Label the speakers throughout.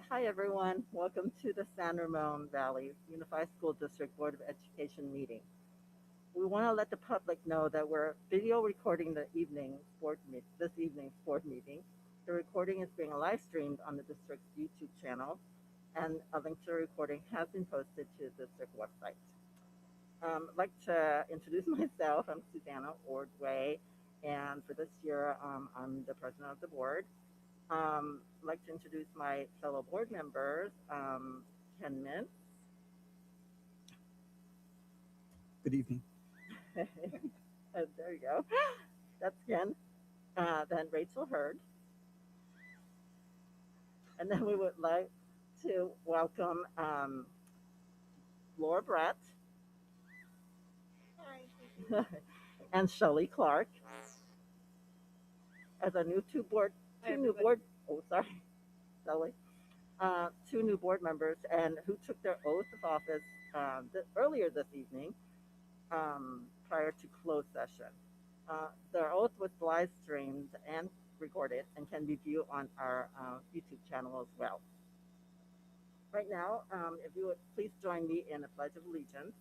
Speaker 1: Hi, everyone. Welcome to the San Ramon Valley Unified School District Board of Education meeting. We want to let the public know that we're video recording this evening's board meeting. The recording is being live streamed on the district's YouTube channel, and a link to the recording has been posted to the district website. I'd like to introduce myself. I'm Susanna Ordway, and for this year, I'm the president of the board. I'd like to introduce my fellow board members, Ken Mintz.
Speaker 2: Good evening.
Speaker 1: There you go. That's Ken. Then Rachel Hurd. And then we would like to welcome Laura Brett. Hi. And Shelley Clark as our two new board members, and who took their oath of office earlier this evening prior to closed session. Their oath was live streamed and recorded and can be viewed on our YouTube channel as well. Right now, if you would please join me in a Pledge of Allegiance.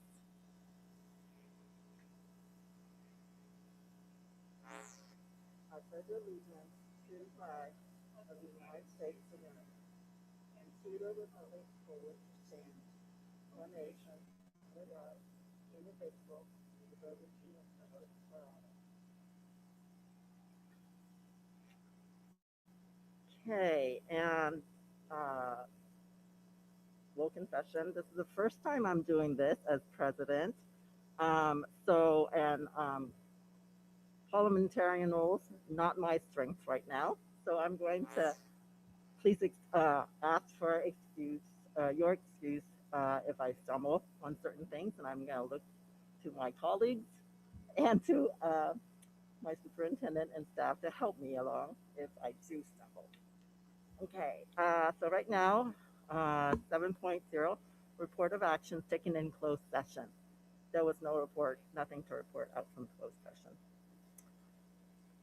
Speaker 1: I pledge allegiance to the flag of the United States of America and to the republic for which it stands, one nation, under God, indivisible, with liberty and justice for all. Okay, and full confession, this is the first time I'm doing this as president. Parliamentarian rules, not my strength right now. So I'm going to please ask for your excuse if I stumble on certain things, and I'm going to look to my colleagues and to my superintendent and staff to help me along if I do stumble. Okay, so right now, 7.0, report of actions taken in closed session. There was nothing to report out from closed session.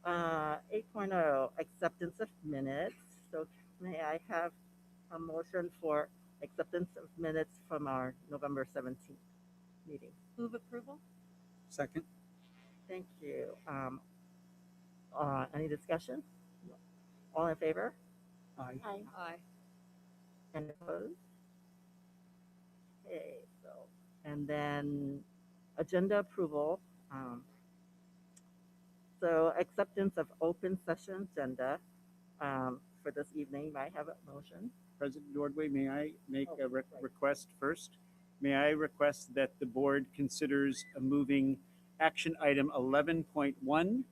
Speaker 1: 8.0, acceptance of minutes. So may I have a motion for acceptance of minutes from our November 17th meeting?
Speaker 3: Move approval?
Speaker 2: Second.
Speaker 1: Thank you. Any discussion? All in favor?
Speaker 2: Aye.
Speaker 3: Aye.
Speaker 1: Any opposed? Okay, and then agenda approval. So acceptance of open session agenda for this evening. May I have a motion?
Speaker 4: President Ordway, may I make a
Speaker 1: right.
Speaker 4: request first? May I request that the board considers moving action item 11.1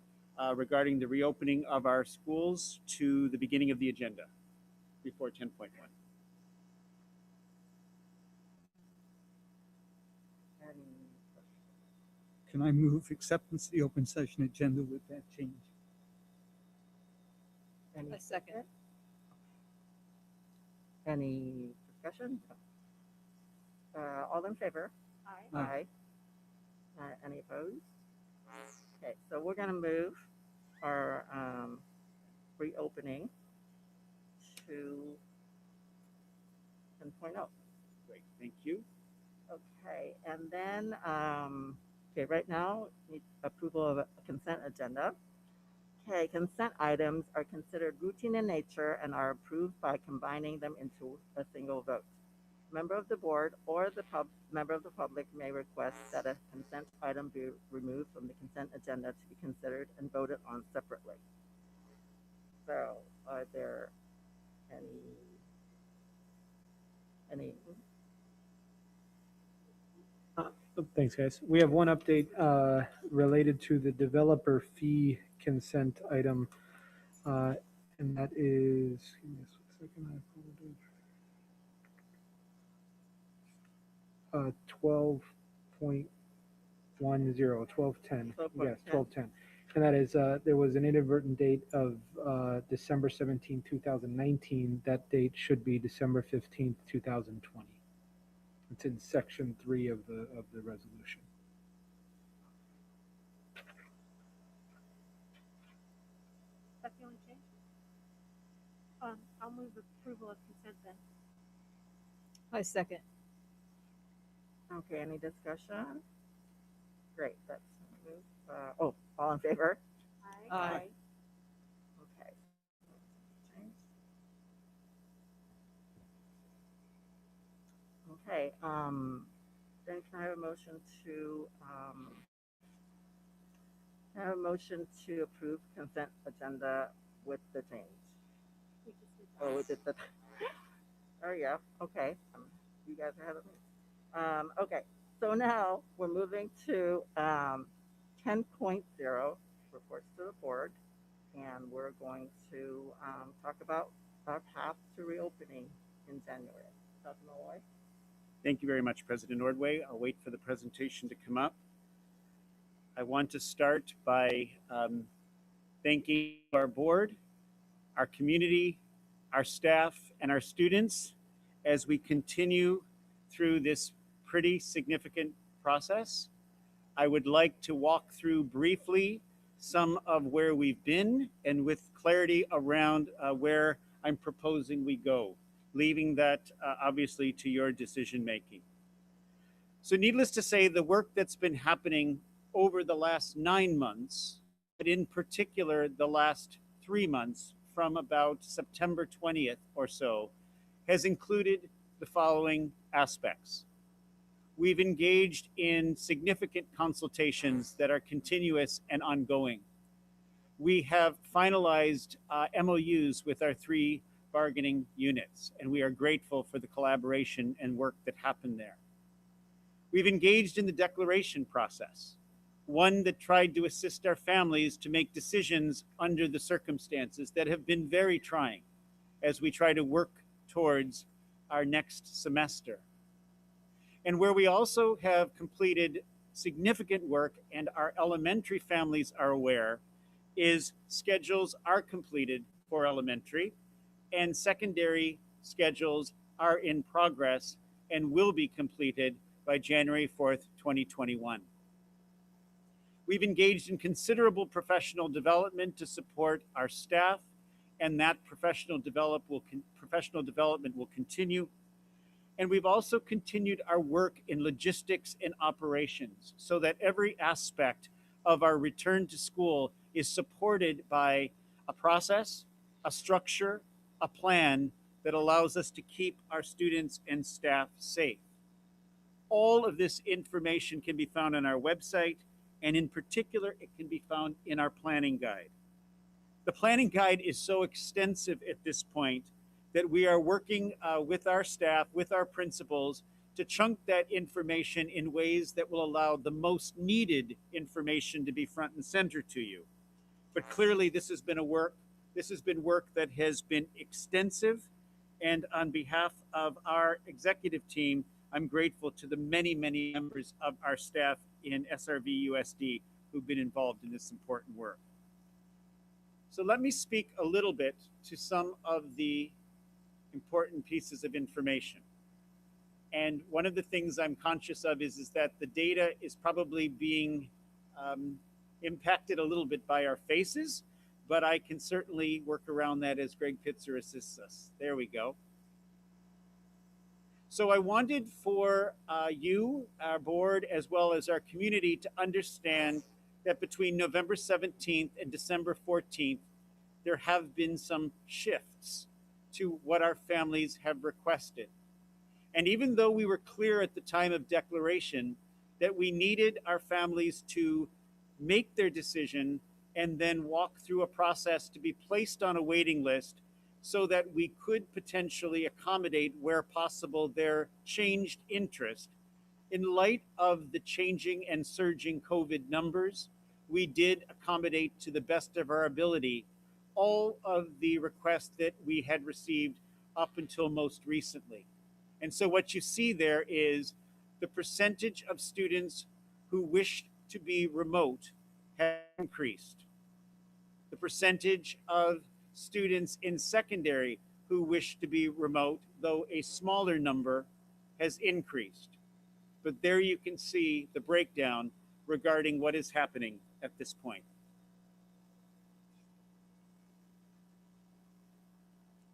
Speaker 4: regarding the reopening of our schools to the beginning of the agenda before 10.1?
Speaker 2: Can I move acceptance of the open session agenda with that change?
Speaker 1: Any
Speaker 3: A second.
Speaker 1: Any discussion? All in favor?
Speaker 3: Aye.
Speaker 2: Aye.
Speaker 1: Any opposed? Okay, so we're going to move our reopening to 10.0.
Speaker 4: Great, thank you.
Speaker 1: Okay, and then, okay, right now, need approval of a consent agenda. Okay, consent items are considered routine in nature and are approved by combining them into a single vote. Member of the board or the member of the public may request that a consent item be removed from the consent agenda to be considered and voted on separately. So, are there any
Speaker 5: Thanks, guys. We have one update related to the developer fee consent item, and that is, give me a second, I apologize. 12.10, 1210, yes, 1210. And that is, there was an inadvertent date of December 17, 2019. That date should be December 15th, 2020. It's in section 3 of the resolution.
Speaker 3: That's the only change?
Speaker 6: I'll move
Speaker 3: move approval of consent then.
Speaker 6: I second.
Speaker 1: Okay, any discussion? Great, that's moved. All in favor?
Speaker 6: Aye.
Speaker 1: Okay. Okay, then can I have a motion to approve consent agenda with the change?
Speaker 3: We just did
Speaker 1: Oh, we
Speaker 3: that.
Speaker 1: did the, oh yeah, okay, you guys are ahead of me. Okay, so now we're moving to, 10.0, reports to the board, and we're going to, talk about our path to reopening in January. Dr. Malloy?
Speaker 4: Thank you very much, President Ordway. I'll wait for the presentation to come up. I want to start by thanking our board, our community, our staff, and our students as we continue through this pretty significant process. I would like to walk through briefly some of where we've been and with clarity around where I'm proposing we go, leaving that obviously to your decision making. So needless to say, the work that's been happening over the last 9 months, but in particular the last 3 months from about September 20th or so, has included the following aspects. We've engaged in significant consultations that are continuous and ongoing. We have finalized MOUs with our 3 bargaining units, and we are grateful for the collaboration and work that happened there. We've engaged in the declaration process, one that tried to assist our families to make decisions under the circumstances that have been very trying as we try to work towards our next semester. And where we also have completed significant work, and our elementary families are aware, is schedules are completed for elementary, and secondary schedules are in progress and will be completed by January 4th, 2021. We've engaged in considerable professional development to support our staff, and that professional development will continue. And we've also continued our work in logistics and operations so that every aspect of our return to school is supported by a process, a structure, a plan that allows us to keep our students and staff safe. All of this information can be found on our website, and in particular, it can be found in our planning guide. The planning guide is so extensive at this point that we are working with our staff, with our principals, to chunk that information in ways that will allow the most needed information to be front and center to you. But clearly this has been work that has been extensive, and on behalf of our executive team, I'm grateful to the many, many members of our staff in SRVUSD who've been involved in this important work. So let me speak a little bit to some of the important pieces of information. And one of the things I'm conscious of is that the data is probably being impacted a little bit by our faces, but I can certainly work around that as Greg Pitzer assists us. There we go. So I wanted for you, our board, as well as our community to understand that between November 17th and December 14th, there have been some shifts to what our families have requested. And even though we were clear at the time of declaration that we needed our families to make their decision and then walk through a process to be placed on a waiting list so that we could potentially accommodate, where possible, their changed interest, in light of the changing and surging COVID numbers, we did accommodate to the best of our ability all of the requests that we had received up until most recently. And so what you see there is the percentage of students who wished to be remote has increased. The percentage of students in secondary who wish to be remote, though a smaller number, has increased. But there you can see the breakdown regarding what is happening at this point.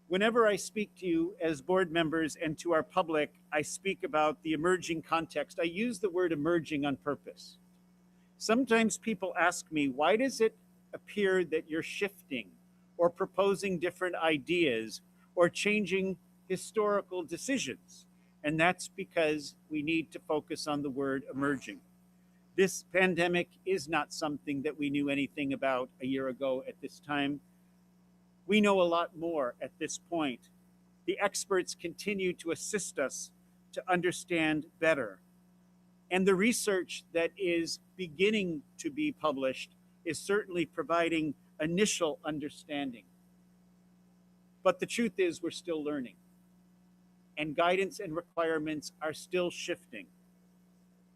Speaker 4: Whenever I speak to you as board members and to our public, I speak about the emerging context. I use the word emerging on purpose. Sometimes people ask me, why does it appear that you're shifting or proposing different ideas or changing historical decisions? And that's because we need to focus on the word emerging. This pandemic is not something that we knew anything about a year ago at this time. We know a lot more at this point. The experts continue to assist us to understand better. And the research that is beginning to be published is certainly providing initial understanding. But the truth is, we're still learning. And guidance and requirements are still shifting.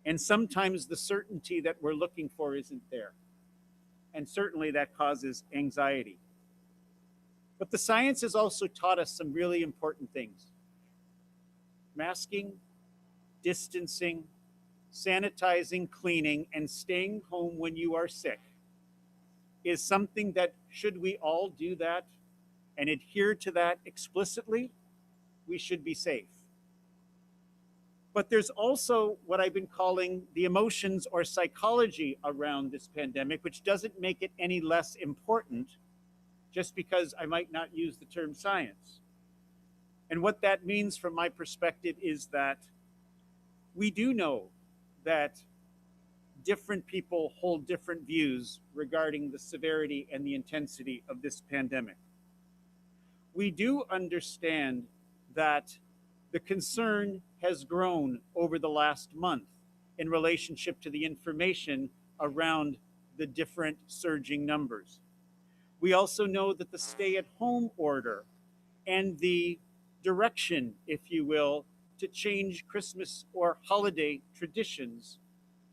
Speaker 4: And sometimes the certainty that we're looking for isn't there. And certainly that causes anxiety. But the science has also taught us some really important things. Masking, distancing, sanitizing, cleaning, and staying home when you are sick is something that, should we all do that and adhere to that explicitly, we should be safe. But there's also what I've been calling the emotions or psychology around this pandemic, which doesn't make it any less important just because I might not use the term science. And what that means from my perspective is that we do know that different people hold different views regarding the severity and the intensity of this pandemic. We do understand that the concern has grown over the last month in relationship to the information around the different surging numbers. We also know that the stay-at-home order and the direction, if you will, to change Christmas or holiday traditions,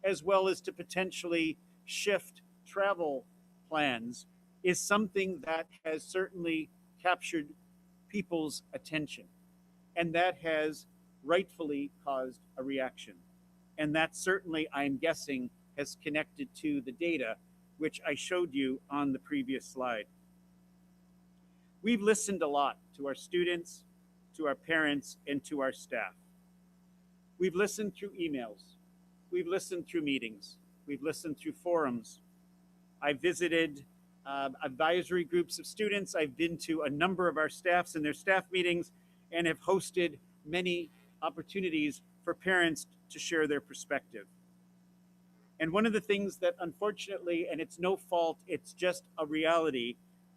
Speaker 4: as well as to potentially shift travel plans, is something that has certainly captured people's attention. And that has rightfully caused a reaction. And that certainly, I'm guessing, has connected to the data which I showed you on the previous slide. We've listened a lot to our students, to our parents, and to our staff. We've listened through emails. We've listened through meetings. We've listened through forums. I've visited advisory groups of students. I've been to a number of our staffs and their staff meetings and have hosted many opportunities for parents to share their perspective. And one of the things that, unfortunately, and it's no fault, it's just a reality,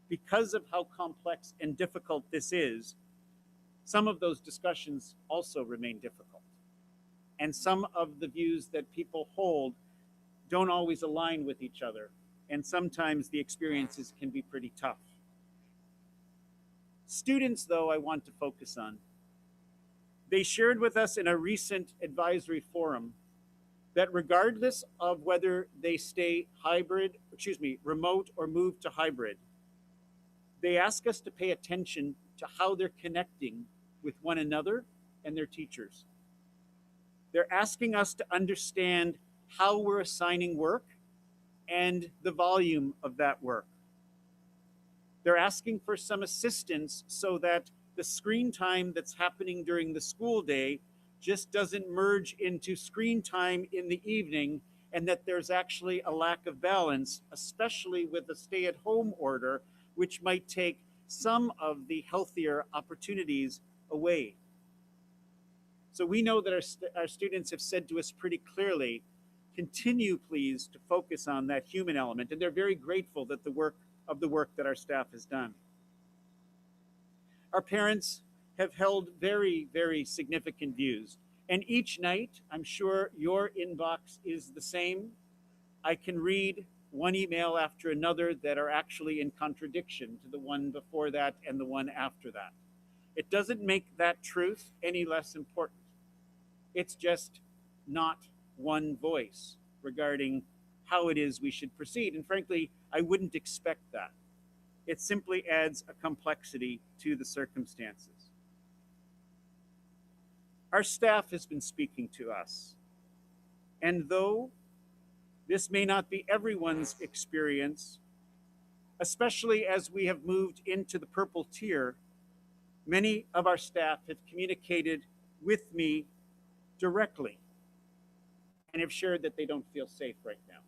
Speaker 4: because of how complex and difficult this is, some of those discussions also remain difficult. And some of the views that people hold don't always align with each other. And sometimes the experiences can be pretty tough. Students, though, I want to focus on. They shared with us in a recent advisory forum that regardless of whether they stay remote or move to hybrid, they ask us to pay attention to how they're connecting with one another and their teachers. They're asking us to understand how we're assigning work and the volume of that work. They're asking for some assistance so that the screen time that's happening during the school day just doesn't merge into screen time in the evening, and that there's actually a lack of balance, especially with the stay-at-home order, which might take some of the healthier opportunities away. So we know that our students have said to us pretty clearly, continue please to focus on that human element, and they're very grateful that the work that our staff has done. Our parents have held very, very significant views. And each night, I'm sure your inbox is the same. I can read one email after another that are actually in contradiction to the one before that and the one after that. It doesn't make that truth any less important. It's just not one voice regarding how it is we should proceed. And frankly, I wouldn't expect that. It simply adds a complexity to the circumstances. Our staff has been speaking to us. And though this may not be everyone's experience, especially as we have moved into the purple tier, Many of our staff have communicated with me directly and have shared that they don't feel safe right now.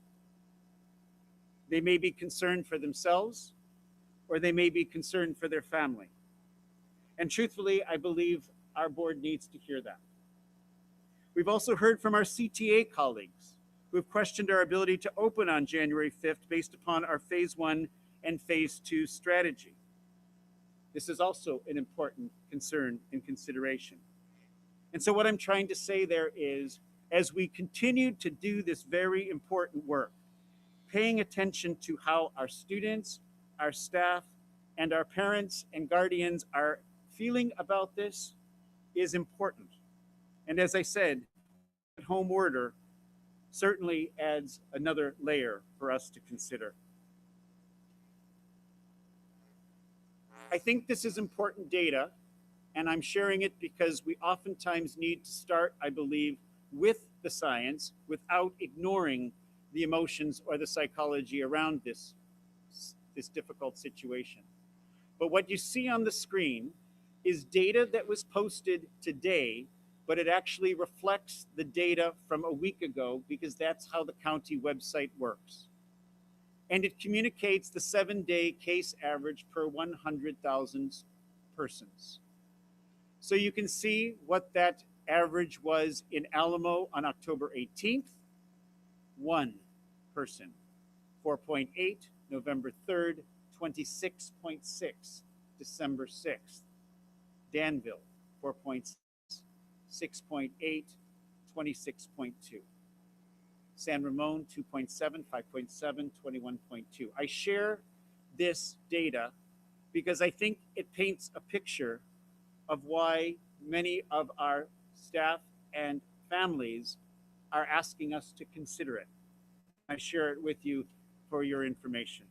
Speaker 4: They may be concerned for themselves, or they may be concerned for their family. And truthfully, I believe our board needs to hear that. We've also heard from our CTA colleagues who have questioned our ability to open on January 5th based upon our Phase 1 and Phase 2 strategy. This is also an important concern and consideration. And so what I'm trying to say there is, as we continue to do this very important work, paying attention to how our students, our staff, and our parents and guardians are feeling about this is important. And as I said, home order certainly adds another layer for us to consider. I think this is important data, and I'm sharing it because we oftentimes need to start, I believe, with the science without ignoring the emotions or the psychology around this difficult situation. But what you see on the screen is data that was posted today, but it actually reflects the data from a week ago because that's how the county website works. And it communicates the 7-day case average per 100,000 persons. So you can see what that average was in Alamo on October 18th, 1 person. 4.8, November 3rd, 26.6, December 6th. Danville, 4.6, 6.8, 26.2. San Ramon, 2.7, 5.7, 21.2. I share this data because I think it paints a picture of why many of our staff and families are asking us to consider it. I share it with you for your information.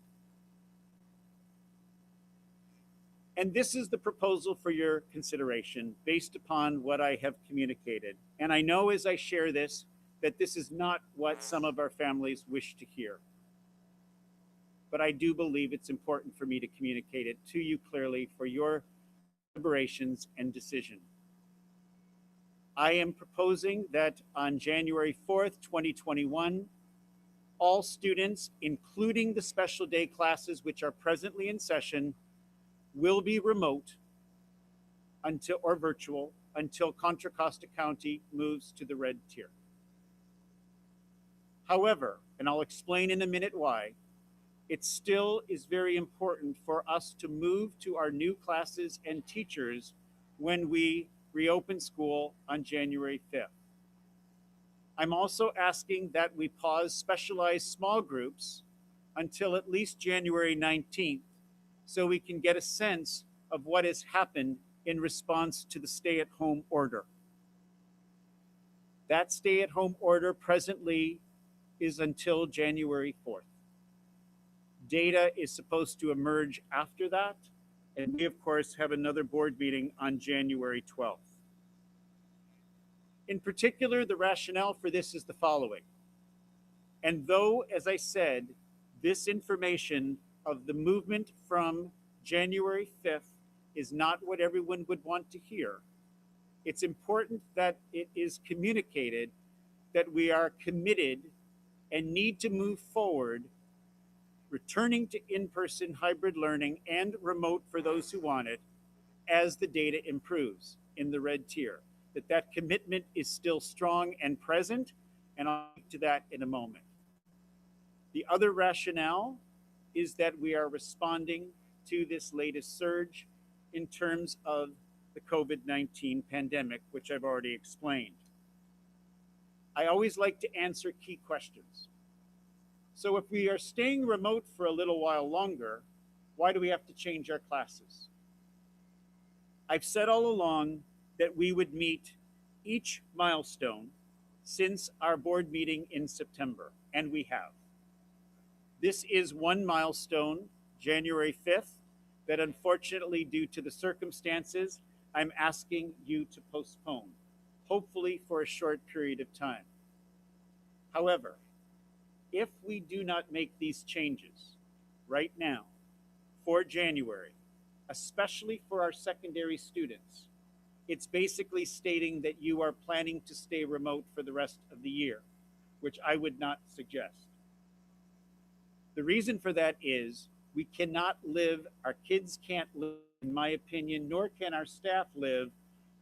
Speaker 4: And this is the proposal for your consideration based upon what I have communicated. And I know as I share this, that this is not what some of our families wish to hear. But I do believe it's important for me to communicate it to you clearly for your deliberations and decision. I am proposing that on January 4th, 2021, all students, including the special day classes which are presently in session, will be remote until, or virtual, until Contra Costa County moves to the red tier. However, and I'll explain in a minute why, it still is very important for us to move to our new classes and teachers when we reopen school on January 5th. I'm also asking that we pause specialized small groups until at least January 19th so we can get a sense of what has happened in response to the stay-at-home order. That stay-at-home order presently is until January 4th. Data is supposed to emerge after that, and we, of course, have another board meeting on January 12th. In particular, the rationale for this is the following. And though, as I said, this information of the movement from January 5th is not what everyone would want to hear, it's important that it is communicated that we are committed and need to move forward, returning to in-person hybrid learning and remote for those who want it as the data improves in the red tier. That commitment is still strong and present, and I'll speak to that in a moment. The other rationale is that we are responding to this latest surge in terms of the COVID-19 pandemic, which I've already explained. I always like to answer key questions. So if we are staying remote for a little while longer, why do we have to change our classes? I've said all along that we would meet each milestone since our board meeting in September, and we have. This is one milestone, January 5th, that unfortunately, due to the circumstances, I'm asking you to postpone, hopefully for a short period of time. However, if we do not make these changes right now for January, especially for our secondary students. It's basically stating that you are planning to stay remote for the rest of the year, which I would not suggest. The reason for that is we cannot live, our kids can't live, in my opinion, nor can our staff live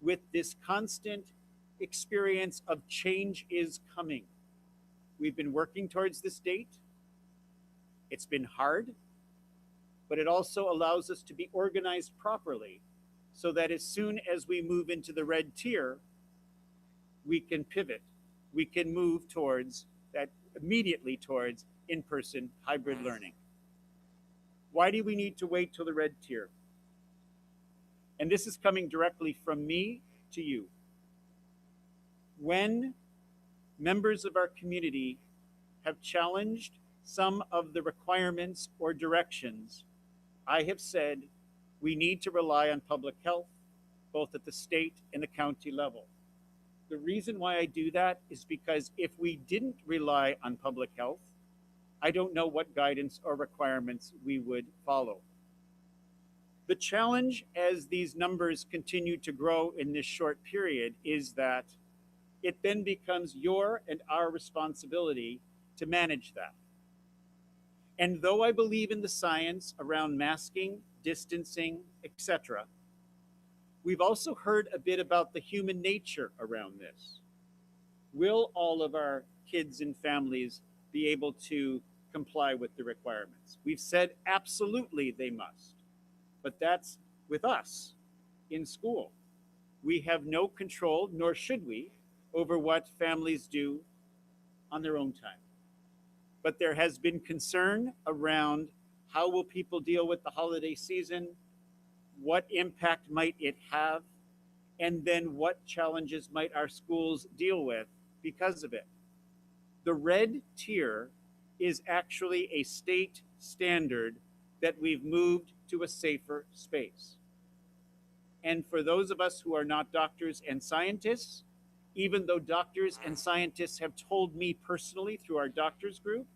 Speaker 4: with this constant experience of change is coming. We've been working towards this date. It's been hard, but it also allows us to be organized properly so that as soon as we move into the red tier, we can pivot. We can move towards that, immediately towards in-person hybrid learning. Why do we need to wait till the red tier? And this is coming directly from me to you. When members of our community have challenged some of the requirements or directions, I have said we need to rely on public health, both at the state and the county level. The reason why I do that is because if we didn't rely on public health, I don't know what guidance or requirements we would follow. The challenge as these numbers continue to grow in this short period is that it then becomes your and our responsibility to manage that. And though I believe in the science around masking, distancing, etc., we've also heard a bit about the human nature around this. Will all of our kids and families be able to comply with the requirements? We've said absolutely they must, but that's with us in school. We have no control, nor should we, over what families do on their own time. But there has been concern around how will people deal with the holiday season, what impact might it have, and then what challenges might our schools deal with because of it. The red tier is actually a state standard that we've moved to a safer space. And for those of us who are not doctors and scientists, even though doctors and scientists have told me personally through our doctors group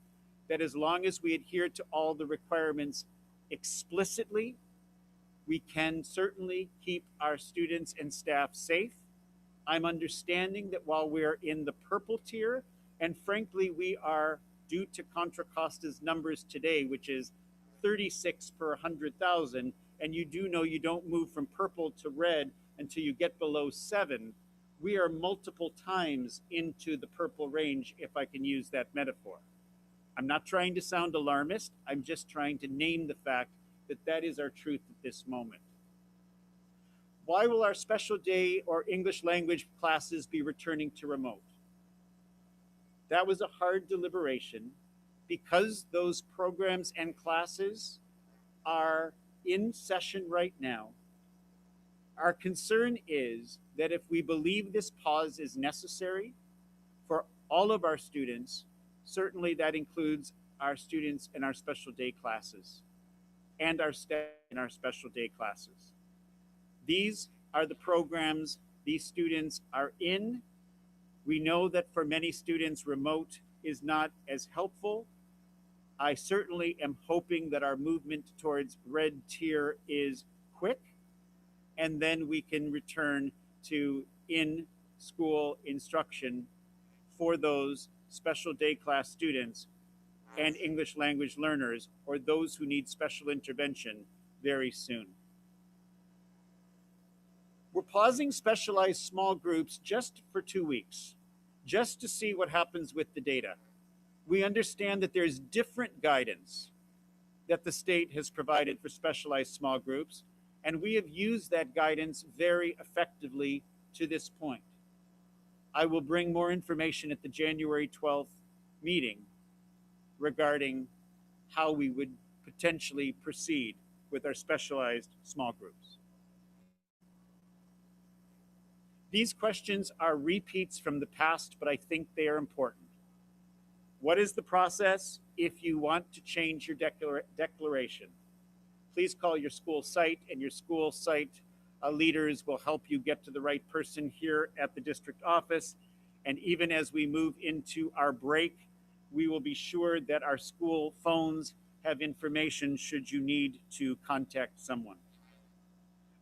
Speaker 4: that as long as we adhere to all the requirements explicitly, we can certainly keep our students and staff safe. I'm understanding that while we're in the purple tier, and frankly, we are, due to Contra Costa's numbers today, which is 36 per 100,000, and you do know you don't move from purple to red until you get below 7, we are multiple times into the purple range, if I can use that metaphor. I'm not trying to sound alarmist. I'm just trying to name the fact that that is our truth at this moment. Why will our special day or English language classes be returning to remote? That was a hard deliberation because those programs and classes are in session right now. Our concern is that if we believe this pause is necessary for all of our students, certainly that includes our students in our special day classes and our staff in our special day classes. These are the programs these students are in. We know that for many students, remote is not as helpful. I certainly am hoping that our movement towards red tier is quick, and then we can return to in-school instruction for those special day class students and English language learners or those who need special intervention very soon. We're pausing specialized small groups just for 2 weeks, just to see what happens with the data. We understand that there's different guidance that the state has provided for specialized small groups, and we have used that guidance very effectively to this point. I will bring more information at the January 12th meeting regarding how we would potentially proceed with our specialized small groups. These questions are repeats from the past, but I think they are important. What is the process if you want to change your declaration? Please call your school site, and your school site leaders will help you get to the right person here at the district office. And even as we move into our break, we will be sure that our school phones have information should you need to contact someone.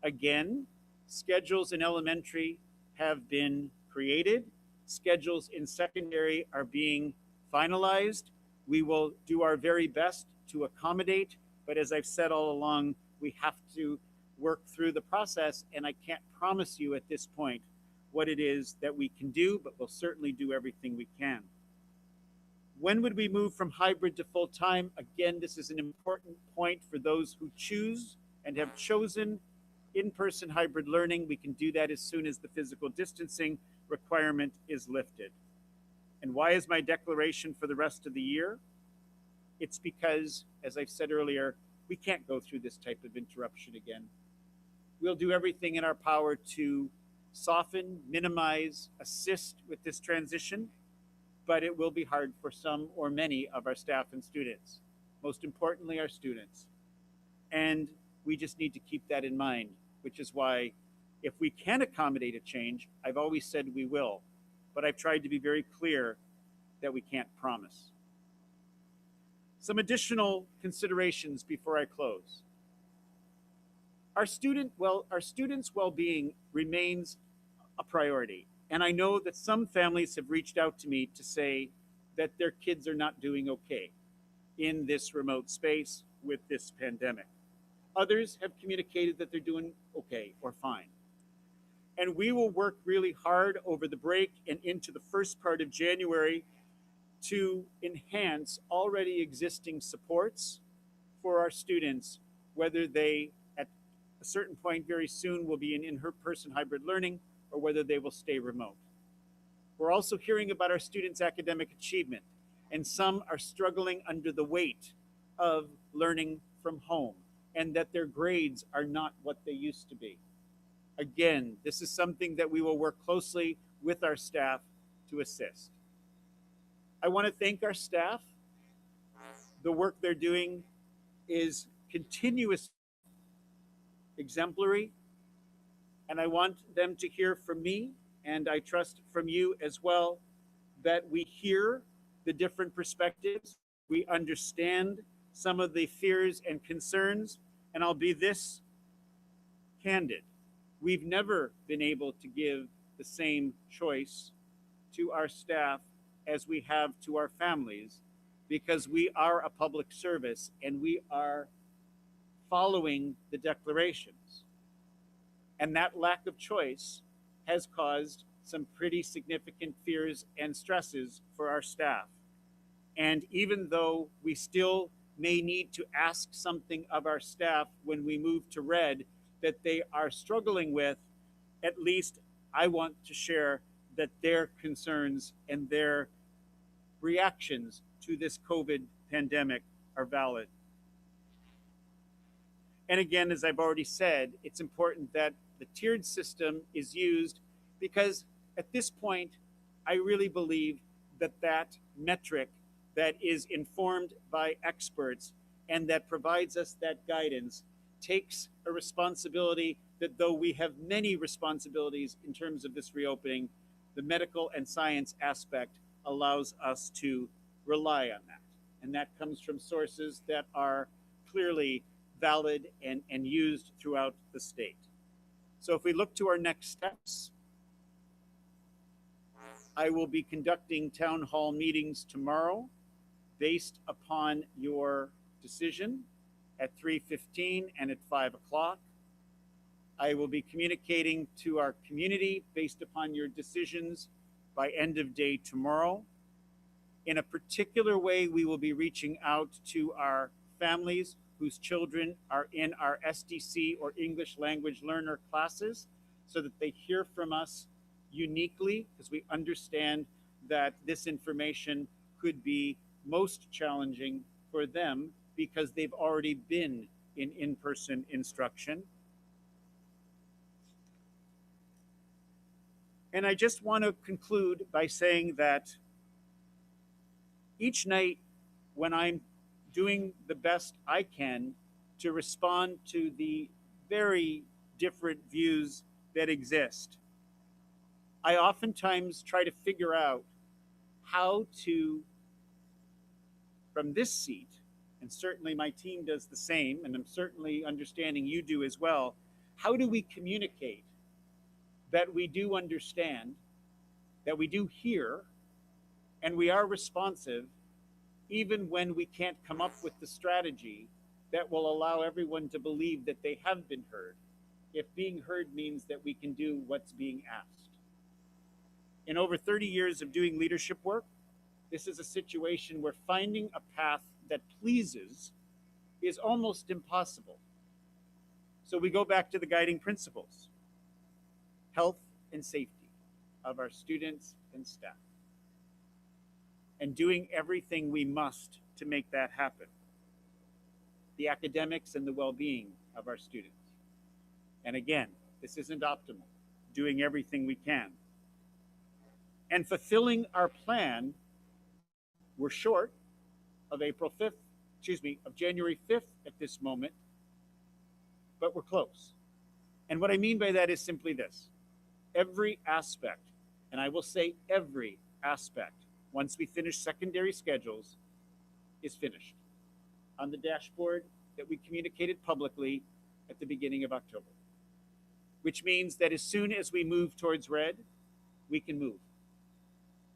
Speaker 4: Again, schedules in elementary have been created. Schedules in secondary are being finalized. We will do our very best to accommodate, but as I've said all along, we have to work through the process, and I can't promise you at this point what it is that we can do, but we'll certainly do everything we can. When would we move from hybrid to full-time? Again, this is an important point for those who choose and have chosen in-person hybrid learning. We can do that as soon as the physical distancing requirement is lifted. And why is my declaration for the rest of the year? It's because, as I've said earlier, we can't go through this type of interruption again. We'll do everything in our power to soften, minimize, assist with this transition, but it will be hard for some or many of our staff and students, most importantly our students. And we just need to keep that in mind, which is why if we can accommodate a change, I've always said we will, but I've tried to be very clear that we can't promise. Some additional considerations before I close. Our students' well-being remains a priority. And I know that some families have reached out to me to say that their kids are not doing okay in this remote space with this pandemic. Others have communicated that they're doing okay or fine. And we will work really hard over the break and into the first part of January to enhance already existing supports for our students, whether they at a certain point very soon will be in in-person hybrid learning or whether they will stay remote. We're also hearing about our students' academic achievement, and some are struggling under the weight of learning from home and that their grades are not what they used to be. Again, this is something that we will work closely with our staff to assist. I want to thank our staff. The work they're doing is continuous, exemplary, and I want them to hear from me, and I trust from you as well, that we hear the different perspectives, we understand some of the fears and concerns, and I'll be this candid. We've never been able to give the same choice to our staff as we have to our families, because we are a public service and we are following the declarations. And that lack of choice has caused some pretty significant fears and stresses for our staff. And even though we still may need to ask something of our staff when we move to red that they are struggling with, at least I want to share that their concerns and their reactions to this COVID pandemic are valid. And again, as I've already said, it's important that the tiered system is used because at this point, I really believe that that metric that is informed by experts and that provides us that guidance takes a responsibility that, though we have many responsibilities in terms of this reopening, the medical and science aspect allows us to rely on that. And that comes from sources that are clearly valid and used throughout the state. So if we look to our next steps, I will be conducting town hall meetings tomorrow based upon your decision at 3:15 and at 5 o'clock. I will be communicating to our community based upon your decisions by end of day tomorrow. In a particular way, we will be reaching out to our families whose children are in our SDC or English language learner classes so that they hear from us uniquely, because we understand that this information could be most challenging for them because they've already been in in-person instruction. And I just want to conclude by saying that each night when I'm doing the best I can to respond to the very different views that exist, I oftentimes try to figure out how to, from this seat, and certainly my team does the same, and I'm certainly understanding you do as well, how do we communicate that we do understand, that we do hear, and we are responsive, even when we can't come up with the strategy that will allow everyone to believe that they have been heard, if being heard means that we can do what's being asked. In over 30 years of doing leadership work, this is a situation where finding a path that pleases is almost impossible. So we go back to the guiding principles: health and safety of our students and staff, and doing everything we must to make that happen. The academics and the well-being of our students. And again, this isn't optimal, doing everything we can. And fulfilling our plan, we're short of January 5th at this moment, but we're close. And what I mean by that is simply this: every aspect, and I will say every aspect, once we finish secondary schedules, is finished on the dashboard that we communicated publicly at the beginning of October. Which means that as soon as we move towards red, we can move.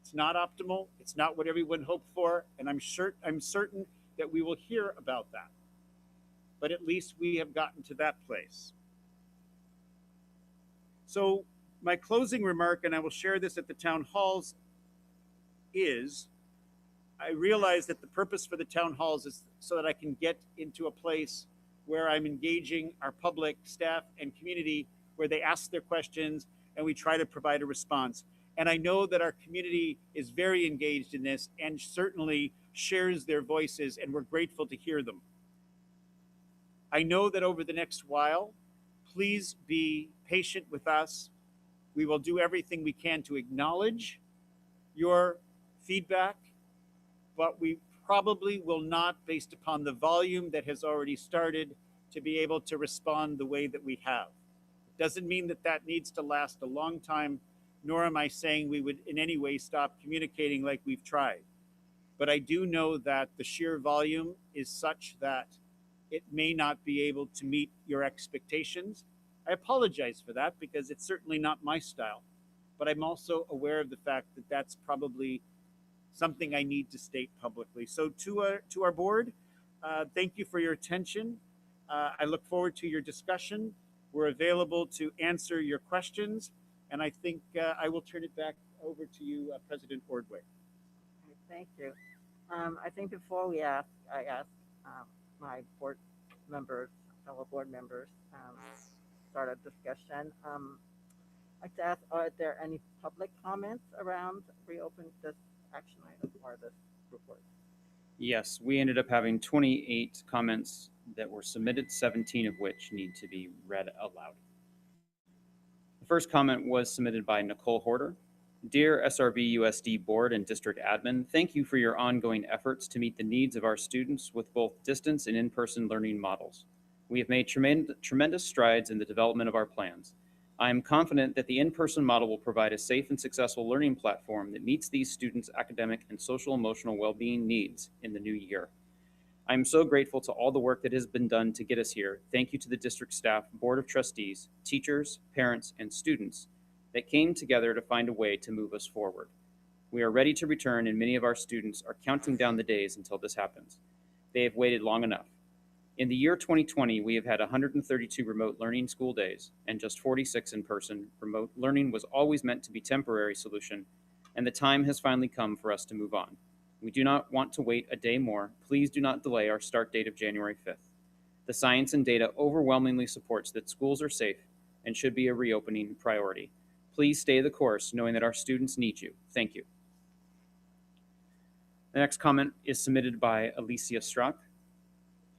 Speaker 4: It's not optimal, it's not what everyone hoped for, and I'm certain that we will hear about that. But at least we have gotten to that place. So my closing remark, and I will share this at the town halls, is I realize that the purpose for the town halls is so that I can get into a place where I'm engaging our public, staff, and community, where they ask their questions and we try to provide a response. And I know that our community is very engaged in this and certainly shares their voices, and we're grateful to hear them. I know that over the next while, please be patient with us. We will do everything we can to acknowledge your feedback, but we probably will not, based upon the volume that has already started, to be able to respond the way that we have. It doesn't mean that that needs to last a long time, nor am I saying we would in any way stop communicating like we've tried. But I do know that the sheer volume is such that it may not be able to meet your expectations. I apologize for that, because it's certainly not my style, but I'm also aware of the fact that that's probably something I need to state publicly. So to our board, thank you for your attention. I look forward to your discussion. We're available to answer your questions, and I think I will turn it back over to you, President Ordway.
Speaker 1: Thank you. I think before I ask my board members, fellow board members, start a discussion. I'd like to ask, are there any public comments around reopening this action item or this report?
Speaker 7: Yes, we ended up having 28 comments that were submitted, 17 of which need to be read aloud. The first comment was submitted by Nicole Horder. Dear SRVUSD board and district admin, thank you for your ongoing efforts to meet the needs of our students with both distance and in-person learning models. We have made tremendous strides in the development of our plans. I am confident that the in-person model will provide a safe and successful learning platform that meets these students' academic and social-emotional well-being needs in the new year. I am so grateful to all the work that has been done to get us here. Thank you to the district staff, board of trustees, teachers, parents, and students that came together to find a way to move us forward. We are ready to return, and many of our students are counting down the days until this happens. They have waited long enough. In the year 2020, we have had 132 remote learning school days and just 46 in-person. Remote learning was always meant to be a temporary solution, and the time has finally come for us to move on. We do not want to wait a day more. Please do not delay our start date of January 5th. The science and data overwhelmingly supports that schools are safe and should be a reopening priority. Please stay the course, knowing that our students need you. Thank you. The next comment is submitted by Alicia Strzok.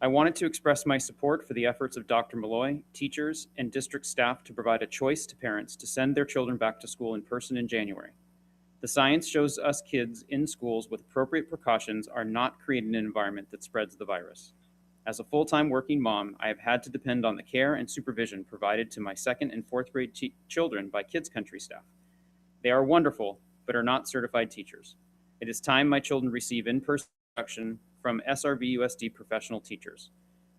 Speaker 7: I wanted to express my support for the efforts of Dr. Malloy, teachers, and district staff to provide a choice to parents to send their children back to school in person in January. The science shows us kids in schools with appropriate precautions are not creating an environment that spreads the virus. As a full-time working mom, I have had to depend on the care and supervision provided to my second and fourth grade children by Kids Country staff. They are wonderful, but are not certified teachers. It is time my children receive in-person instruction from SRVUSD professional teachers.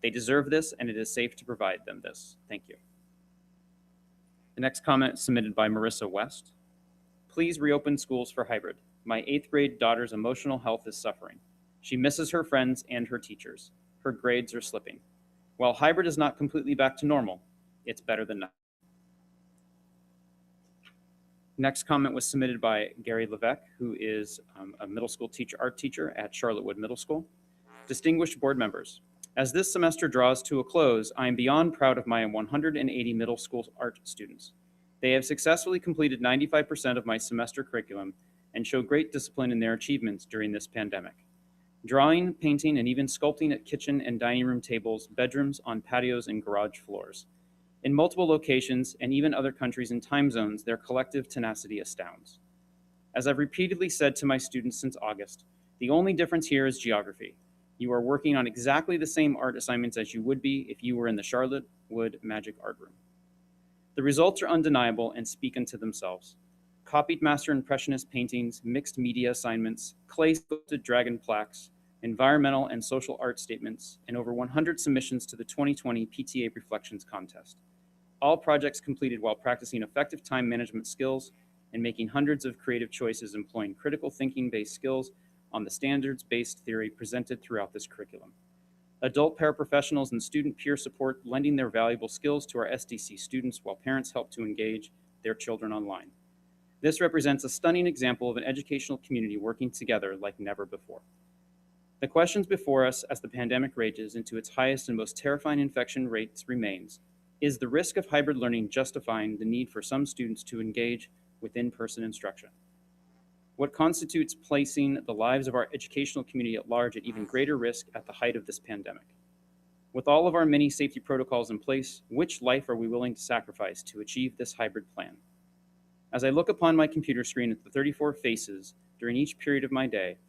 Speaker 7: They deserve this, and it is safe to provide them this. Thank you. The next comment is submitted by Marissa West. Please reopen schools for hybrid. My 8th grade daughter's emotional health is suffering. She misses her friends and her teachers. Her grades are slipping. While hybrid is not completely back to normal, it's better than nothing. Next comment was submitted by Gary Levesque, who is a middle school art teacher at Charlottewood Middle School. Distinguished board members, as this semester draws to a close, I am beyond proud of my 180 middle school art students. They have successfully completed 95% of my semester curriculum and show great discipline in their achievements during this pandemic. Drawing, painting, and even sculpting at kitchen and dining room tables, bedrooms, on patios, and garage floors. In multiple locations and even other countries and time zones, their collective tenacity astounds. As I've repeatedly said to my students since August, the only difference here is geography. You are working on exactly the same art assignments as you would be if you were in the Charlottewood Magic Art Room. The results are undeniable and speak unto themselves. Copied master impressionist paintings, mixed media assignments, clay sculpted dragon plaques, environmental and social art statements, and over 100 submissions to the 2020 PTA Reflections Contest. All projects completed while practicing effective time management skills and making hundreds of creative choices employing critical thinking-based skills on the standards-based theory presented throughout this curriculum. Adult paraprofessionals and student peer support lending their valuable skills to our SDC students while parents help to engage their children online. This represents a stunning example of an educational community working together like never before. The questions before us as the pandemic rages into its highest and most terrifying infection rates remains, is the risk of hybrid learning justifying the need for some students to engage with in-person instruction? What constitutes placing the lives of our educational community at large at even greater risk at the height of this pandemic? With all of our many safety protocols in place, which life are we willing to sacrifice to achieve this hybrid plan? As I look upon my computer screen at the 34 faces during each period of my day,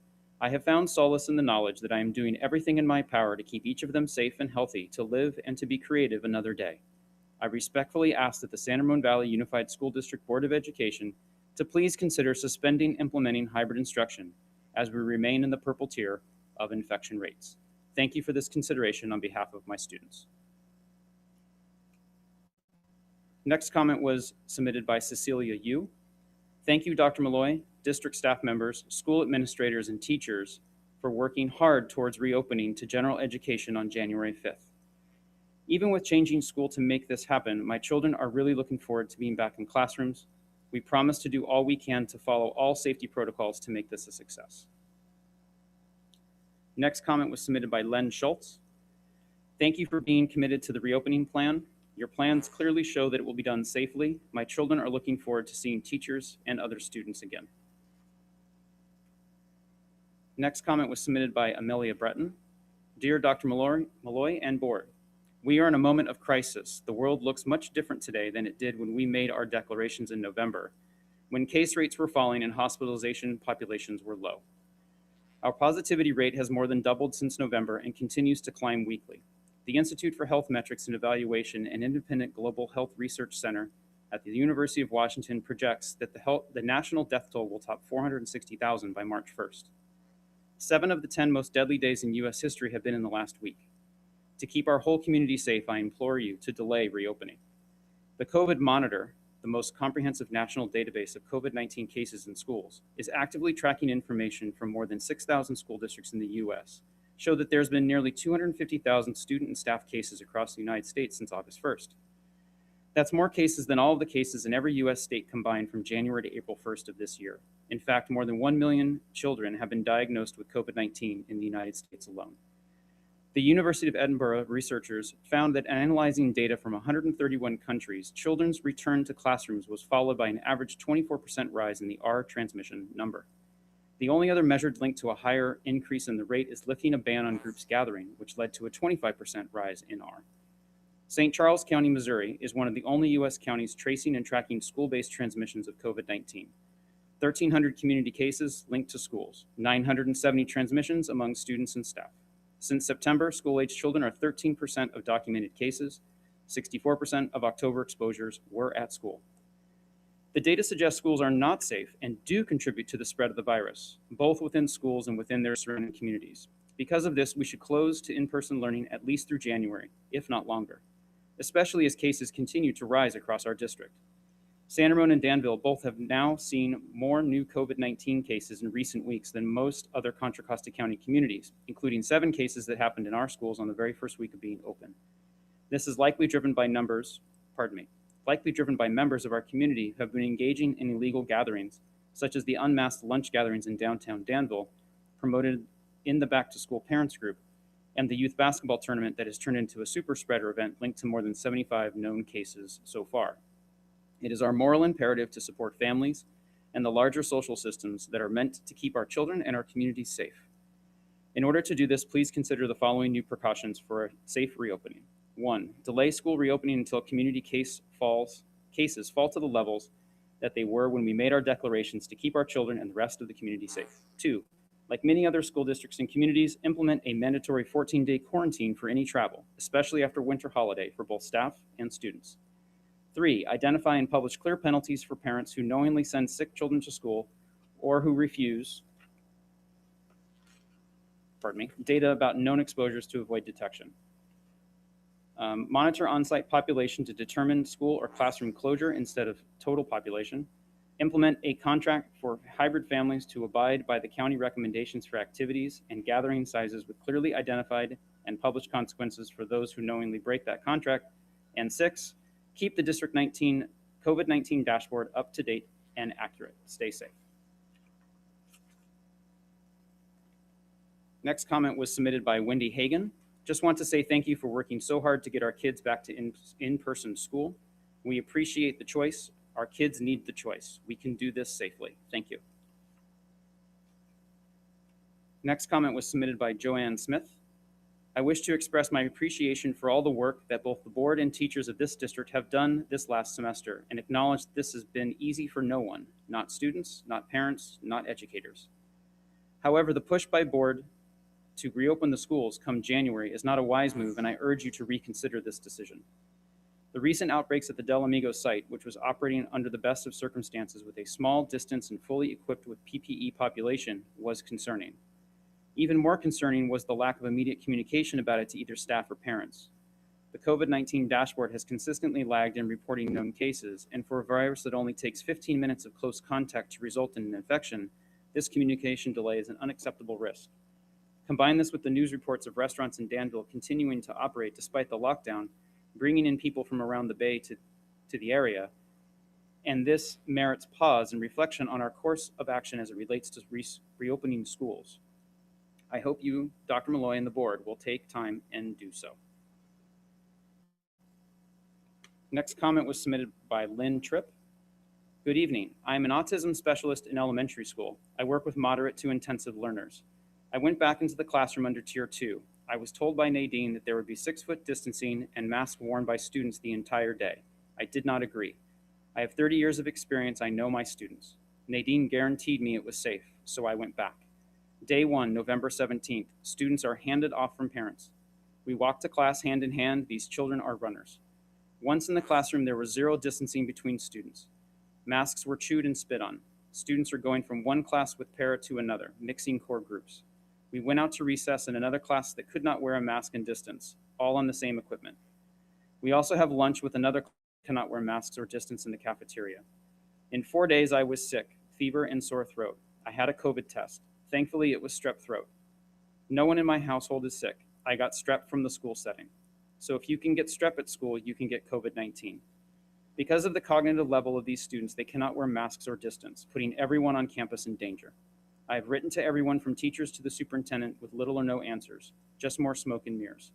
Speaker 7: I have found solace in the knowledge that I am doing everything in my power to keep each of them safe and healthy, to live and to be creative another day. I respectfully ask that the San Ramon Valley Unified School District Board of Education to please consider suspending implementing hybrid instruction as we remain in the purple tier of infection rates. Thank you for this consideration on behalf of my students. Next comment was submitted by Cecilia Yu. Thank you, Dr. Malloy, district staff members, school administrators, and teachers for working hard towards reopening to general education on January 5th. Even with changing school to make this happen, my children are really looking forward to being back in classrooms. We promise to do all we can to follow all safety protocols to make this a success. Next comment was submitted by Len Schultz. Thank you for being committed to the reopening plan. Your plans clearly show that it will be done safely. My children are looking forward to seeing teachers and other students again. Next comment was submitted by Amelia Breton. Dear Dr. Malloy and board, we are in a moment of crisis. The world looks much different today than it did when we made our declarations in November, when case rates were falling and hospitalization populations were low. Our positivity rate has more than doubled since November and continues to climb weekly. The Institute for Health Metrics and Evaluation, an independent global health research center at the University of Washington, projects that the national death toll will top 460,000 by March 1st. 7 of the 10 most deadly days in U.S. history have been in the last week. To keep our whole community safe, I implore you to delay reopening. The COVID Monitor, the most comprehensive national database of COVID-19 cases in schools, is actively tracking information from more than 6,000 school districts in the U.S., show that there's been nearly 250,000 student and staff cases across the United States since August 1st. That's more cases than all of the cases in every U.S. state combined from January to April 1st of this year. In fact, more than 1 million children have been diagnosed with COVID-19 in the United States alone. The University of Edinburgh researchers found that analyzing data from 131 countries, children's return to classrooms was followed by an average 24% rise in the R transmission number. The only other measured link to a higher increase in the rate is lifting a ban on groups gathering, which led to a 25% rise in R. St. Charles County, Missouri is one of the only U.S. counties tracing and tracking school-based transmissions of COVID-19. 1,300 community cases linked to schools, 970 transmissions among students and staff. Since September, school-aged children are 13% of documented cases. 64% of October exposures were at school. The data suggests schools are not safe and do contribute to the spread of the virus, both within schools and within their surrounding communities. Because of this, we should close to in-person learning at least through January, if not longer, especially as cases continue to rise across our district. San Ramon and Danville both have now seen more new COVID-19 cases in recent weeks than most other Contra Costa County communities, including 7 cases that happened in our schools on the very first week of being open. This is likely driven by members of our community who have been engaging in illegal gatherings, such as the unmasked lunch gatherings in downtown Danville, promoted in the Back to School Parents Group, and the youth basketball tournament that has turned into a super spreader event linked to more than 75 known cases so far. It is our moral imperative to support families and the larger social systems that are meant to keep our children and our communities safe. In order to do this, please consider the following new precautions for a safe reopening. 1, delay school reopening until community cases fall to the levels that they were when we made our declarations to keep our children and the rest of the community safe. 2, like many other school districts and communities, implement a mandatory 14-day quarantine for any travel, especially after winter holiday for both staff and students. 3, identify and publish clear penalties for parents who knowingly send sick children to school or who refuse data about known exposures to avoid detection. Monitor on-site population to determine school or classroom closure instead of total population. Implement a contract for hybrid families to abide by the county recommendations for activities and gathering sizes with clearly identified and published consequences for those who knowingly break that contract. And 6, keep the District 19 COVID-19 dashboard up to date and accurate. Stay safe. Next comment was submitted by Wendy Hagan. Just want to say thank you for working so hard to get our kids back to in-person school. We appreciate the choice. Our kids need the choice. We can do this safely. Thank you. Next comment was submitted by Joanne Smith. I wish to express my appreciation for all the work that both the board and teachers of this district have done this last semester and acknowledge this has been easy for no one, not students, not parents, not educators. However, the push by board to reopen the schools come January is not a wise move, and I urge you to reconsider this decision. The recent outbreaks at the Del Amigo site, which was operating under the best of circumstances with a small distance and fully equipped with PPE population, was concerning. Even more concerning was the lack of immediate communication about it to either staff or parents. The COVID-19 dashboard has consistently lagged in reporting known cases, and for a virus that only takes 15 minutes of close contact to result in an infection, this communication delay is an unacceptable risk. Combine this with the news reports of restaurants in Danville continuing to operate despite the lockdown, bringing in people from around the Bay to the area, and this merits pause and reflection on our course of action as it relates to reopening schools. I hope you, Dr. Malloy, and the board will take time and do so. Next comment was submitted by Lynn Tripp. Good evening. I am an autism specialist in elementary school. I work with moderate to intensive learners. I went back into the classroom under Tier 2. I was told by Nadine that there would be 6-foot distancing and masks worn by students the entire day. I did not agree. I have 30 years of experience. I know my students. Nadine guaranteed me it was safe, so I went back. Day 1, November 17th, students are handed off from parents. We walk to class hand in hand. These children are runners. Once in the classroom, there was 0 distancing between students. Masks were chewed and spit on. Students are going from one class with para to another, mixing core groups. We went out to recess in another class that could not wear a mask and distance, all on the same equipment. We also have lunch with another class that cannot wear masks or distance in the cafeteria. In 4 days, I was sick, fever and sore throat. I had a COVID test. Thankfully, it was strep throat. No one in my household is sick. I got strep from the school setting. So if you can get strep at school, you can get COVID-19. Because of the cognitive level of these students, they cannot wear masks or distance, putting everyone on campus in danger. I have written to everyone from teachers to the superintendent with little or no answers, just more smoke and mirrors.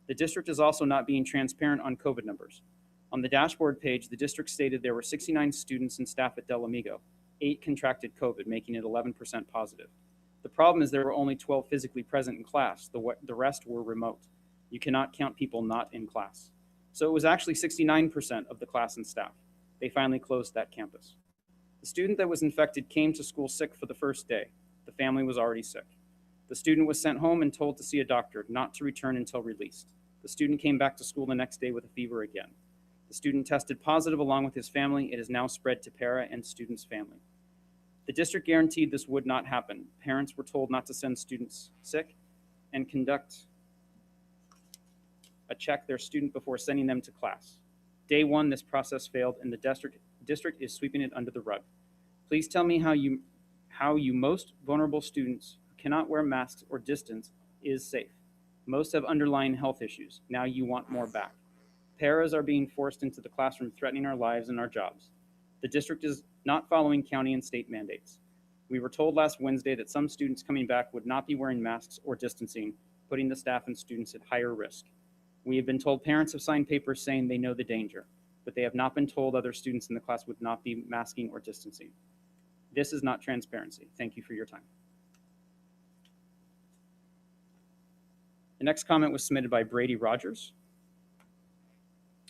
Speaker 7: The district is also not being transparent on COVID numbers. On the dashboard page, the district stated there were 69 students and staff at Del Amigo. 8 contracted COVID, making it 11% positive. The problem is there were only 12 physically present in class. The rest were remote. You cannot count people not in class. So it was actually 69% of the class and staff. They finally closed that campus. The student that was infected came to school sick for the first day. The family was already sick. The student was sent home and told to see a doctor, not to return until released. The student came back to school the next day with a fever again. The student tested positive along with his family. It is now spread to para and student's family. The district guaranteed this would not happen. Parents were told not to send students sick and conduct a check their student before sending them to class. Day one, this process failed, and the district is sweeping it under the rug. Please tell me how you most vulnerable students who cannot wear masks or distance is safe. Most have underlying health issues. Now you want more back. Paras are being forced into the classroom, threatening our lives and our jobs. The district is not following county and state mandates. We were told last Wednesday that some students coming back would not be wearing masks or distancing, putting the staff and students at higher risk. We have been told parents have signed papers saying they know the danger, but they have not been told other students in the class would not be masking or distancing. This is not transparency. Thank you for your time. The next comment was submitted by Brady Rogers.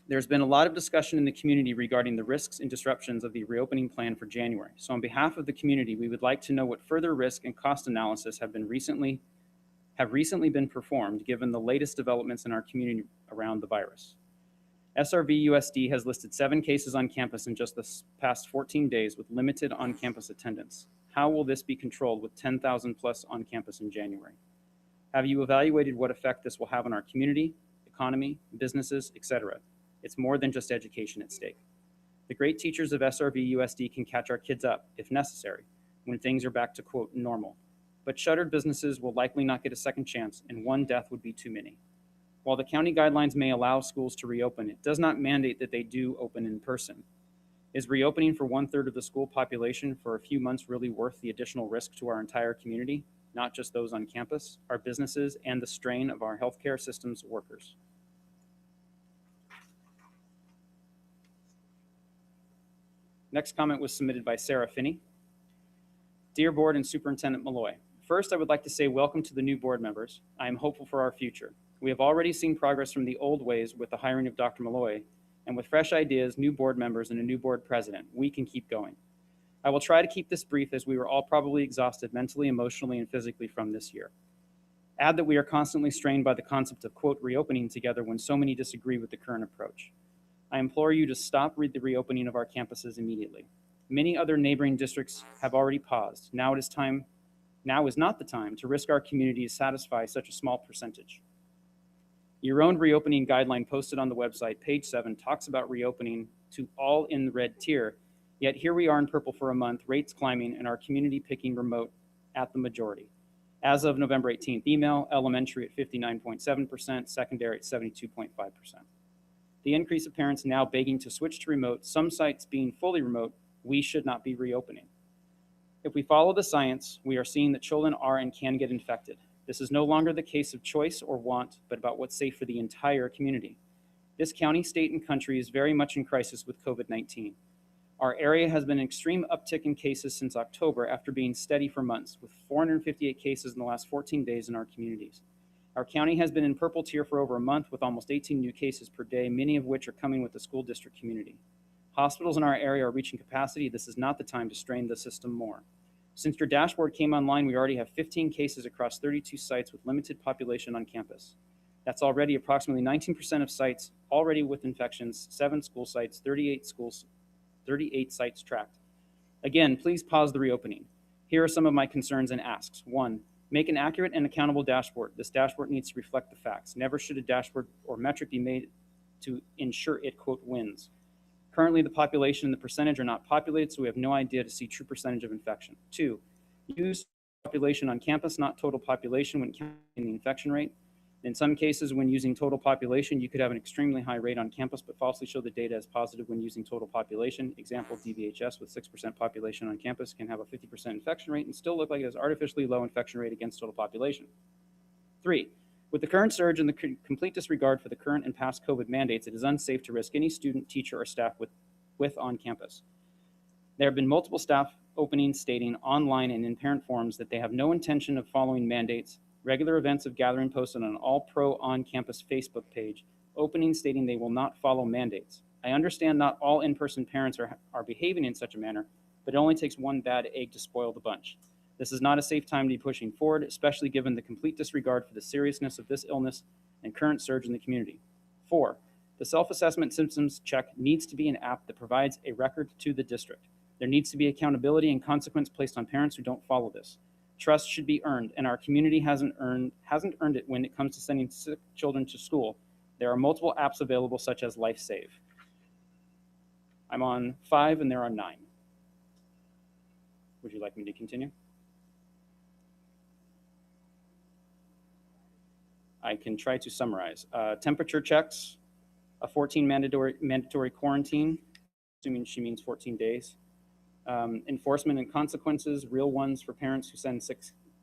Speaker 7: There's been a lot of discussion in the community regarding the risks and disruptions of the reopening plan for January. So on behalf of the community, we would like to know what further risk and cost analysis have recently been performed given the latest developments in our community around the virus. SRVUSD has listed 7 cases on campus in just the past 14 days with limited on-campus attendance. How will this be controlled with 10,000 plus on campus in January? Have you evaluated what effect this will have on our community, economy, businesses, etc.? It's more than just education at stake. The great teachers of SRVUSD can catch our kids up, if necessary, when things are back to, quote, normal. But shuttered businesses will likely not get a second chance, and one death would be too many. While the county guidelines may allow schools to reopen, it does not mandate that they do open in person. Is reopening for 1/3 of the school population for a few months really worth the additional risk to our entire community, not just those on campus, our businesses, and the strain of our healthcare system's workers? Next comment was submitted by Sarah Finney. Dear Board and Superintendent Malloy, first I would like to say welcome to the new board members. I am hopeful for our future. We have already seen progress from the old ways with the hiring of Dr. Malloy, and with fresh ideas, new board members, and a new board president, we can keep going. I will try to keep this brief as we were all probably exhausted mentally, emotionally, and physically from this year. Add that we are constantly strained by the concept of, quote, reopening together when so many disagree with the current approach. I implore you to stop the reopening of our campuses immediately. Many other neighboring districts have already paused. Now is not the time to risk our community to satisfy such a small percentage. Your own reopening guideline posted on the website, page 7, talks about reopening to all in the red tier, yet here we are in purple for a month, rates climbing, and our community picking remote at the majority. As of November 18th, email, elementary at 59.7%, secondary at 72.5%. The increase of parents now begging to switch to remote, some sites being fully remote, we should not be reopening. If we follow the science, we are seeing that children are and can get infected. This is no longer the case of choice or want, but about what's safe for the entire community. This county, state, and country is very much in crisis with COVID-19. Our area has been an extreme uptick in cases since October after being steady for months, with 458 cases in the last 14 days in our communities. Our county has been in purple tier for over a month with almost 18 new cases per day, many of which are coming with the school district community. Hospitals in our area are reaching capacity. This is not the time to strain the system more. Since your dashboard came online, we already have 15 cases across 32 sites with limited population on campus. That's already approximately 19% of sites already with infections, 7 school sites, 38 sites tracked. Again, please pause the reopening. Here are some of my concerns and asks. 1, make an accurate and accountable dashboard. This dashboard needs to reflect the facts. Never should a dashboard or metric be made to ensure it, quote, wins. Currently, the population and the percentage are not populated, so we have no idea to see true percentage of infection. 2, use population on campus, not total population when counting the infection rate. In some cases, when using total population, you could have an extremely high rate on campus, but falsely show the data as positive when using total population. Example, DVHS with 6% population on campus can have a 50% infection rate and still look like it has artificially low infection rate against total population. 3, with the current surge and the complete disregard for the current and past COVID mandates, it is unsafe to risk any student, teacher, or staff with on campus. There have been multiple staff openings stating online and in parent forums that they have no intention of following mandates. Regular events of gathering posted on an all-pro on-campus Facebook page, openings stating they will not follow mandates. I understand not all in-person parents are behaving in such a manner, but it only takes one bad egg to spoil the bunch. This is not a safe time to be pushing forward, especially given the complete disregard for the seriousness of this illness and current surge in the community. 4, the self-assessment symptoms check needs to be an app that provides a record to the district. There needs to be accountability and consequence placed on parents who don't follow this. Trust should be earned, and our community hasn't earned it when it comes to sending sick children to school. There are multiple apps available, such as LifeSave. I'm on 5 and there are 9. Would you like me to continue? I can try to summarize. Temperature checks, a 14 mandatory quarantine, assuming she means 14 days. Enforcement and consequences, real ones for parents who send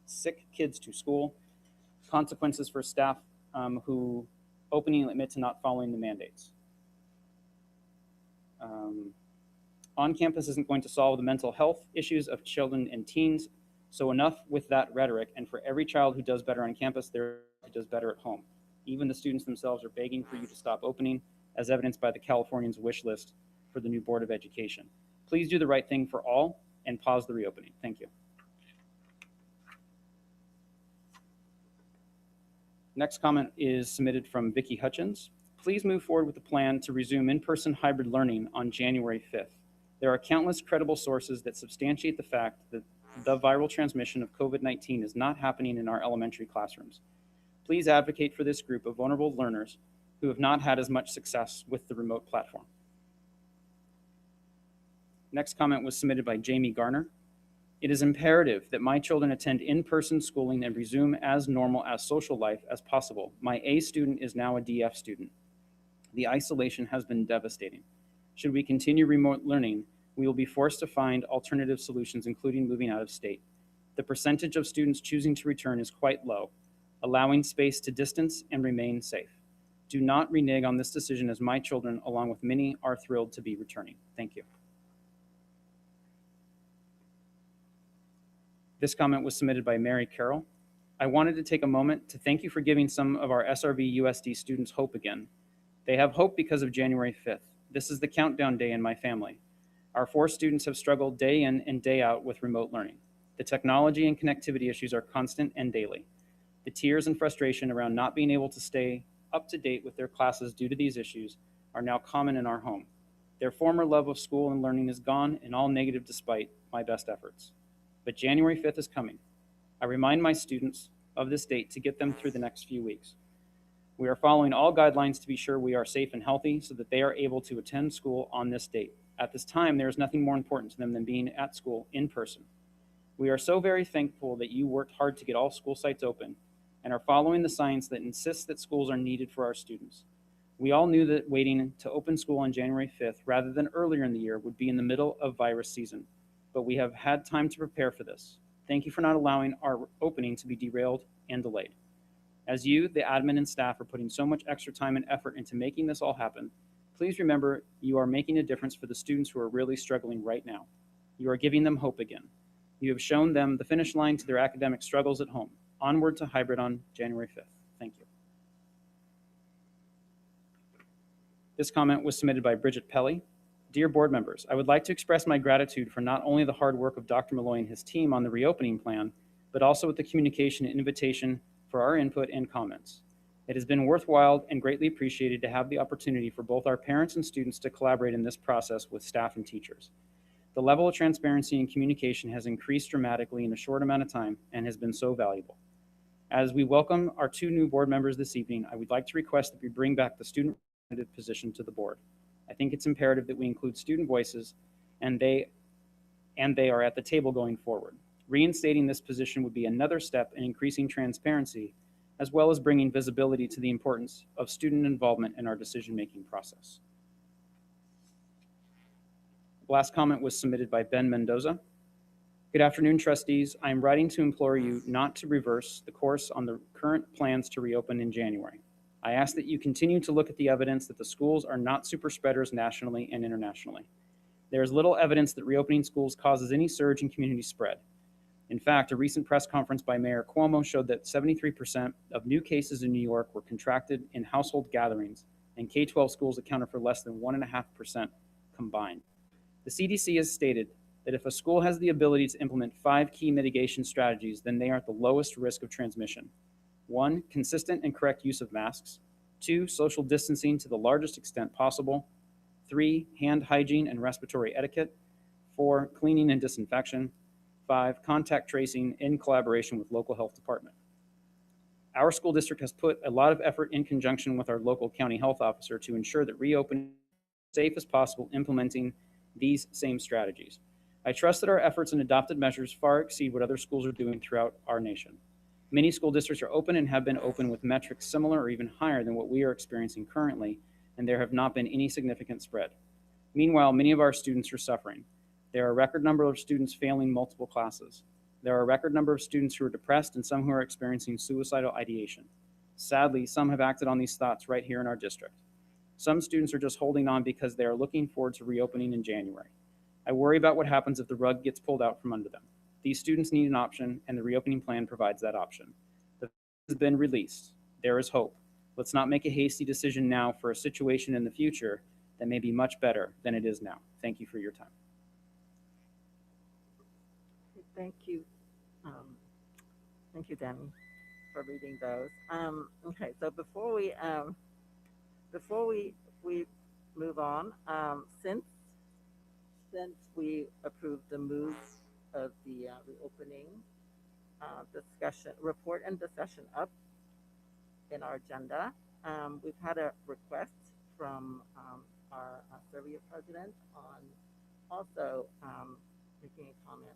Speaker 7: sick kids to school. Consequences for staff who openly admit to not following the mandates. On campus isn't going to solve the mental health issues of children and teens, so enough with that rhetoric, and for every child who does better on campus, there who does better at home. Even the students themselves are begging for you to stop opening, as evidenced by the Californians' wish list for the new Board of Education. Please do the right thing for all and pause the reopening. Thank you. Next comment is submitted from Vicki Hutchins. Please move forward with the plan to resume in-person hybrid learning on January 5th. There are countless credible sources that substantiate the fact that the viral transmission of COVID-19 is not happening in our elementary classrooms. Please advocate for this group of vulnerable learners who have not had as much success with the remote platform. Next comment was submitted by Jamie Garner. It is imperative that my children attend in-person schooling and resume as normal as social life as possible. My A student is now a DF student. The isolation has been devastating. Should we continue remote learning, we will be forced to find alternative solutions, including moving out of state. The percentage of students choosing to return is quite low, allowing space to distance and remain safe. Do not renege on this decision, as my children, along with many, are thrilled to be returning. Thank you. This comment was submitted by Mary Carroll. I wanted to take a moment to thank you for giving some of our SRVUSD students hope again. They have hope because of January 5th. This is the countdown day in my family. Our 4 students have struggled day in and day out with remote learning. The technology and connectivity issues are constant and daily. The tears and frustration around not being able to stay up to date with their classes due to these issues are now common in our home. Their former love of school and learning is gone, and all negative despite my best efforts. But January 5th is coming. I remind my students of this date to get them through the next few weeks. We are following all guidelines to be sure we are safe and healthy so that they are able to attend school on this date. At this time, there is nothing more important to them than being at school in person. We are so very thankful that you worked hard to get all school sites open and are following the science that insists that schools are needed for our students. We all knew that waiting to open school on January 5th rather than earlier in the year would be in the middle of virus season, but we have had time to prepare for this. Thank you for not allowing our opening to be derailed and delayed. As you, the admin and staff, are putting so much extra time and effort into making this all happen, please remember you are making a difference for the students who are really struggling right now. You are giving them hope again. You have shown them the finish line to their academic struggles at home. Onward to hybrid on January 5th. Thank you. This comment was submitted by Bridget Pelly. Dear board members, I would like to express my gratitude for not only the hard work of Dr. Malloy and his team on the reopening plan, but also with the communication and invitation for our input and comments. It has been worthwhile and greatly appreciated to have the opportunity for both our parents and students to collaborate in this process with staff and teachers. The level of transparency and communication has increased dramatically in a short amount of time and has been so valuable. As we welcome our 2 new board members this evening, I would like to request that we bring back the student representative position to the board. I think it's imperative that we include student voices and they are at the table going forward. Reinstating this position would be another step in increasing transparency, as well as bringing visibility to the importance of student involvement in our decision-making process. The last comment was submitted by Ben Mendoza. Good afternoon, trustees. I am writing to implore you not to reverse the course on the current plans to reopen in January. I ask that you continue to look at the evidence that the schools are not super spreaders nationally and internationally. There is little evidence that reopening schools causes any surge in community spread. In fact, a recent press conference by Mayor Cuomo showed that 73% of new cases in New York were contracted in household gatherings, and K-12 schools accounted for less than 1.5% combined. The CDC has stated that if a school has the ability to implement 5 key mitigation strategies, then they are at the lowest risk of transmission. 1, consistent and correct use of masks. 2, social distancing to the largest extent possible. 3, hand hygiene and respiratory etiquette. 4, cleaning and disinfection. 5, contact tracing in collaboration with local health department. Our school district has put a lot of effort in conjunction with our local county health officer to ensure that reopening safe as possible implementing these same strategies. I trust that our efforts and adopted measures far exceed what other schools are doing throughout our nation. Many school districts are open and have been open with metrics similar or even higher than what we are experiencing currently, and there have not been any significant spread. Meanwhile, many of our students are suffering. There are a record number of students failing multiple classes. There are a record number of students who are depressed and some who are experiencing suicidal ideation. Sadly, some have acted on these thoughts right here in our district. Some students are just holding on because they are looking forward to reopening in January. I worry about what happens if the rug gets pulled out from under them. These students need an option, and the reopening plan provides that option. The vaccine has been released. There is hope. Let's not make a hasty decision now for a situation in the future that may be much better than it is now. Thank you for your time.
Speaker 1: Thank you. Thank you, Danny, for reading those. Okay, so before we move on, since we approved the move of the reopening discussion report and discussion up in our agenda, we've had a request from our SRVU president on also making a comment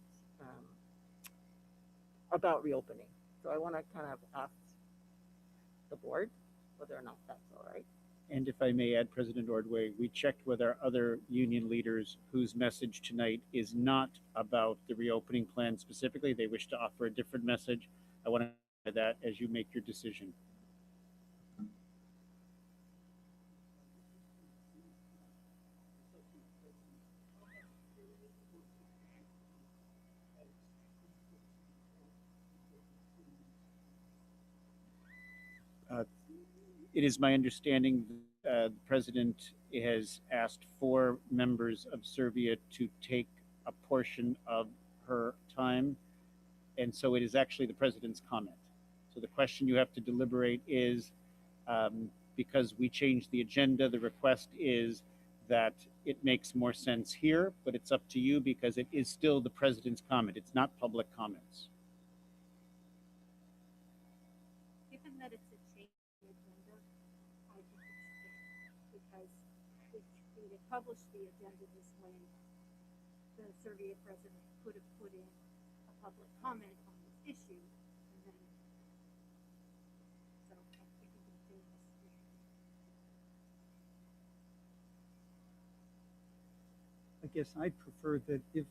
Speaker 1: about reopening. So I want to kind of ask the board whether or not that's all right.
Speaker 4: And if I may add, President Ordway, we checked with our other union leaders whose message tonight is not about the reopening plan specifically. They wish to offer a different message. I want to add that as you make your decision. It is my understanding the president has asked 4 members of Serbia to take a portion of her time, and so it is actually the president's comment. So the question you have to deliberate is, because we changed the agenda, the request is that it makes more sense here, but it's up to you because it is still the president's comment. It's not public comments.
Speaker 3: Given that it's a change in the agenda, I think it's fair because we had published the agenda this way. The Serbia president could have put in a public comment on this issue, and then so I think in fairness,
Speaker 2: I guess I'd prefer that if,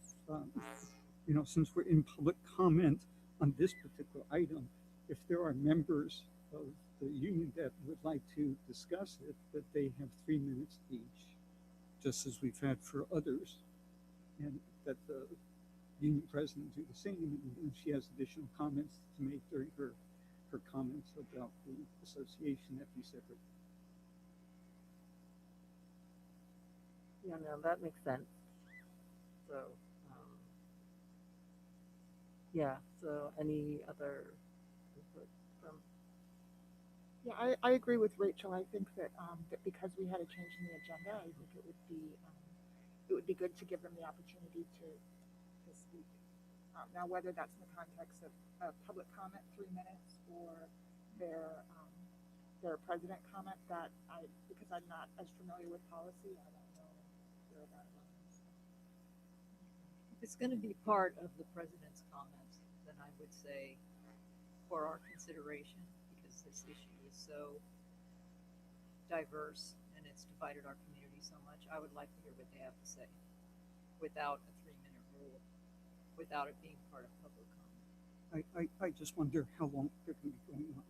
Speaker 2: since we're in public comment on this particular item, if there are members of the union that would like to discuss it, that they have 3 minutes each, just as we've had for others, and that the union president do the same, and if she has additional comments to make during her comments about the association, that'd be separate.
Speaker 1: Yeah, no, that makes sense. So, yeah, so any other input from?
Speaker 8: Yeah, I agree with Rachel. I think that, that because we had a change in the agenda, I think it would be good to give them the opportunity to speak. Now, whether that's in the context of public comment, 3 minutes, or their president comment, because I'm not as familiar with policy, I don't know where that runs.
Speaker 6: If it's going to be part of the president's comments, then I would say for our consideration, because this issue is so diverse and it's divided our community so much, I would like to hear what they have to say without a 3-minute rule, without it being part of public comment.
Speaker 2: I just wonder how long they're going to be going on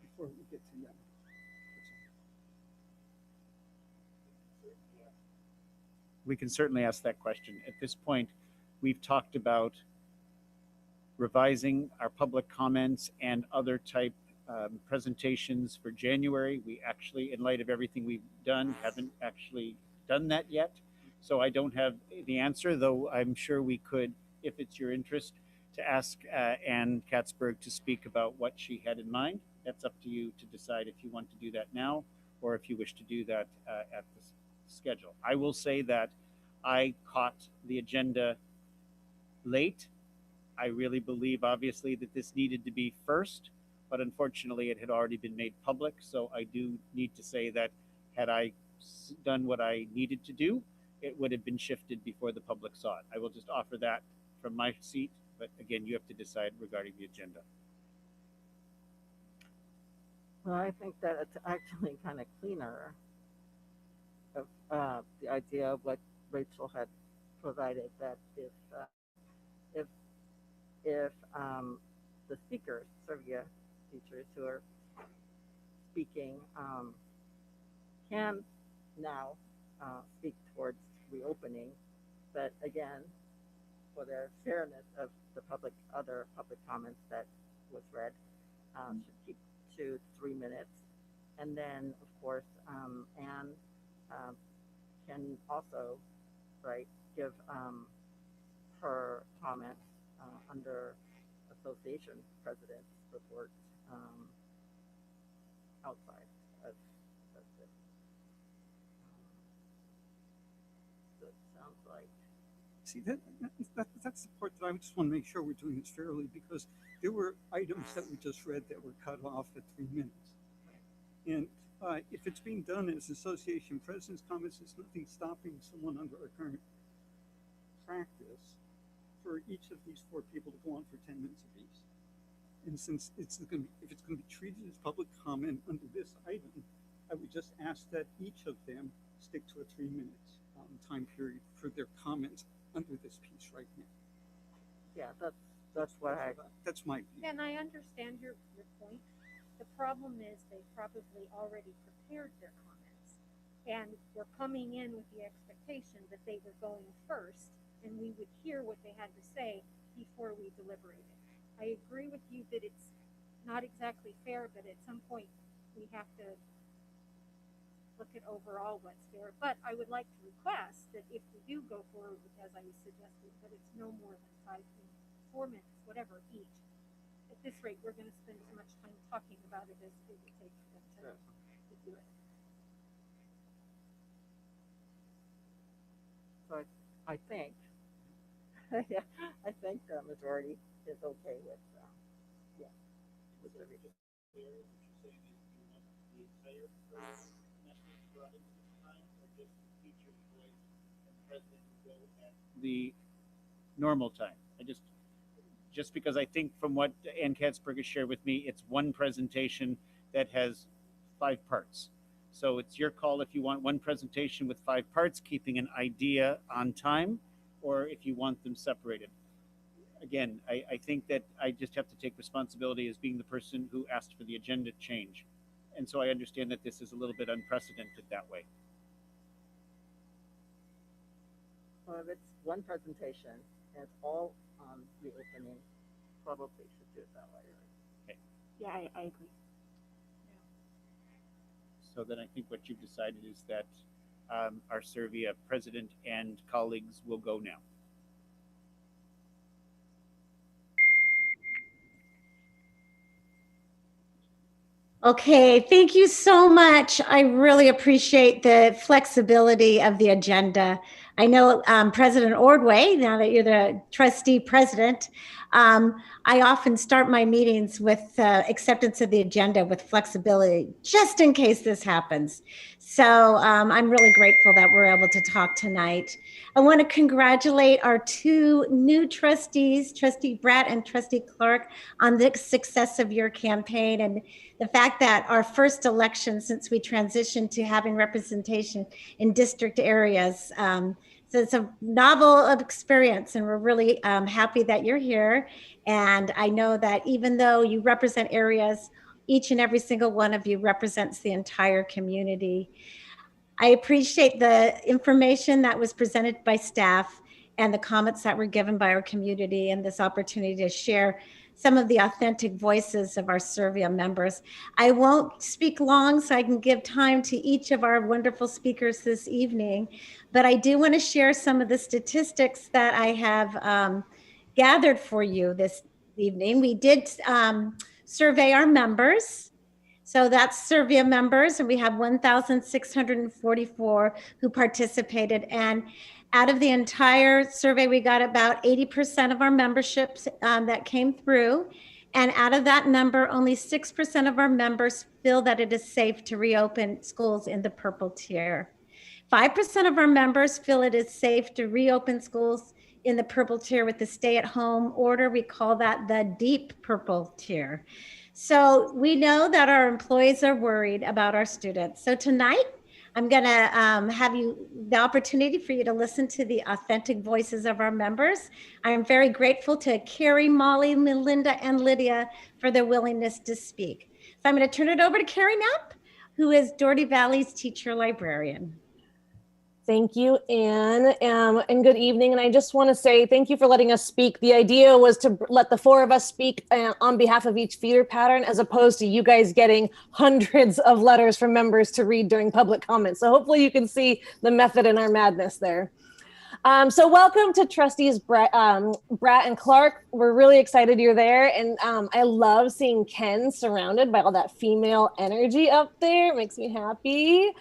Speaker 2: before we get to that.
Speaker 4: We can certainly ask that question. At this point, we've talked about revising our public comments and other type presentations for January. We actually, in light of everything we've done, haven't actually done that yet. So I don't have the answer, though I'm sure we could, if it's your interest, to ask Ann Katzberg to speak about what she had in mind. That's up to you to decide if you want to do that now or if you wish to do that at this schedule. I will say that I caught the agenda late. I really believe, obviously, that this needed to be first, but unfortunately it had already been made public. So I do need to say that had I done what I needed to do, it would have been shifted before the public saw it. I will just offer that from my seat, but again, you have to decide regarding the agenda.
Speaker 1: Well, I think that it's actually kind of cleaner of the idea of what Rachel had provided, that if the speakers, Serbia teachers who are speaking, can now speak towards reopening, but again, for the fairness of the other public comments that was read, should keep to 3 minutes, and then of course Anne can also give her comments under association president's report outside of this. So it sounds like
Speaker 2: See, that's the part that I just want to make sure we're doing this fairly, because there were items that we just read that were cut off at 3 minutes. And if it's being done as association president's comments, there's nothing stopping someone under our current practice for each of these 4 people to go on for 10 minutes apiece. And since if it's going to be treated as public comment under this item, I would just ask that each of them stick to a 3 minutes time period for their comments under this piece right now.
Speaker 1: Yeah, that's what
Speaker 2: that's my view.
Speaker 3: And I understand your point. The problem is they probably already prepared their comments and were coming in with the expectation that they were going first and we would hear what they had to say before we deliberated. I agree with you that it's not exactly fair, but at some point we have to look at overall what's fair. But I would like to request that if we do go forward with, as I was suggesting, that it's no more than 5 minutes, 4 minutes, whatever each. At this rate, we're going to spend as much time talking about it as it would take for them to do it.
Speaker 1: So I think, yeah, I think the majority is okay with, with the reading.
Speaker 4: The normal time. Just because I think from what Ann Katzberg has shared with me, it's one presentation that has 5 parts. So it's your call if you want one presentation with 5 parts, keeping an idea on time, or if you want them separated. Again, I think that I just have to take responsibility as being the person who asked for the agenda change. And so I understand that this is a little bit unprecedented that way.
Speaker 1: Well, if it's one presentation and it's all on reopening, probably should do it that way, right?
Speaker 4: Okay.
Speaker 8: Yeah, I agree.
Speaker 4: So then I think what you've decided is that our Servia president and colleagues will go now.
Speaker 9: Okay, thank you so much. I really appreciate the flexibility of the agenda. I know President Ordway, now that you're the trustee president, I often start my meetings with acceptance of the agenda with flexibility, just in case this happens. So I'm really grateful that we're able to talk tonight. I want to congratulate our 2 new trustees, Trustee Bratt and Trustee Clark, on the success of your campaign and the fact that our first election since we transitioned to having representation in district areas. So it's a novel experience, and we're really happy that you're here. And I know that even though you represent areas, each and every single one of you represents the entire community. I appreciate the information that was presented by staff and the comments that were given by our community, and this opportunity to share some of the authentic voices of our Servia members. I won't speak long so I can give time to each of our wonderful speakers this evening, but I do want to share some of the statistics that I have gathered for you this evening. We did survey our members. So that's Servia members, and we have 1,644 who participated. And out of the entire survey, we got about 80% of our memberships that came through. And out of that number, only 6% of our members feel that it is safe to reopen schools in the purple tier. 5% of our members feel it is safe to reopen schools in the purple tier with the stay-at-home order. We call that the deep purple tier. So we know that our employees are worried about our students. So tonight, I'm going to have the opportunity for you to listen to the authentic voices of our members. I'm very grateful to Carrie, Molly, Melinda, and Lydia for their willingness to speak. So I'm going to turn it over to Carrie Knapp, who is Doherty Valley's teacher librarian.
Speaker 10: Thank you, Anne, and good evening. And I just want to say thank you for letting us speak. The idea was to let the four of us speak on behalf of each feeder pattern, as opposed to you guys getting hundreds of letters from members to read during public comment. So hopefully you can see the method in our madness there. So welcome to Trustees Bratt and Clark. We're really excited you're there. And I love seeing Ken surrounded by all that female energy up there. It makes me happy.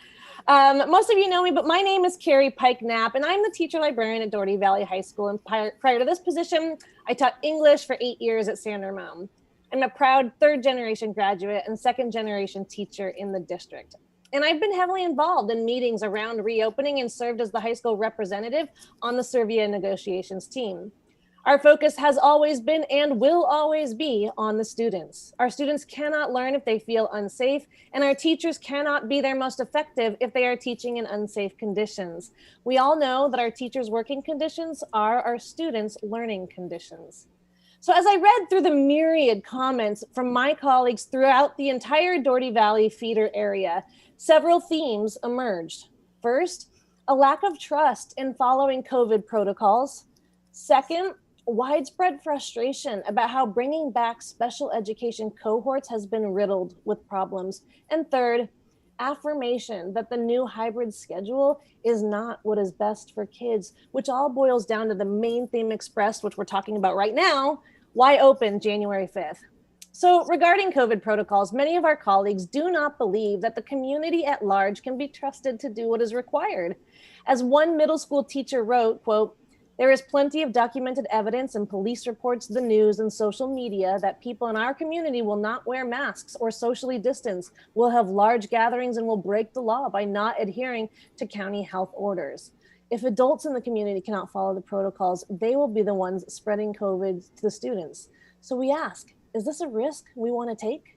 Speaker 10: Most of you know me, but my name is Carrie Pike Knapp, and I'm the teacher librarian at Doherty Valley High School. And prior to this position, I taught English for 8 years at San Ramon. I'm a proud third-generation graduate and second-generation teacher in the district. And I've been heavily involved in meetings around reopening and served as the high school representative on the SRVUSD negotiations team. Our focus has always been and will always be on the students. Our students cannot learn if they feel unsafe, and our teachers cannot be their most effective if they are teaching in unsafe conditions. We all know that our teachers' working conditions are our students' learning conditions. So as I read through the myriad comments from my colleagues throughout the entire Doherty Valley feeder area, several themes emerged. First, a lack of trust in following COVID protocols. Second, widespread frustration about how bringing back special education cohorts has been riddled with problems. And third, affirmation that the new hybrid schedule is not what is best for kids, which all boils down to the main theme expressed, which we're talking about right now, why open January 5th. So regarding COVID protocols, many of our colleagues do not believe that the community at large can be trusted to do what is required. As one middle school teacher wrote, quote, "There is plenty of documented evidence in police reports, the news, and social media that people in our community will not wear masks or socially distance, will have large gatherings, and will break the law by not adhering to county health orders. If adults in the community cannot follow the protocols, they will be the ones spreading COVID to the students. So we ask, is this a risk we want to take?"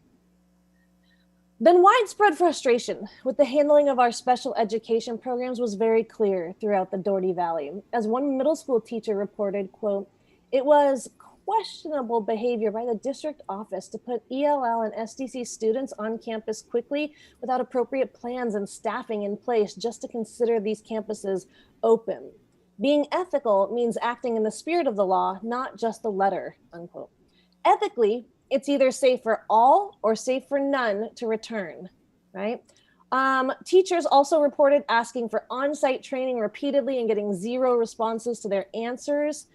Speaker 10: Then widespread frustration with the handling of our special education programs was very clear throughout the Doherty Valley. As one middle school teacher reported, quote, "It was questionable behavior by the district office to put ELL and SDC students on campus quickly without appropriate plans and staffing in place just to consider these campuses open. Being ethical means acting in the spirit of the law, not just the letter," unquote. Ethically, it's either safe for all or safe for none to return, right? Teachers also reported asking for on-site training repeatedly and getting zero responses to their answers.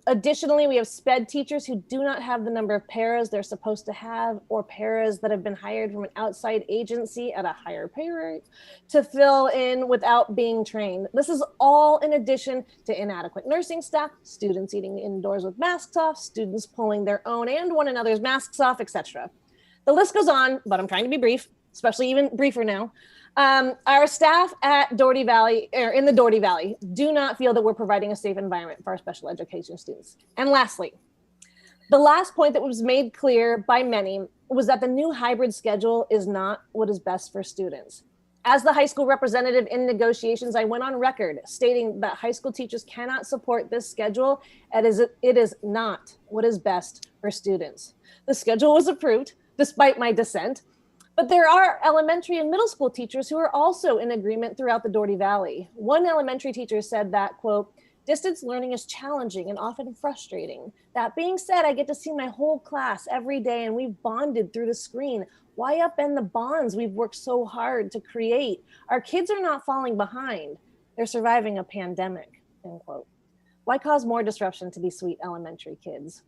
Speaker 10: Additionally, we have SPED teachers who do not have the number of paras they're supposed to have, or paras that have been hired from an outside agency at a higher pay rate to fill in without being trained. This is all in addition to inadequate nursing staff, students eating indoors with masks off, students pulling their own and one another's masks off, etc. The list goes on, but I'm trying to be brief, especially even briefer now. Our staff at Doherty Valley, or in the Doherty Valley, do not feel that we're providing a safe environment for our special education students. And lastly, the last point that was made clear by many was that the new hybrid schedule is not what is best for students. As the high school representative in negotiations, I went on record stating that high school teachers cannot support this schedule. It is not what is best for students. The schedule was approved despite my dissent. But there are elementary and middle school teachers who are also in agreement throughout the Doherty Valley. One elementary teacher said that, quote, "Distance learning is challenging and often frustrating. That being said, I get to see my whole class every day and we've bonded through the screen. Why upend the bonds we've worked so hard to create? Our kids are not falling behind. They're surviving a pandemic," end quote. Why cause more disruption to these sweet elementary kids?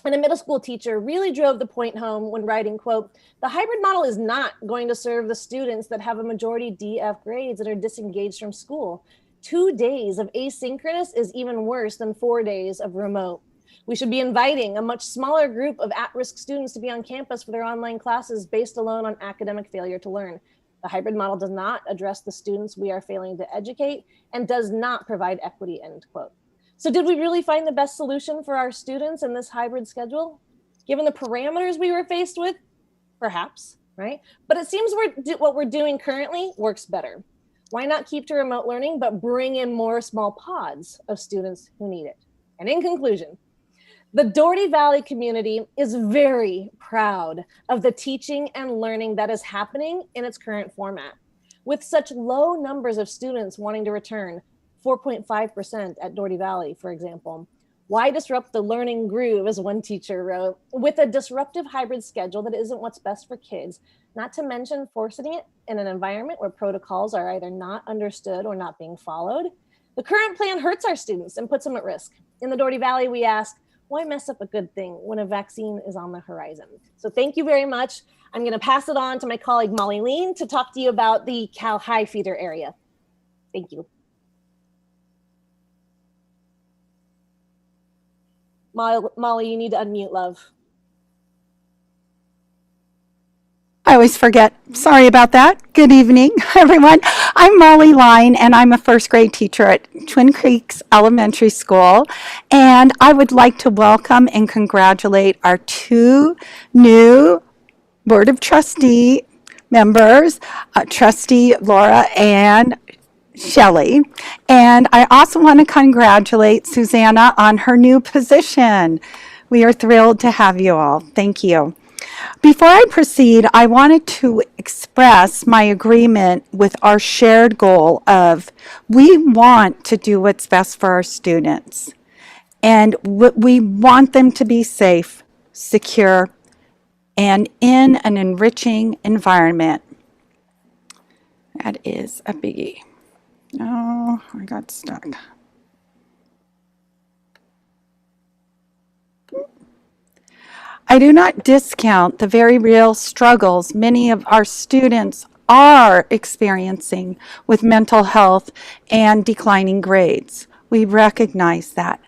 Speaker 10: And a middle school teacher really drove the point home when writing, quote, "The hybrid model is not going to serve the students that have a majority DF grades and are disengaged from school. 2 days of asynchronous is even worse than 4 days of remote. We should be inviting a much smaller group of at-risk students to be on campus for their online classes based alone on academic failure to learn. The hybrid model does not address the students we are failing to educate and does not provide equity, end quote. So did we really find the best solution for our students in this hybrid schedule? Given the parameters we were faced with? Perhaps, right? But it seems what we're doing currently works better. Why not keep to remote learning, but bring in more small pods of students who need it? And in conclusion, the Doherty Valley community is very proud of the teaching and learning that is happening in its current format. With such low numbers of students wanting to return, 4.5% at Doherty Valley, for example, why disrupt the learning groove, as one teacher wrote, with a disruptive hybrid schedule that isn't what's best for kids, not to mention forcing it in an environment where protocols are either not understood or not being followed? The current plan hurts our students and puts them at risk. In the Doherty Valley, we ask, why mess up a good thing when a vaccine is on the horizon? So thank you very much. I'm going to pass it on to my colleague Molly Lean to talk to you about the Cal High feeder area. Thank you. Molly, you need to unmute, love.
Speaker 11: I always forget. Sorry about that. Good evening, everyone. I'm Molly Line, and I'm a first grade teacher at Twin Creeks Elementary School. And I would like to welcome and congratulate our two new Board of Trustee members, Trustee Laura and Shelley. And I also want to congratulate Susanna on her new position. We are thrilled to have you all. Thank you. Before I proceed, I wanted to express my agreement with our shared goal of we want to do what's best for our students. And we want them to be safe, secure, and in an enriching environment. That is a biggie. Oh, I got stuck. I do not discount the very real struggles many of our students are experiencing with mental health and declining grades. We recognize that.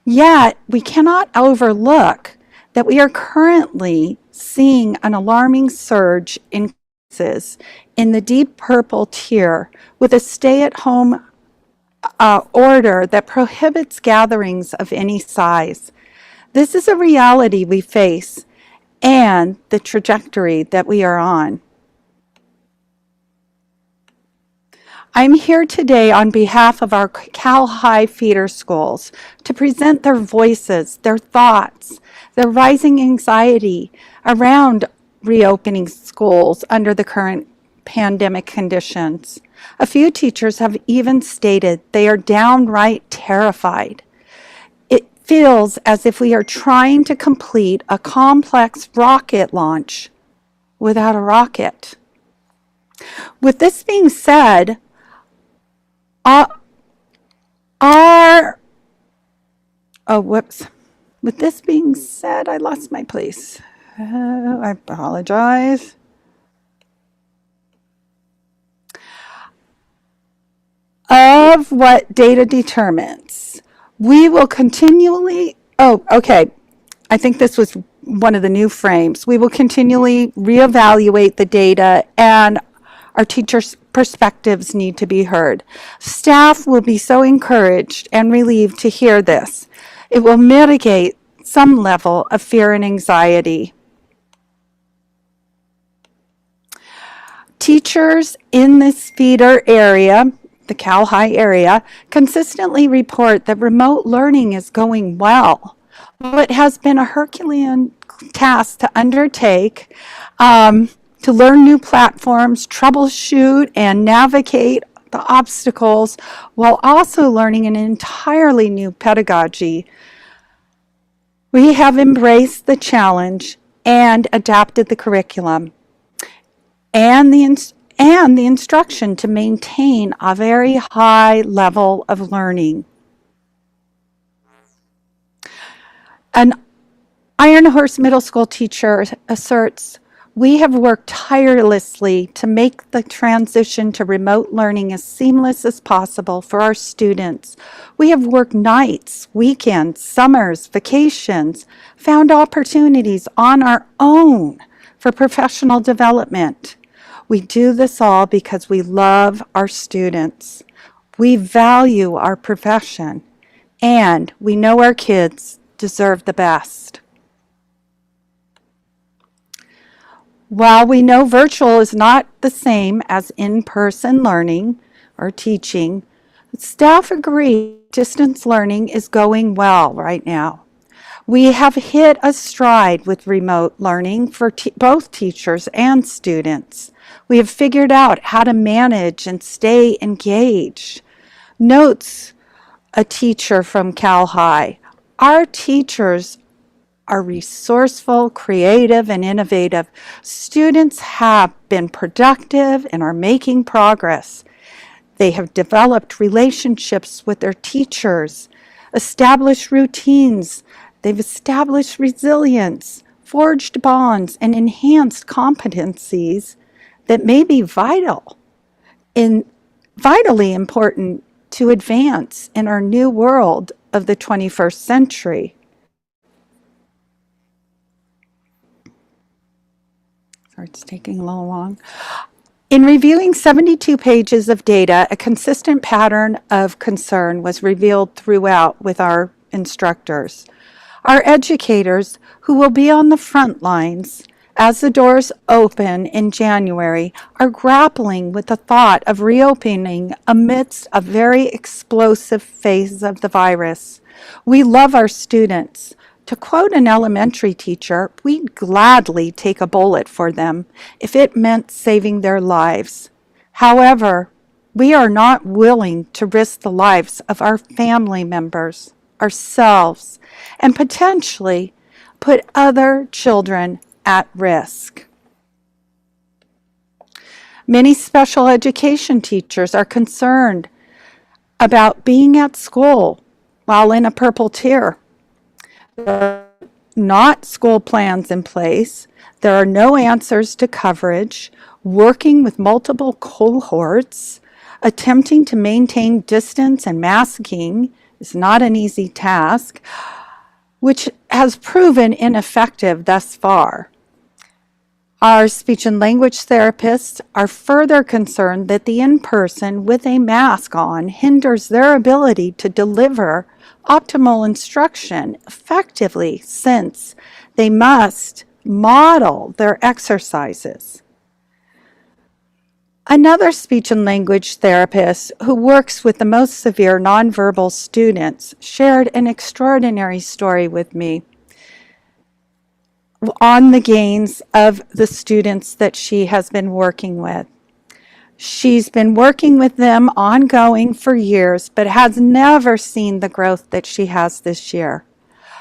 Speaker 11: Yet, we cannot overlook that we are currently seeing an alarming surge in cases in the deep purple tier with a stay-at-home order that prohibits gatherings of any size. This is a reality we face and the trajectory that we are on. I'm here today on behalf of our Cal High feeder schools to present their voices, their thoughts, their rising anxiety around reopening schools under the current pandemic conditions. A few teachers have even stated they are downright terrified. It feels as if we are trying to complete a complex rocket launch without a rocket. With this being said, With this being said, I lost my place. I apologize. Of what data determines. We will continually, I think this was one of the new frames. We will continually reevaluate the data and our teachers' perspectives need to be heard. Staff will be so encouraged and relieved to hear this. It will mitigate some level of fear and anxiety. Teachers in this feeder area, the Cal High area, consistently report that remote learning is going well. It has been a Herculean task to undertake, to learn new platforms, troubleshoot, and navigate the obstacles while also learning an entirely new pedagogy. We have embraced the challenge and adapted the curriculum and the instruction to maintain a very high level of learning. An Iron Horse Middle School teacher asserts, We have worked tirelessly to make the transition to remote learning as seamless as possible for our students. We have worked nights, weekends, summers, vacations, found opportunities on our own for professional development. We do this all because we love our students. We value our profession, and we know our kids deserve the best. While we know virtual is not the same as in-person learning or teaching, staff agree distance learning is going well right now. We have hit a stride with remote learning for both teachers and students. We have figured out how to manage and stay engaged. Notes a teacher from Cal High. Our teachers are resourceful, creative, and innovative. Students have been productive and are making progress. They have developed relationships with their teachers, established routines. They've established resilience, forged bonds, and enhanced competencies that may be vitally important to advance in our new world of the 21st century. Sorry, it's taking a little long. In reviewing 72 pages of data, a consistent pattern of concern was revealed throughout with our instructors. Our educators, who will be on the front lines as the doors open in January, are grappling with the thought of reopening amidst a very explosive phase of the virus. We love our students. To quote an elementary teacher, we'd gladly take a bullet for them if it meant saving their lives. However, we are not willing to risk the lives of our family members, ourselves, and potentially put other children at risk. Many special education teachers are concerned about being at school while in a purple tier. There are not school plans in place. There are no answers to coverage. Working with multiple cohorts, attempting to maintain distance and masking is not an easy task, which has proven ineffective thus far. Our speech and language therapists are further concerned that the in-person with a mask on hinders their ability to deliver optimal instruction effectively, since they must model their exercises. Another speech and language therapist who works with the most severe nonverbal students shared an extraordinary story with me on the gains of the students that she has been working with. She's been working with them ongoing for years, but has never seen the growth that she has this year.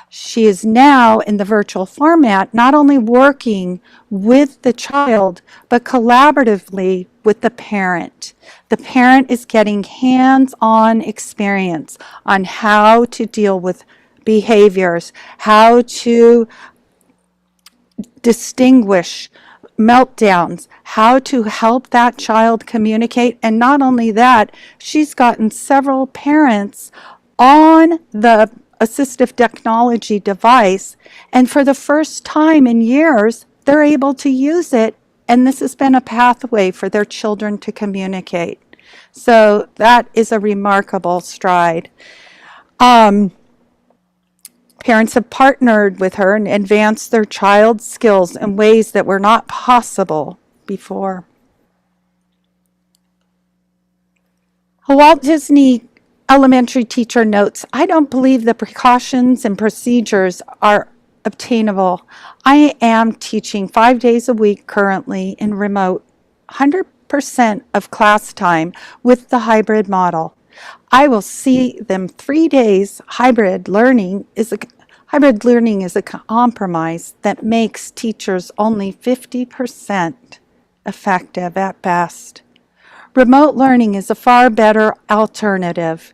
Speaker 11: She is now in the virtual format, not only working with the child, but collaboratively with the parent. The parent is getting hands-on experience on how to deal with behaviors, how to distinguish meltdowns, how to help that child communicate. And not only that, she's gotten several parents on the assistive technology device, and for the first time in years, they're able to use it, and this has been a pathway for their children to communicate. So that is a remarkable stride. Parents have partnered with her and advanced their child's skills in ways that were not possible before. A Walt Disney elementary teacher notes, "I don't believe the precautions and procedures are obtainable. I am teaching 5 days a week currently in remote, 100% of class time with the hybrid model. I will see them 3 days. Hybrid learning is a compromise that makes teachers only 50% effective at best. Remote learning is a far better alternative.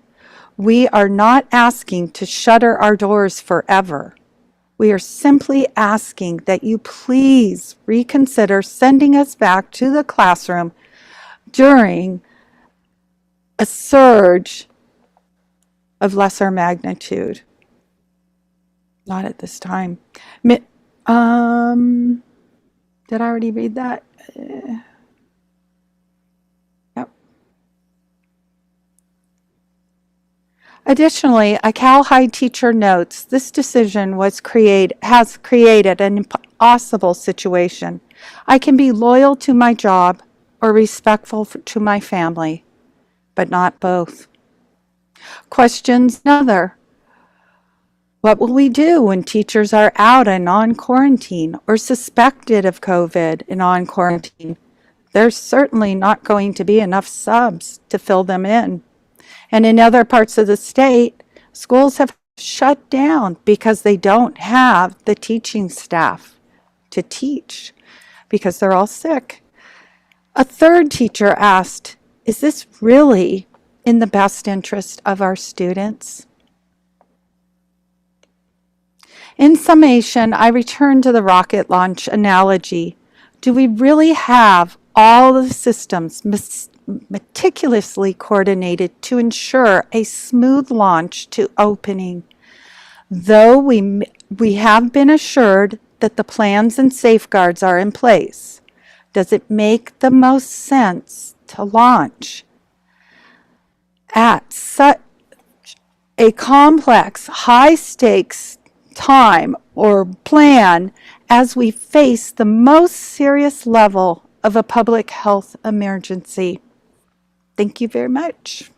Speaker 11: We are not asking to shutter our doors forever. We are simply asking that you please reconsider sending us back to the classroom during a surge of lesser magnitude. Not at this time. Did I already read that? Yep. Additionally, a Cal High teacher notes this decision has created an impossible situation. I can be loyal to my job or respectful to my family, but not both. Questions another. What will we do when teachers are out and on quarantine or suspected of COVID and on quarantine? There's certainly not going to be enough subs to fill them in. And in other parts of the state, schools have shut down because they don't have the teaching staff to teach because they're all sick. A third teacher asked, is this really in the best interest of our students? In summation, I return to the rocket launch analogy. Do we really have all the systems meticulously coordinated to ensure a smooth launch to opening? Though we have been assured that the plans and safeguards are in place, does it make the most sense to launch at such a complex, high-stakes time or plan as we face the most serious level of a public health emergency? Thank you very much.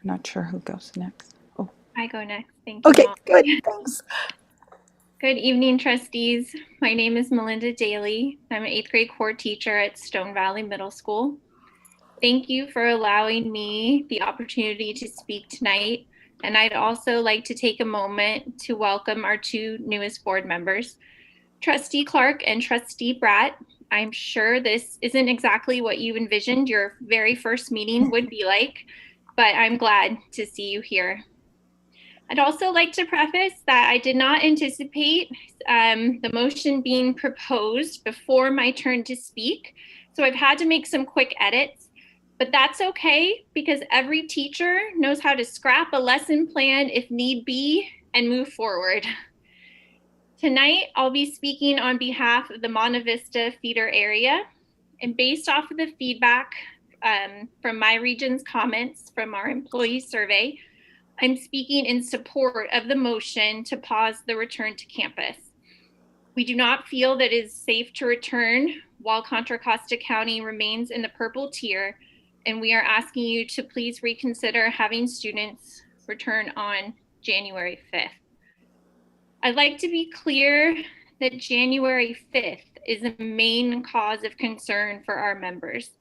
Speaker 11: I'm not sure who goes next. Oh,
Speaker 12: I go next. Thank you.
Speaker 11: okay,
Speaker 12: Molly.
Speaker 11: good. Thanks.
Speaker 12: Good evening, trustees. My name is Melinda Daly. I'm an 8th grade core teacher at Stone Valley Middle School. Thank you for allowing me the opportunity to speak tonight. And I'd also like to take a moment to welcome our 2 newest board members, Trustee Clark and Trustee Bratt. I'm sure this isn't exactly what you envisioned your very first meeting would be like, but I'm glad to see you here. I'd also like to preface that I did not anticipate the motion being proposed before my turn to speak, so I've had to make some quick edits. But that's okay, because every teacher knows how to scrap a lesson plan if need be and move forward. Tonight, I'll be speaking on behalf of the Monte Vista feeder area. And based off of the feedback from my region's comments from our employee survey, I'm speaking in support of the motion to pause the return to campus. We do not feel that it is safe to return while Contra Costa County remains in the purple tier, and we are asking you to please reconsider having students return on January 5th. I'd like to be clear that January 5th is a main cause of concern for our members.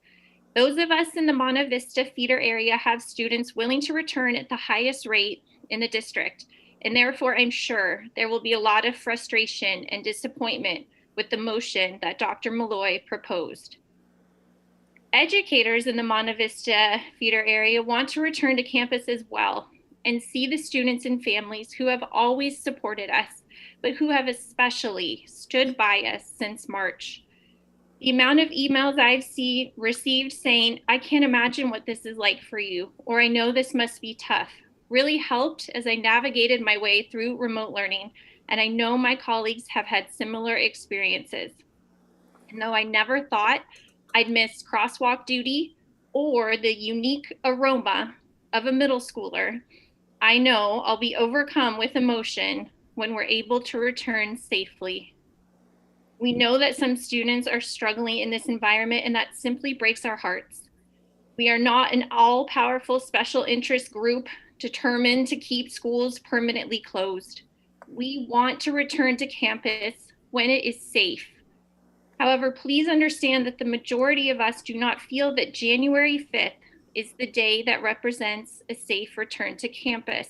Speaker 12: Those of us in the Monte Vista feeder area have students willing to return at the highest rate in the district, and therefore I'm sure there will be a lot of frustration and disappointment with the motion that Dr. Malloy proposed. Educators in the Monte Vista feeder area want to return to campus as well and see the students and families who have always supported us, but who have especially stood by us since March. The amount of emails I've received saying, I can't imagine what this is like for you, or I know this must be tough, really helped as I navigated my way through remote learning, and I know my colleagues have had similar experiences. And though I never thought I'd miss crosswalk duty or the unique aroma of a middle schooler, I know I'll be overcome with emotion when we're able to return safely. We know that some students are struggling in this environment, and that simply breaks our hearts. We are not an all-powerful special interest group determined to keep schools permanently closed. We want to return to campus when it is safe. However, please understand that the majority of us do not feel that January 5th is the day that represents a safe return to campus.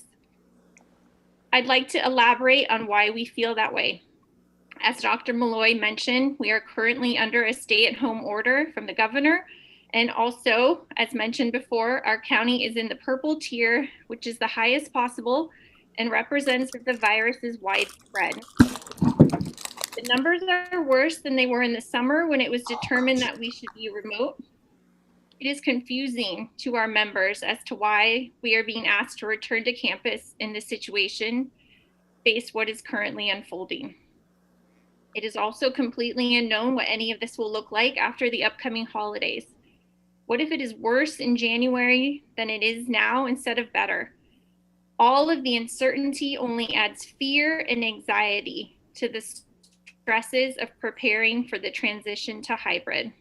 Speaker 12: I'd like to elaborate on why we feel that way. As Dr. Malloy mentioned, we are currently under a stay-at-home order from the governor, And also, as mentioned before, our county is in the purple tier, which is the highest possible and represents that the virus is widespread. The numbers are worse than they were in the summer when it was determined that we should be remote. It is confusing to our members as to why we are being asked to return to campus in this situation based what is currently unfolding. It is also completely unknown what any of this will look like after the upcoming holidays. What if it is worse in January than it is now instead of better? All of the uncertainty only adds fear and anxiety to the stresses of preparing for the transition to hybrid.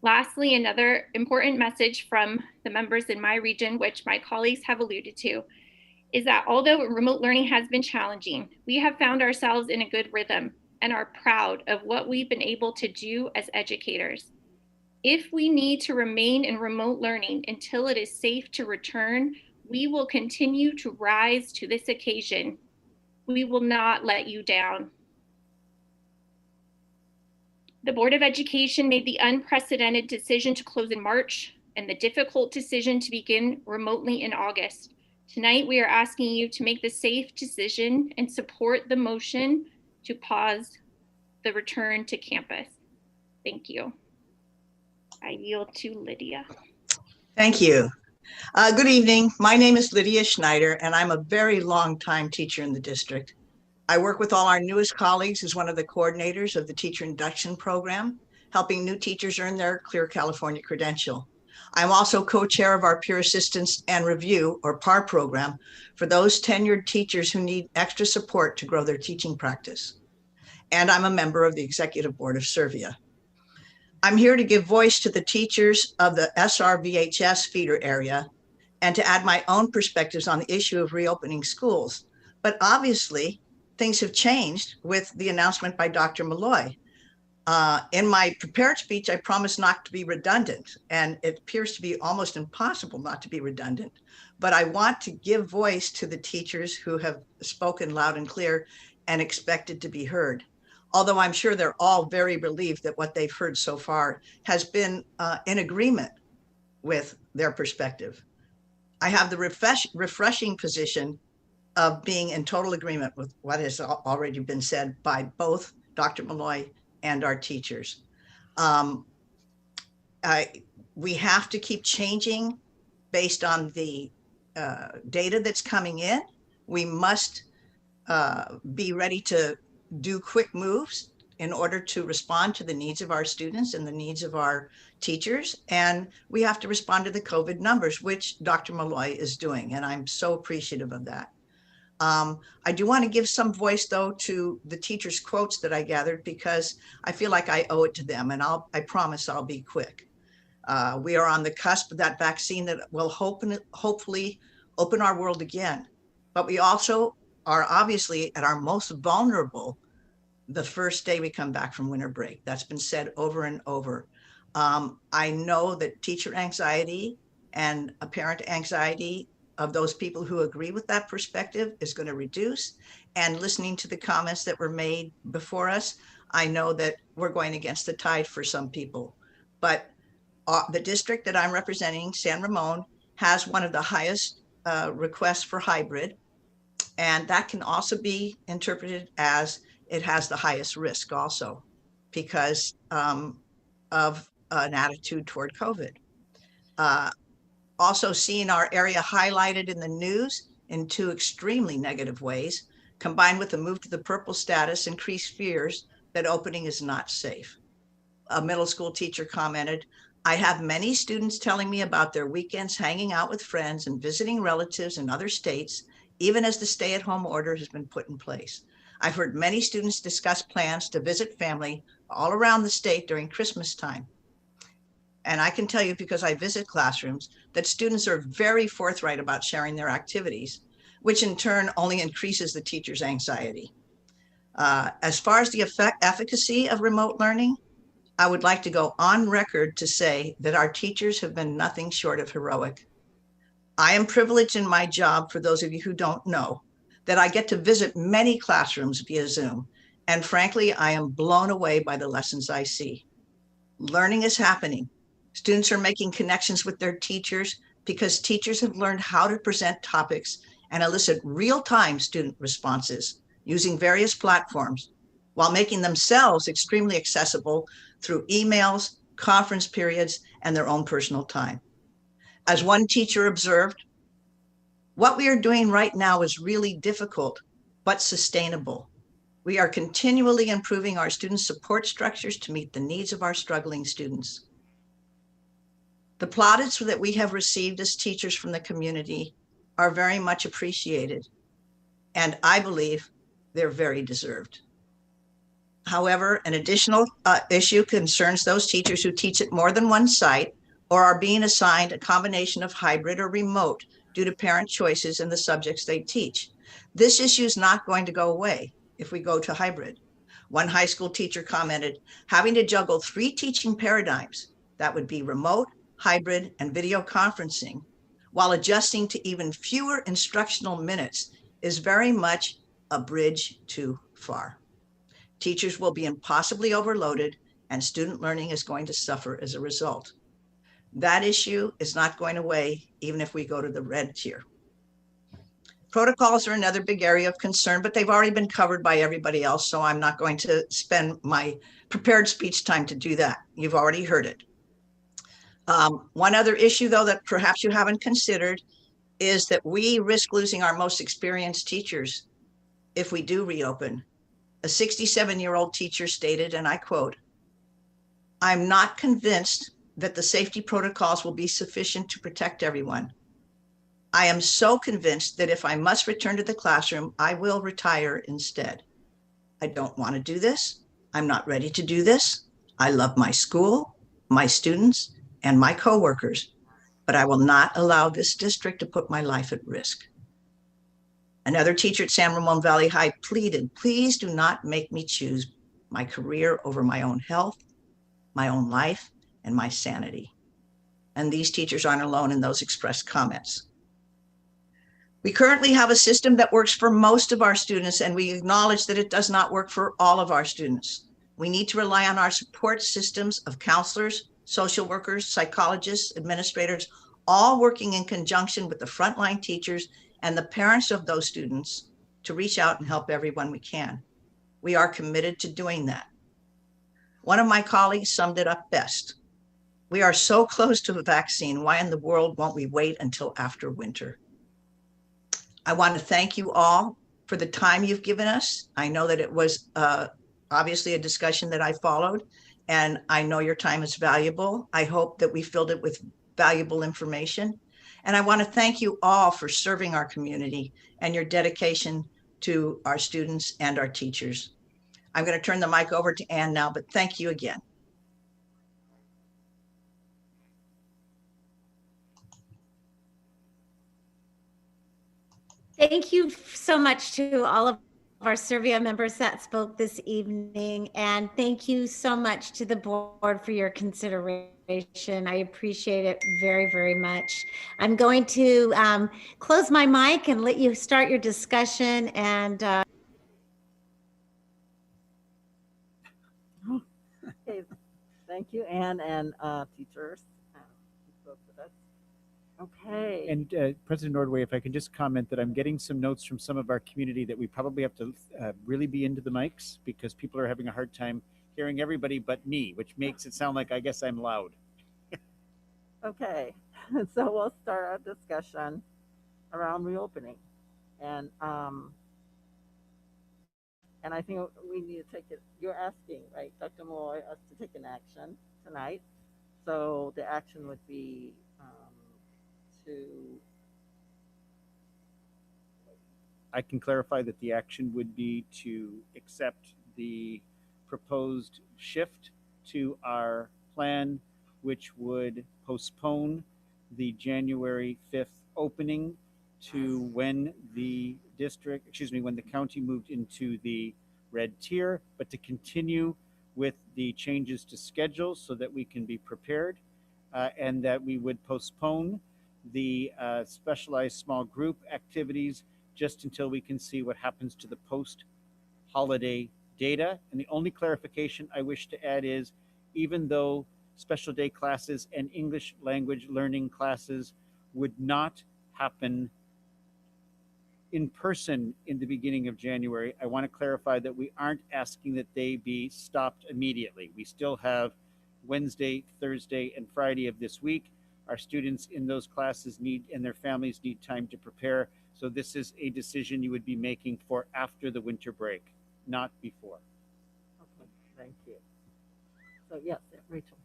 Speaker 12: Lastly, another important message from the members in my region, which my colleagues have alluded to, is that although remote learning has been challenging, we have found ourselves in a good rhythm and are proud of what we've been able to do as educators. If we need to remain in remote learning until it is safe to return, we will continue to rise to this occasion. We will not let you down. The Board of Education made the unprecedented decision to close in March and the difficult decision to begin remotely in August. Tonight, we are asking you to make the safe decision and support the motion to pause the return to campus. Thank you. I yield to Lydia.
Speaker 13: Thank you. Good evening. My name is Lydia Schneider, and I'm a very long time teacher in the district. I work with all our newest colleagues as one of the coordinators of the teacher induction program, helping new teachers earn their Clear California credential. I'm also co-chair of our Peer Assistance and Review, or PAR program, for those tenured teachers who need extra support to grow their teaching practice. And I'm a member of the Executive Board of SRVUSD. I'm here to give voice to the teachers of the SRVHS feeder area and to add my own perspectives on the issue of reopening schools. But obviously, things have changed with the announcement by Dr. Malloy. In my prepared speech, I promised not to be redundant, and it appears to be almost impossible not to be redundant. But I want to give voice to the teachers who have spoken loud and clear and expected to be heard. Although I'm sure they're all very relieved that what they've heard so far has been in agreement with their perspective. I have the refreshing position of being in total agreement with what has already been said by both Dr. Malloy and our teachers. We have to keep changing based on the data that's coming in. We must be ready to do quick moves in order to respond to the needs of our students and the needs of our teachers. And we have to respond to the COVID numbers, which Dr. Malloy is doing. And I'm so appreciative of that. I do want to give some voice, though, to the teachers' quotes that I gathered, because I feel like I owe it to them. And I promise I'll be quick. We are on the cusp of that vaccine that will hopefully open our world again. But we also are obviously at our most vulnerable the first day we come back from winter break. That's been said over and over. I know that teacher anxiety and parent anxiety of those people who agree with that perspective is going to reduce. And listening to the comments that were made before us, I know that we're going against the tide for some people. But the district that I'm representing, San Ramon, has one of the highest requests for hybrid. And that can also be interpreted as it has the highest risk also because of an attitude toward COVID. Also seeing our area highlighted in the news in two extremely negative ways, combined with the move to the purple status, increased fears that opening is not safe. A middle school teacher commented, "I have many students telling me about their weekends hanging out with friends and visiting relatives in other states, even as the stay-at-home order has been put in place. I've heard many students discuss plans to visit family all around the state during Christmas time. And I can tell you, because I visit classrooms, that students are very forthright about sharing their activities, which in turn only increases the teacher's anxiety. As far as the efficacy of remote learning, I would like to go on record to say that our teachers have been nothing short of heroic. I am privileged in my job, for those of you who don't know, that I get to visit many classrooms via Zoom. And frankly, I am blown away by the lessons I see. Learning is happening. Students are making connections with their teachers because teachers have learned how to present topics and elicit real-time student responses using various platforms while making themselves extremely accessible through emails, conference periods, and their own personal time. As one teacher observed, what we are doing right now is really difficult, but sustainable. We are continually improving our student support structures to meet the needs of our struggling students. The plaudits that we have received as teachers from the community are very much appreciated, and I believe they're very deserved. However, an additional issue concerns those teachers who teach at more than one site or are being assigned a combination of hybrid or remote due to parent choices in the subjects they teach. This issue is not going to go away if we go to hybrid. One high school teacher commented, having to juggle 3 teaching paradigms, that would be remote, hybrid, and video conferencing, while adjusting to even fewer instructional minutes is very much a bridge too far. Teachers will be impossibly overloaded and student learning is going to suffer as a result. That issue is not going away even if we go to the red tier. Protocols are another big area of concern, but they've already been covered by everybody else, so I'm not going to spend my prepared speech time to do that. You've already heard it. One other issue, though, that perhaps you haven't considered is that we risk losing our most experienced teachers if we do reopen. A 67-year-old teacher stated, and I quote, "I'm not convinced that the safety protocols will be sufficient to protect everyone. I am so convinced that if I must return to the classroom, I will retire instead. I don't want to do this. I'm not ready to do this. I love my school, my students, and my coworkers, but I will not allow this district to put my life at risk." Another teacher at San Ramon Valley High pleaded, "Please do not make me choose my career over my own health, my own life, and my sanity." And these teachers aren't alone in those expressed comments. We currently have a system that works for most of our students, and we acknowledge that it does not work for all of our students. We need to rely on our support systems of counselors, social workers, psychologists, administrators, all working in conjunction with the frontline teachers and the parents of those students to reach out and help everyone we can. We are committed to doing that. One of my colleagues summed it up best. We are so close to a vaccine. Why in the world won't we wait until after winter? I want to thank you all for the time you've given us. I know that it was obviously a discussion that I followed, and I know your time is valuable. I hope that we filled it with valuable information. And I want to thank you all for serving our community and your dedication to our students and our teachers. I'm going to turn the mic over to Ann now, but thank you again.
Speaker 9: Thank you so much to all of our SRVUSD members that spoke this evening. And thank you so much to the board for your consideration. I appreciate it very, very much. I'm going to close my mic and let you start your discussion. And
Speaker 1: Okay, thank you, Anne, and teachers who spoke with us. Okay.
Speaker 4: And President Ordway, if I can just comment that I'm getting some notes from some of our community that we probably have to really be into the mics because people are having a hard time hearing everybody but me, which makes it sound like I guess I'm loud.
Speaker 1: Okay, so we'll start our discussion around reopening, and I think we need to take it. You're asking, right, Dr. Malloy, us to take an action tonight. So the action would be to.
Speaker 4: I can clarify that the action would be to accept the proposed shift to our plan, which would postpone the January 5th opening to when the district, when the county moved into the red tier, but to continue with the changes to schedule so that we can be prepared, and that we would postpone the specialized small group activities just until we can see what happens to the post-holiday data. And the only clarification I wish to add is, even though special day classes, and English language learning classes would not happen in person in the beginning of January. I want to clarify that we aren't asking that they be stopped immediately. We still have Wednesday, Thursday, and Friday of this week. Our students in those classes need, and their families need time to prepare. So this is a decision you would be making for after the winter break, not before.
Speaker 1: Okay, thank you. So yes, Rachel.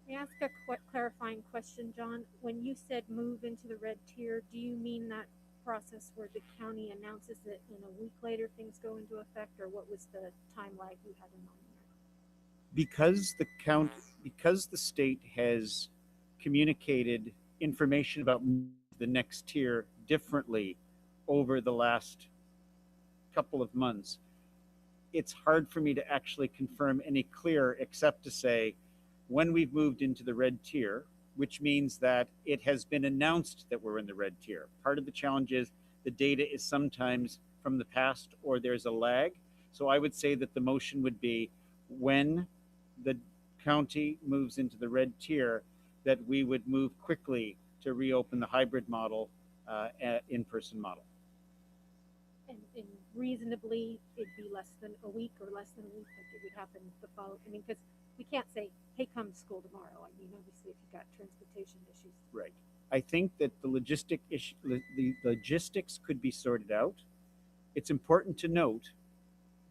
Speaker 3: May I ask a clarifying question, John? When you said move into the red tier, do you mean that process where the county announces it and a week later things go into effect, or what was the time lag you had in mind there?
Speaker 4: Because the state has communicated information about the next tier differently over the last couple of months, it's hard for me to actually confirm any clearer, except to say when we've moved into the red tier, which means that it has been announced that we're in the red tier. Part of the challenge is the data is sometimes from the past or there's a lag. So I would say that the motion would be when the county moves into the red tier, that we would move quickly to reopen the hybrid model, in-person model.
Speaker 3: And reasonably, it'd be less than a week or less than a week, like it would happen the following. I mean, because we can't say, hey, come to school tomorrow. I mean, obviously, if you've got transportation issues.
Speaker 4: Right. I think that the logistics could be sorted out. It's important to note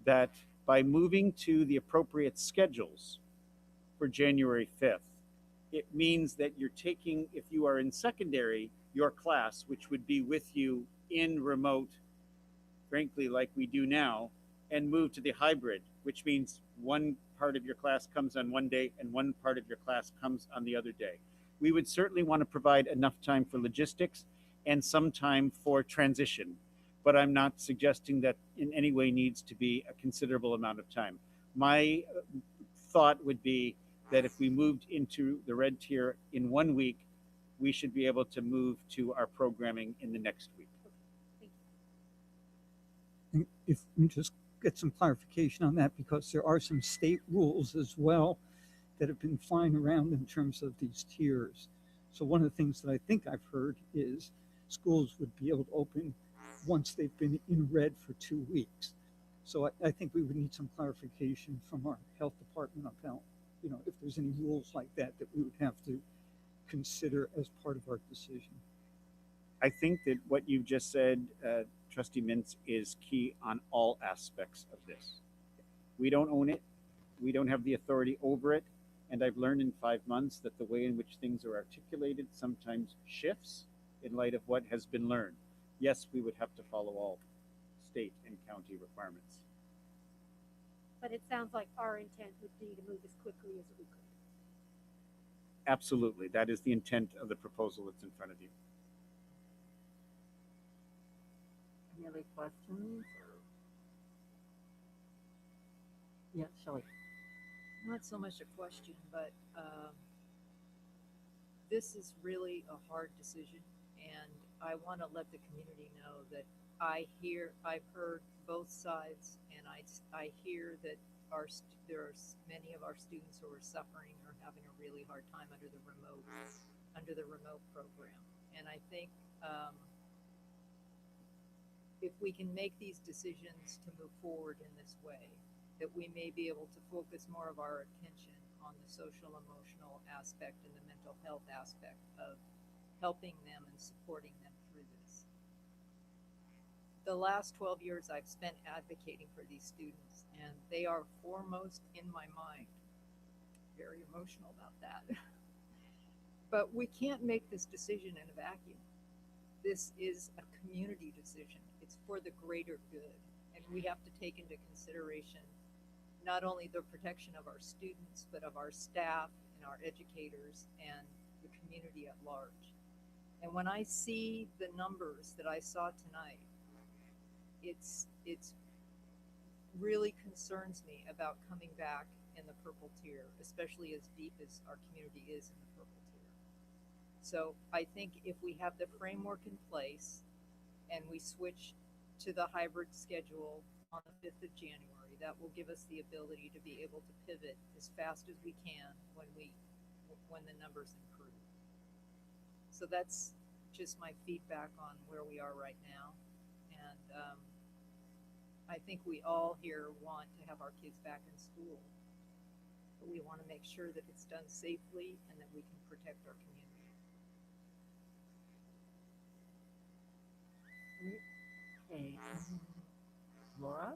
Speaker 4: that by moving to the appropriate schedules for January 5th, it means that you're taking, if you are in secondary, your class, which would be with you in remote, frankly, like we do now, and move to the hybrid, which means one part of your class comes on one day and one part of your class comes on the other day. We would certainly want to provide enough time for logistics and some time for transition, but I'm not suggesting that in any way needs to be a considerable amount of time. My thought would be that if we moved into the red tier in 1 week, we should be able to move to our programming in the next week.
Speaker 2: And if we just get some clarification on that, because there are some state rules as well that have been flying around in terms of these tiers. So one of the things that I think I've heard is schools would be able to open once they've been in red for 2 weeks. So I think we would need some clarification from our health department about, if there's any rules like that we would have to consider as part of our decision.
Speaker 4: I think that what you just said, Trustee Mintz, is key on all aspects of this. We don't own it. We don't have the authority over it. And I've learned in 5 months that the way in which things are articulated sometimes shifts in light of what has been learned. Yes, we would have to follow all state and county requirements.
Speaker 3: But it sounds like our intent would be to move as quickly as we could.
Speaker 4: Absolutely. That is the intent of the proposal that's in front of you.
Speaker 1: Any other questions? Yeah, Shelley.
Speaker 6: Not so much a question, but this is really a hard decision, and I want to let the community know that I've heard both sides, and I hear that there are many of our students who are suffering or having a really hard time under the remote program, and I think if we can make these decisions to move forward in this way, that we may be able to focus more of our attention on the social emotional aspect and the mental health aspect of helping them and supporting them through this. The last 12 years I've spent advocating for these students, and they are foremost in my mind. Very emotional about that. But we can't make this decision in a vacuum. This is a community decision. It's for the greater good. And we have to take into consideration not only the protection of our students, but of our staff and our educators and the community at large. And when I see the numbers that I saw tonight, it's really concerns me about coming back in the purple tier, especially as deep as our community is in the purple tier. So I think if we have the framework in place and we switch to the hybrid schedule on the 5th of January, that will give us the ability to be able to pivot as fast as we can when we when the numbers improve. So that's just my feedback on where we are right now. And I think we all here want to have our kids back in school, but we want to make sure that it's done safely and that we can protect our community.
Speaker 1: Okay. Laura?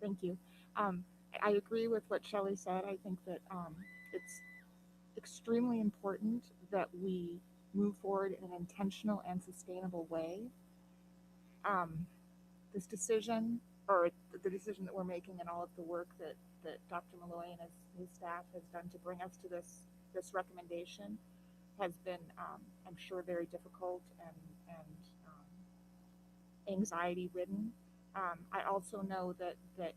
Speaker 8: Thank you. I agree with what Shelley said. I think that it's extremely important that we move forward in an intentional and sustainable way. This decision, or the decision that we're making, and all of the work that Dr. Malloy and his staff has done to bring us to this recommendation has been, I'm sure, very difficult and anxiety ridden. I also know that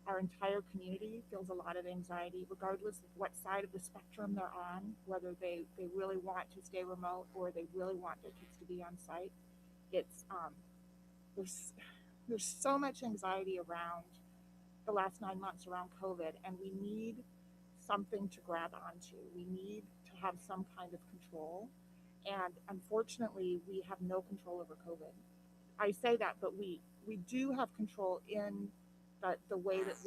Speaker 8: our entire community feels a lot of anxiety, regardless of what side of the spectrum they're on, whether they really want to stay remote or they really want their kids to be on site. It's there's so much anxiety around the last 9 months around COVID, and we need something to grab onto. We need to have some kind of control, and unfortunately, we have no control over COVID. I say that, but we do have control in the way that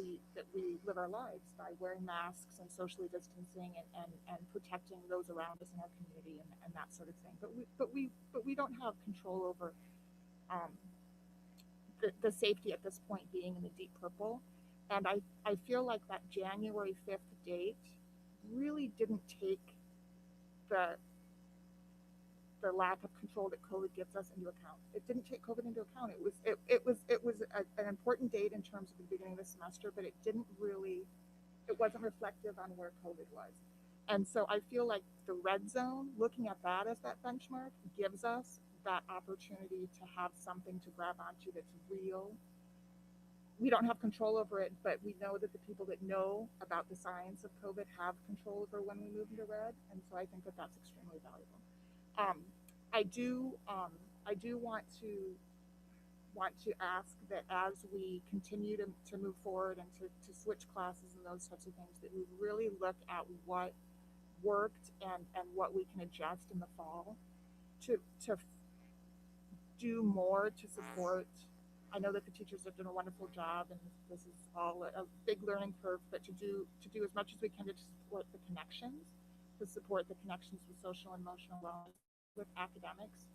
Speaker 8: we live our lives, by wearing masks and socially distancing and protecting those around us in our community and that sort of thing. But we don't have control over the safety at this point being in the deep purple. And I feel like that January 5th date really didn't take the lack of control that COVID gives us into account. It didn't take COVID into account. It was an important date in terms of the beginning of the semester, but it wasn't reflective on where COVID was. And so I feel like the red zone, looking at that as that benchmark, gives us that opportunity to have something to grab onto that's real. We don't have control over it, but we know that the people that know about the science of COVID have control over when we move into red. And so I think that that's extremely valuable. I do want to ask that as we continue to move forward and to switch classes and those types of things, that we really look at what worked and what we can adjust in the fall to do more to support. I know that the teachers have done a wonderful job, and this is all a big learning curve, but to do as much as we can to support the connections, with social and emotional wellness, with academics.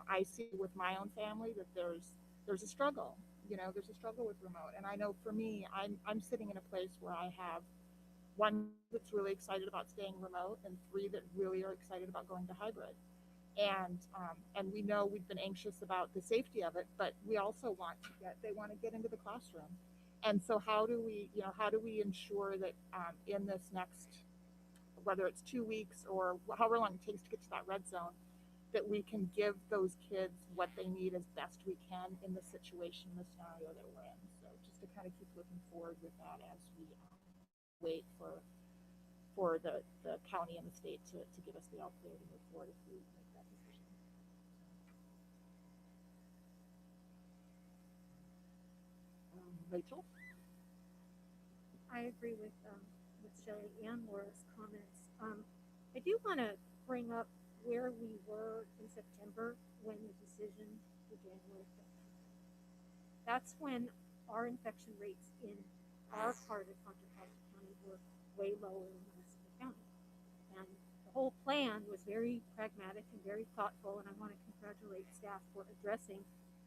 Speaker 8: I see with my own family that there's a struggle. There's a struggle with remote, and I know for me, I'm sitting in a place where I have one that's really excited about staying remote, and 3 that really are excited about going to hybrid. And we know we've been anxious about the safety of it, but we also they want to get into the classroom. And so how do we ensure that in this next, whether it's 2 weeks or however long it takes to get to that red zone, that we can give those kids what they need as best we can in the situation, the scenario that we're in. So just to kind of keep looking forward with that as we wait for the county and the state to give us the all clear to move forward if we make that decision. Rachel?
Speaker 3: I agree with Shelley and Laura's comments. I do want to bring up where we were in September when the decision for January 5th. That's when our infection rates in our part of Contra Costa County were way lower than the rest of the county. And the whole plan was very pragmatic and very thoughtful, and I want to congratulate staff for addressing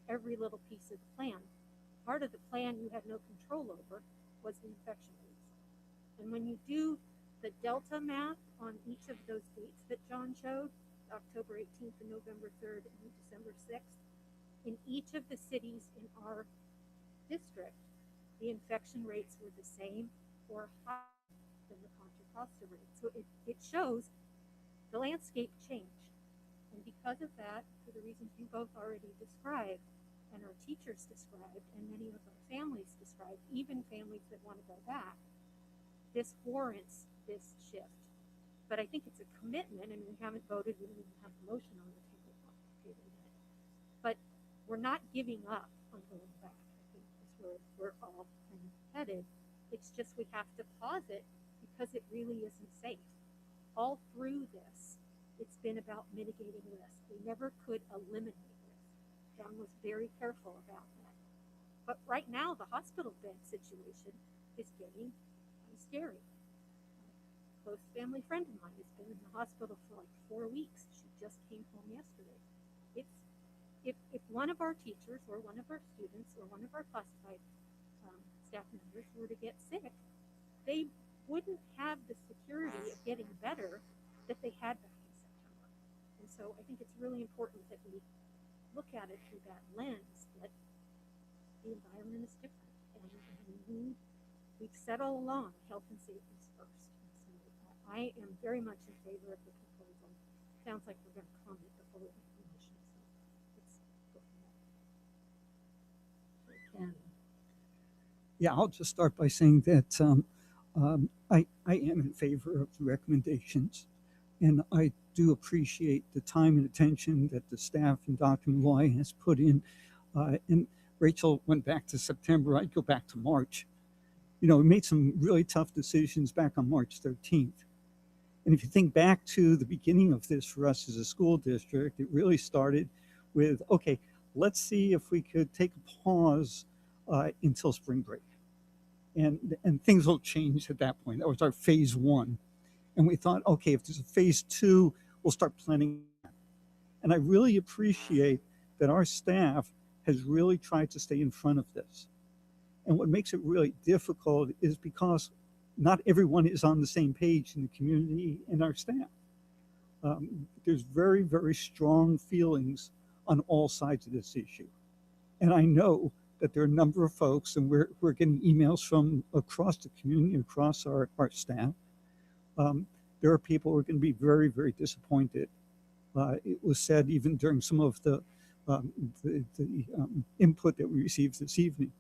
Speaker 3: every little piece of the plan. Part of the plan you had no control over was the infection rates. And when you do the delta math on each of those dates that John showed, October 18th and November 3rd and December 6th, in each of the cities in our district, the infection rates were the same or higher than the Contra Costa rate. So it shows the landscape changed. And because of that, for the reasons you both already described, and our teachers described, and many of our families described, even families that want to go back, this warrants this shift. But I think it's a commitment, and we haven't voted, we don't even have a motion on the table yet. But we're not giving up on going back. I think that's where we're all kind of headed. It's just we have to pause it because it really isn't safe. all through this, it's been about mitigating risk. We never could eliminate risk. John was very careful about that. But right now, the hospital bed situation is getting scary. A close family friend of mine has been in the hospital for like 4 weeks. She just came home yesterday. If one of our teachers or one of our students or one of our classified staff members were to get sick, they wouldn't have the security of getting better that they had back in September. And so I think it's really important that we look at it through that lens, that the environment is different. And we've said all along, health and safety is first. And so I am very much in favor of the proposal. Sounds like we're going to comment before we make the motion. So let's go from there.
Speaker 2: Yeah, I'll just start by saying that I am in favor of the recommendations, and I do appreciate the time and attention that the staff and Dr. Malloy has put in. And Rachel went back to September. I'd go back to March. We made some really tough decisions back on March 13th. And if you think back to the beginning of this for us as a school district, it really started with, okay, let's see if we could take a pause until spring break. And things will change at that point. That was our phase 1. And we thought, okay, if there's a phase 2, we'll start planning. And I really appreciate that our staff has really tried to stay in front of this. And what makes it really difficult is because not everyone is on the same page in the community and our staff. There's very, very strong feelings on all sides of this issue. And I know that there are a number of folks, and we're getting emails from across the community, across our staff. There are people who are going to be very, very disappointed. It was said even during some of the input that we received this evening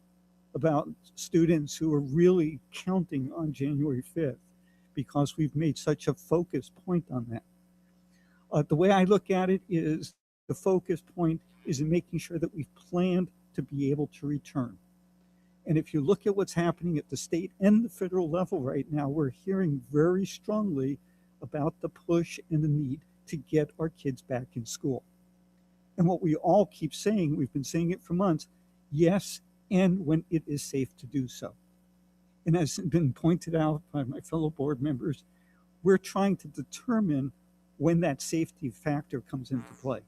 Speaker 2: about students who are really counting on January 5th because we've made such a focus point on that. The way I look at it is the focus point is in making sure that we've planned to be able to return. And if you look at what's happening at the state and the federal level right now, we're hearing very strongly about the push and the need to get our kids back in school. And what we all keep saying, we've been saying it for months, yes, and when it is safe to do so. And as has been pointed out by my fellow board members, we're trying to determine when that safety factor comes into play.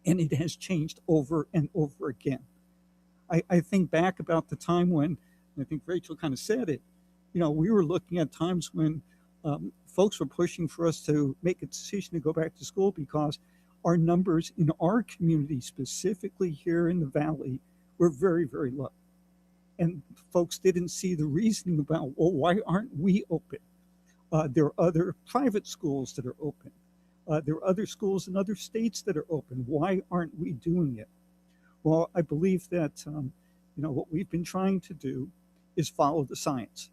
Speaker 2: And it has changed over and over again. I think back about the time when, I think Rachel kind of said it, we were looking at times when folks were pushing for us to make a decision to go back to school because our numbers in our community, specifically here in the Valley, were very, very low. And folks didn't see the reasoning about, well, why aren't we open? There are other private schools that are open. There are other schools in other states that are open. Why aren't we doing it? Well, I believe that what we've been trying to do is follow the science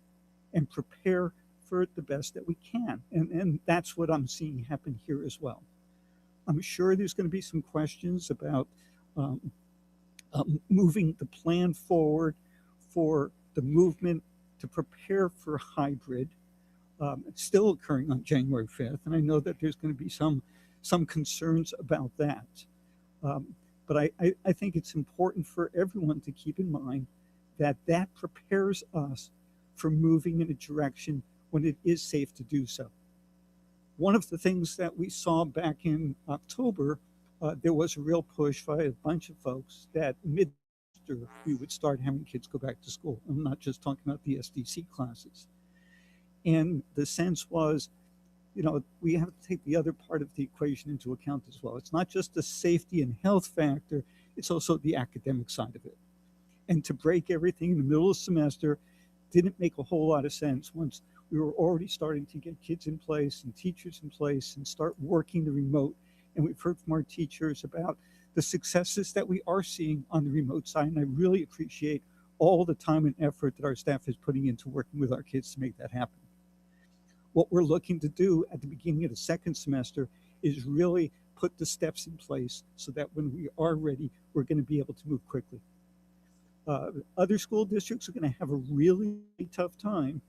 Speaker 2: and prepare for it the best that we can. And that's what I'm seeing happen here as well. I'm sure there's going to be some questions about moving the plan forward for the movement to prepare for hybrid. It's still occurring on January 5th, and I know that there's going to be some concerns about that. But I think it's important for everyone to keep in mind that that prepares us for moving in a direction when it is safe to do so. One of the things that we saw back in October, there was a real push by a bunch of folks that mid-semester we would start having kids go back to school. I'm not just talking about the SDC classes. And the sense was, we have to take the other part of the equation into account as well. It's not just the safety and health factor, it's also the academic side of it. And to break everything in the middle of the semester didn't make a whole lot of sense once we were already starting to get kids in place and teachers in place and start working the remote. And we've heard from our teachers about the successes that we are seeing on the remote side. And I really appreciate all the time and effort that our staff is putting into working with our kids to make that happen. What we're looking to do at the beginning of the second semester is really put the steps in place so that when we are ready, we're going to be able to move quickly. Other school districts are going to have a really tough time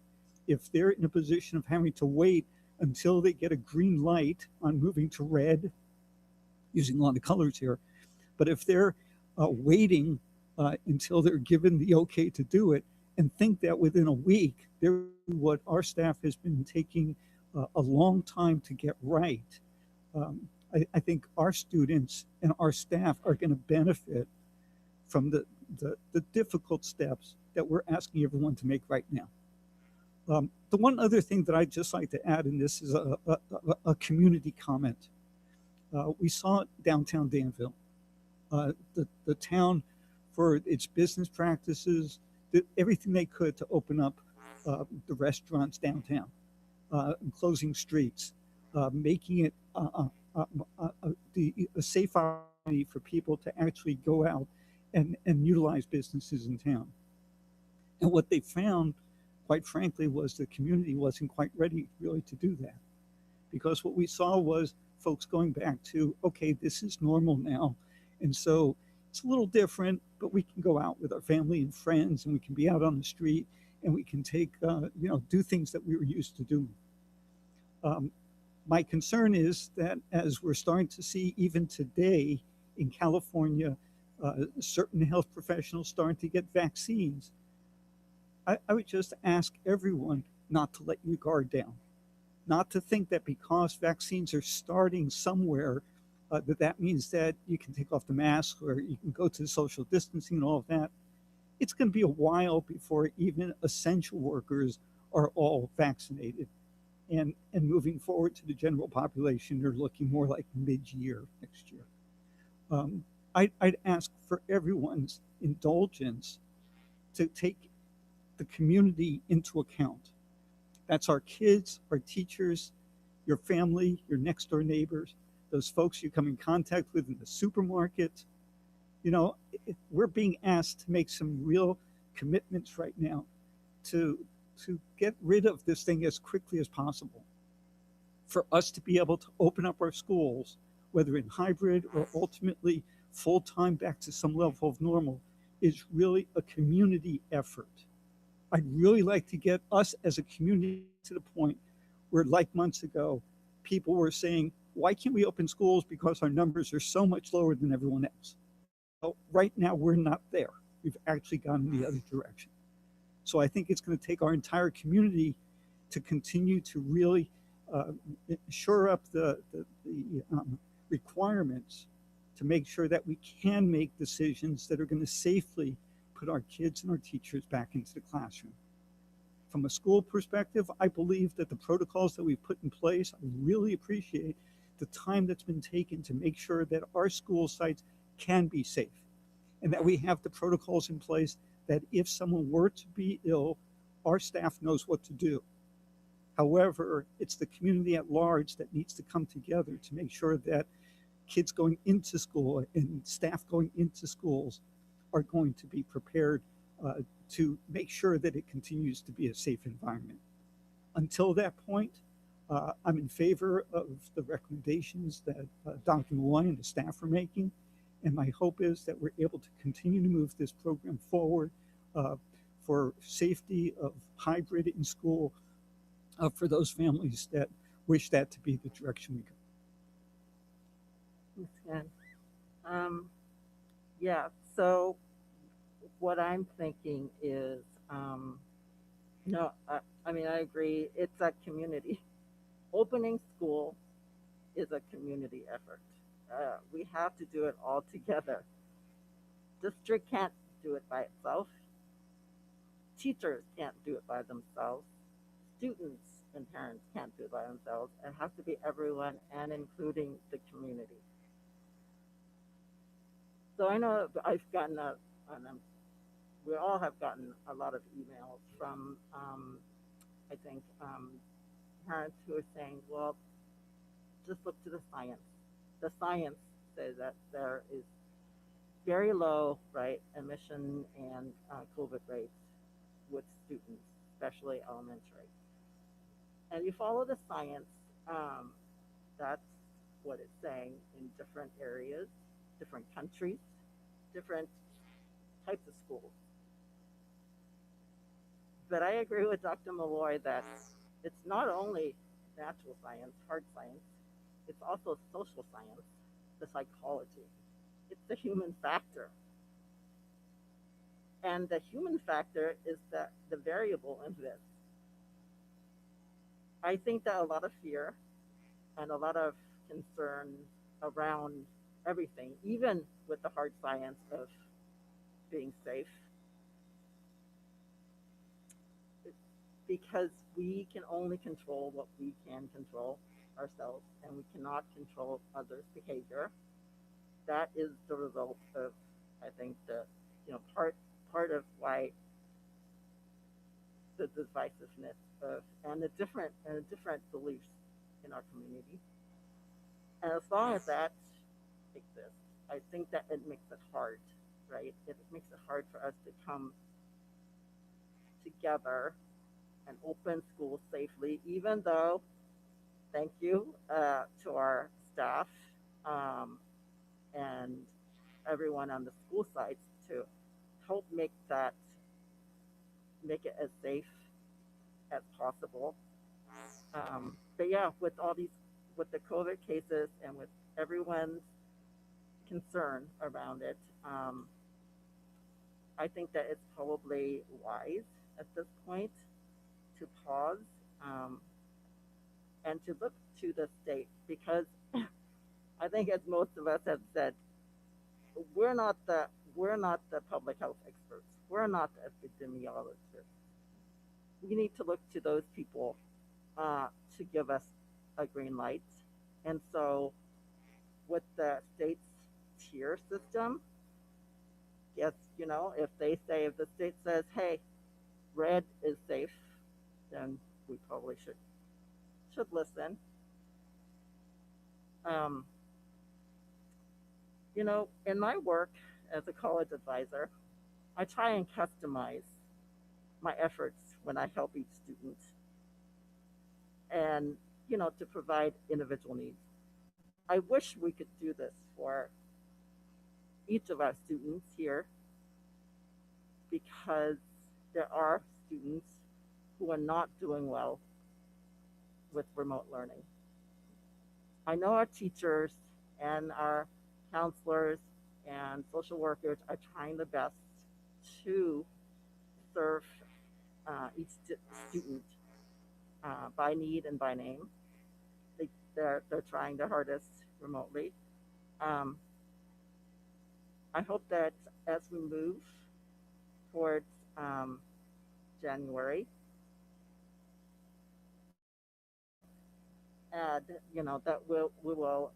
Speaker 2: if they're in a position of having to wait until they get a green light on moving to red, using a lot of colors here. But if they're waiting until they're given the okay to do it, and think that within a week, they're what our staff has been taking a long time to get right. I think our students and our staff are going to benefit from the difficult steps that we're asking everyone to make right now. The one other thing that I'd just like to add in this is a community comment. We saw it downtown Danville. The town, for its business practices, did everything they could to open up the restaurants downtown, closing streets, making it a safe opportunity for people to actually go out and utilize businesses in town. And what they found, quite frankly, was the community wasn't quite ready really to do that. Because what we saw was folks going back to, okay, this is normal now. And so it's a little different, but we can go out with our family and friends, and we can be out on the street, and we can take, do things that we were used to doing. My concern is that as we're starting to see even today in California, certain health professionals starting to get vaccines, I would just ask everyone not to let your guard down, not to think that because vaccines are starting somewhere, that means that you can take off the mask or you can go to social distancing and all of that. It's going to be a while before even essential workers are all vaccinated. And moving forward to the general population, they're looking more like mid-year next year. I'd ask for everyone's indulgence to take the community into account. That's our kids, our teachers, your family, your next door neighbors, those folks you come in contact with in the supermarket. We're being asked to make some real commitments right now to get rid of this thing as quickly as possible. For us to be able to open up our schools, whether in hybrid or ultimately full-time back to some level of normal, is really a community effort. I'd really like to get us as a community to the point where, like months ago, people were saying, why can't we open schools because our numbers are so much lower than everyone else? Well, right now, we're not there. We've actually gone in the other direction. So I think it's going to take our entire community to continue to really shore up the requirements to make sure that we can make decisions that are going to safely put our kids and our teachers back into the classroom. From a school perspective, I believe that the protocols that we've put in place, I really appreciate the time that's been taken to make sure that our school sites can be safe and that we have the protocols in place that if someone were to be ill, our staff knows what to do. However, it's the community at large that needs to come together to make sure that kids going into school and staff going into schools are going to be prepared to make sure that it continues to be a safe environment. Until that point, I'm in favor of the recommendations that Dr. Malloy and the staff are making. And my hope is that we're able to continue to move this program forward for safety of hybrid in school for those families that wish that to be the direction we go.
Speaker 1: Ms. Ken. Yeah, so what I'm thinking is, I agree, it's a community. Opening school is a community effort. We have to do it all together. District can't do it by itself. Teachers can't do it by themselves. Students and parents can't do it by themselves. It has to be everyone and including the community. So I know I've gotten we all have gotten a lot of emails from, I think, parents who are saying, well, just look to the science. The science says that there is very low, right, emission and COVID rates with students, especially elementary. And you follow the science, that's what it's saying in different areas, different countries, different types of schools. But I agree with Dr. Malloy that it's not only natural science, hard science. It's also social science, the psychology. It's the human factor. And the human factor is the variable in this. I think that a lot of fear and a lot of concern around everything, even with the hard science of being safe, because we can only control what we can control ourselves, and we cannot control others' behavior. That is the result of, I think, the part of why the divisiveness of and the different beliefs in our community. And as long as that exists, I think that it makes it hard, right? It makes it hard for us to come together and open schools safely, even though, thank you to our staff and everyone on the school sites to help make it as safe as possible. But yeah, with with the COVID cases and with everyone's concern around it, I think that it's probably wise at this point to pause and to look to the state, because I think, as most of us have said, we're not the public health experts. We're not the epidemiologists. We need to look to those people to give us a green light. And so, with the state's tier system, yes, if the state says, "Hey, red is safe," then we probably should listen. In my work as a college advisor, I try and customize my efforts when I help each student, and to provide individual needs. I wish we could do this for each of our students here, because there are students who are not doing well with remote learning. I know our teachers and our counselors and social workers are trying the best to serve each student by need and by name. They're trying their hardest remotely. I hope that as we move towards January, and that we will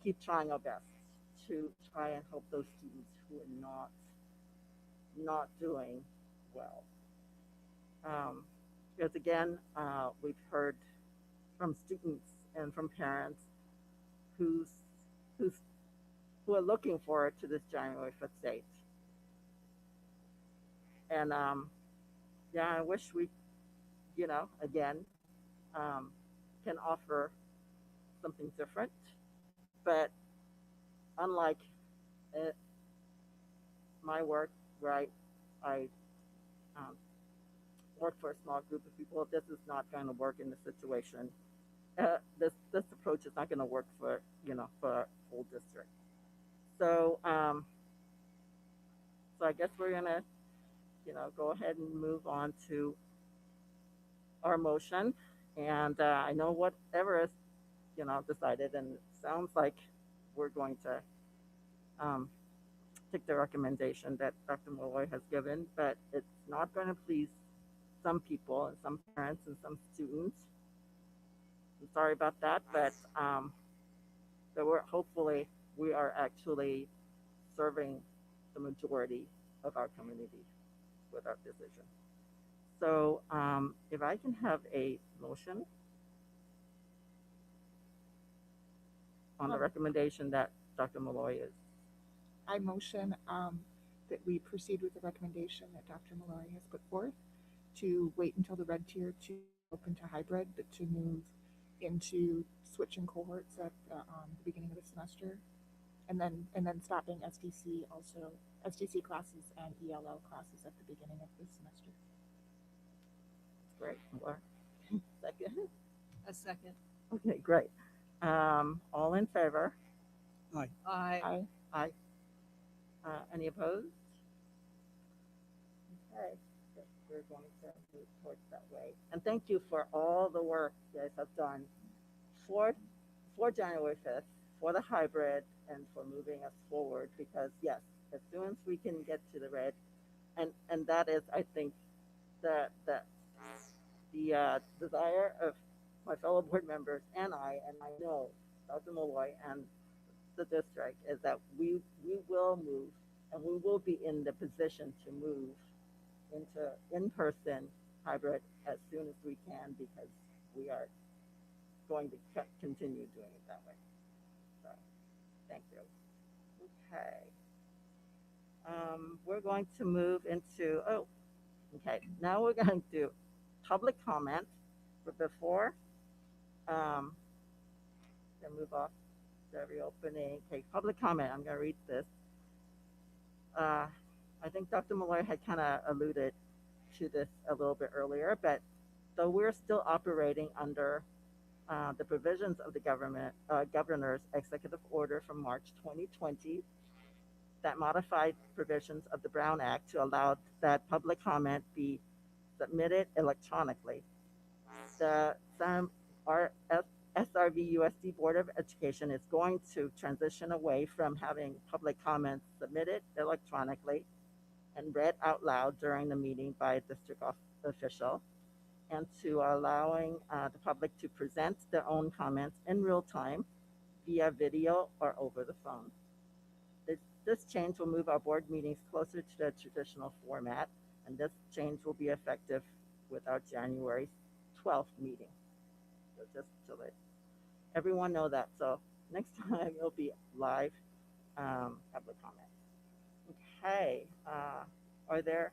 Speaker 1: keep trying our best to try and help those students who are not doing well. Because again, we've heard from students and from parents who are looking forward to this January 5th date. And yeah, I wish we, again, can offer something different. But unlike my work, where I work for a small group of people, this is not going to work in this situation. This approach is not going to work for for a whole district. So so I guess we're gonna go ahead and move on to our motion. And I know whatever is decided, and it sounds like we're going to take the recommendation that Dr. Malloy has given, but it's not going to please some people and some parents and some students. I'm sorry about that, but hopefully we are actually serving the majority of our community with our decision. So if I can have a motion on the recommendation that Dr. Malloy is.
Speaker 8: I motion that we proceed with the recommendation that Dr. Malloy has put forth, to wait until the red tier to open to hybrid, but to move into switching cohorts at the beginning of the semester, and then stopping SDC classes and ELL classes at the beginning of the semester.
Speaker 1: Great. Second.
Speaker 6: A second.
Speaker 1: Okay, great. All in favor?
Speaker 6: Aye.
Speaker 1: Aye. Any opposed? Okay, so we're going to move towards that way. And thank you for all the work you guys have done for January 5th, for the hybrid, and for moving us forward. Because yes, as soon as we can get to the red, and that is, I think, the desire of my fellow board members and I know Dr. Malloy and the district is that we will move and we will be in the position to move into in-person hybrid as soon as we can, because we are going to continue doing it that way. So, thank you. Okay. We're going to move into, now we're going to do public comment. But before, then move off the reopening. Okay, public comment. I'm going to read this. I think Dr. Malloy had kind of alluded to this a little bit earlier, but so we're still operating under the provisions of the governor's executive order from March 2020 that modified provisions of the Brown Act to allow that public comment be submitted electronically. The SRVUSD Board of Education is going to transition away from having public comments submitted electronically and read out loud during the meeting by a district official, and to allowing the public to present their own comments in real time via video or over the phone. This change will move our board meetings closer to the traditional format, and this change will be effective with our January 12th meeting. So just to let everyone know that. So next time it'll be live public comment. Okay. Are there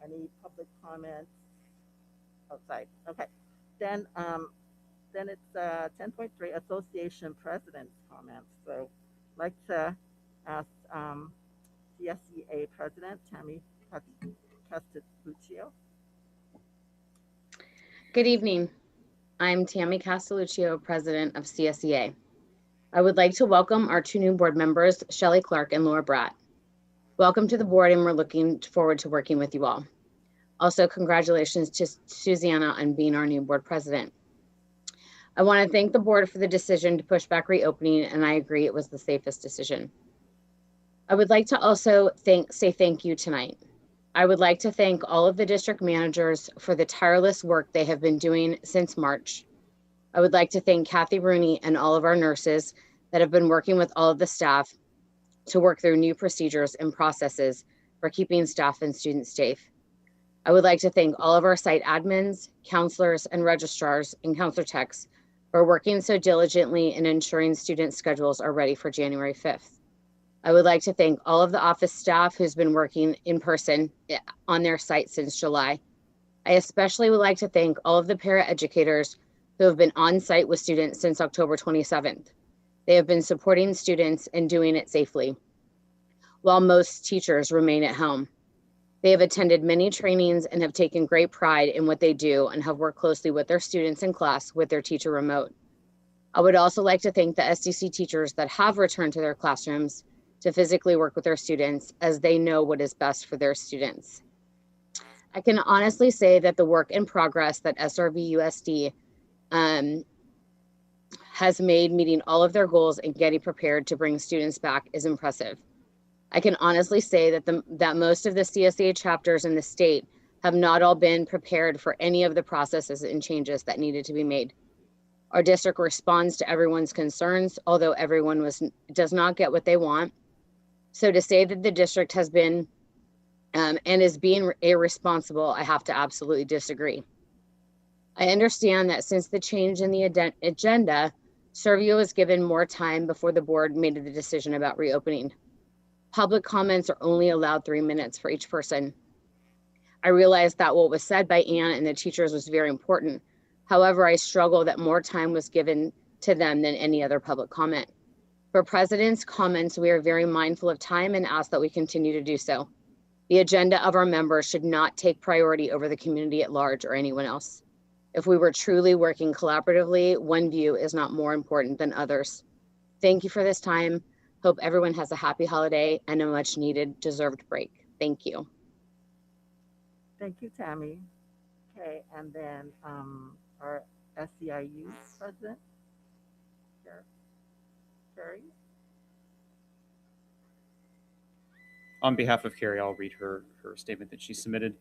Speaker 1: any public comments outside? Okay. Then it's 10.3 association president's comments. So I'd like to ask CSEA President Tammy Castelluccio.
Speaker 14: Good evening. I'm Tammy Castelluccio, President of CSEA. I would like to welcome our two new board members, Shelley Clark and Laura Bratt. Welcome to the board, and we're looking forward to working with you all. Also, congratulations to Susanna on being our new board president. I want to thank the board for the decision to push back reopening, and I agree it was the safest decision. I would like to also say thank you tonight. I would like to thank all of the district managers for the tireless work they have been doing since March. I would like to thank Kathy Rooney and all of our nurses that have been working with all of the staff to work through new procedures and processes for keeping staff and students safe. I would like to thank all of our site admins, counselors, and registrars and counselor techs for working so diligently in ensuring student schedules are ready for January 5th. I would like to thank all of the office staff who's been working in person on their site since July. I especially would like to thank all of the paraeducators who have been on site with students since October 27th. They have been supporting students and doing it safely, while most teachers remain at home. They have attended many trainings and have taken great pride in what they do and have worked closely with their students in class with their teacher remote. I would also like to thank the SDC teachers that have returned to their classrooms to physically work with their students, as they know what is best for their students. I can honestly say that the work in progress that SRVUSD has made meeting all of their goals and getting prepared to bring students back is impressive. I can honestly say that most of the CSEA chapters in the state have not all been prepared for any of the processes and changes that needed to be made. Our district responds to everyone's concerns, although everyone does not get what they want. So to say that the district has been and is being irresponsible, I have to absolutely disagree. I understand that since the change in the agenda, SRVU was given more time before the board made the decision about reopening. Public comments are only allowed 3 minutes for each person. I realized that what was said by Ann and the teachers was very important. However, I struggle that more time was given to them than any other public comment. For president's comments, we are very mindful of time and ask that we continue to do so. The agenda of our members should not take priority over the community at large or anyone else. If we were truly working collaboratively, one view is not more important than others. Thank you for this time. Hope everyone has a happy holiday and a much needed deserved break. Thank you.
Speaker 1: Thank you, Tammy. Okay, and then our SEIU president, Carrie.
Speaker 7: On behalf of Carrie, I'll read her statement that she submitted.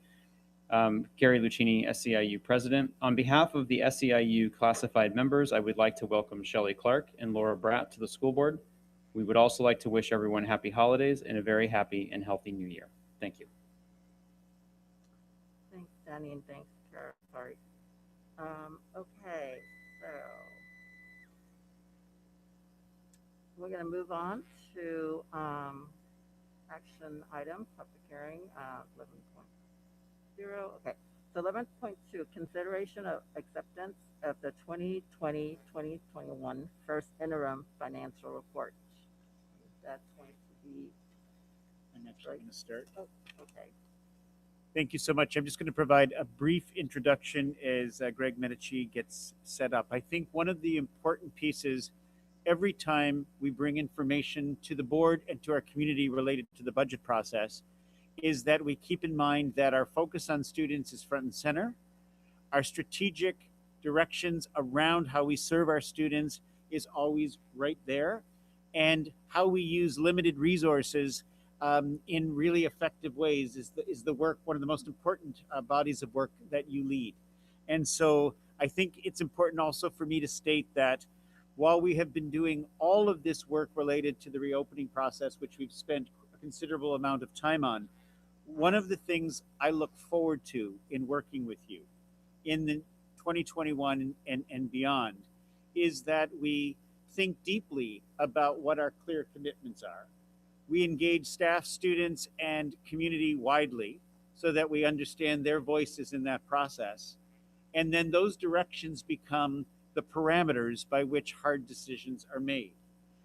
Speaker 7: Gary Lucchini, SEIU President. On behalf of the SEIU classified members, I would like to welcome Shelley Clark and Laura Bratt to the school board. We would also like to wish everyone happy holidays and a very happy and healthy new year. Thank you.
Speaker 1: Thanks, Danny, and thanks, Carrie. Sorry. Okay, so we're going to move on to action items, public hearing 11.0. Okay, so 11.2, consideration of acceptance of the 2020-2021 first interim financial report. That's going to be.
Speaker 4: I'm actually going to start.
Speaker 1: Oh, okay.
Speaker 4: Thank you so much. I'm just going to provide a brief introduction as Greg Medici gets set up. I think one of the important pieces every time we bring information to the board and to our community related to the budget process is that we keep in mind that our focus on students is front and center. Our strategic directions around how we serve our students is always right there, and how we use limited resources in really effective ways is the work, one of the most important bodies of work that you lead. And so I think it's important also for me to state that while we have been doing all of this work related to the reopening process, which we've spent a considerable amount of time on, one of the things I look forward to in working with you in the 2021 and beyond is that we think deeply about what our clear commitments are. We engage staff, students, and community widely so that we understand their voices in that process. And then those directions become the parameters by which hard decisions are made.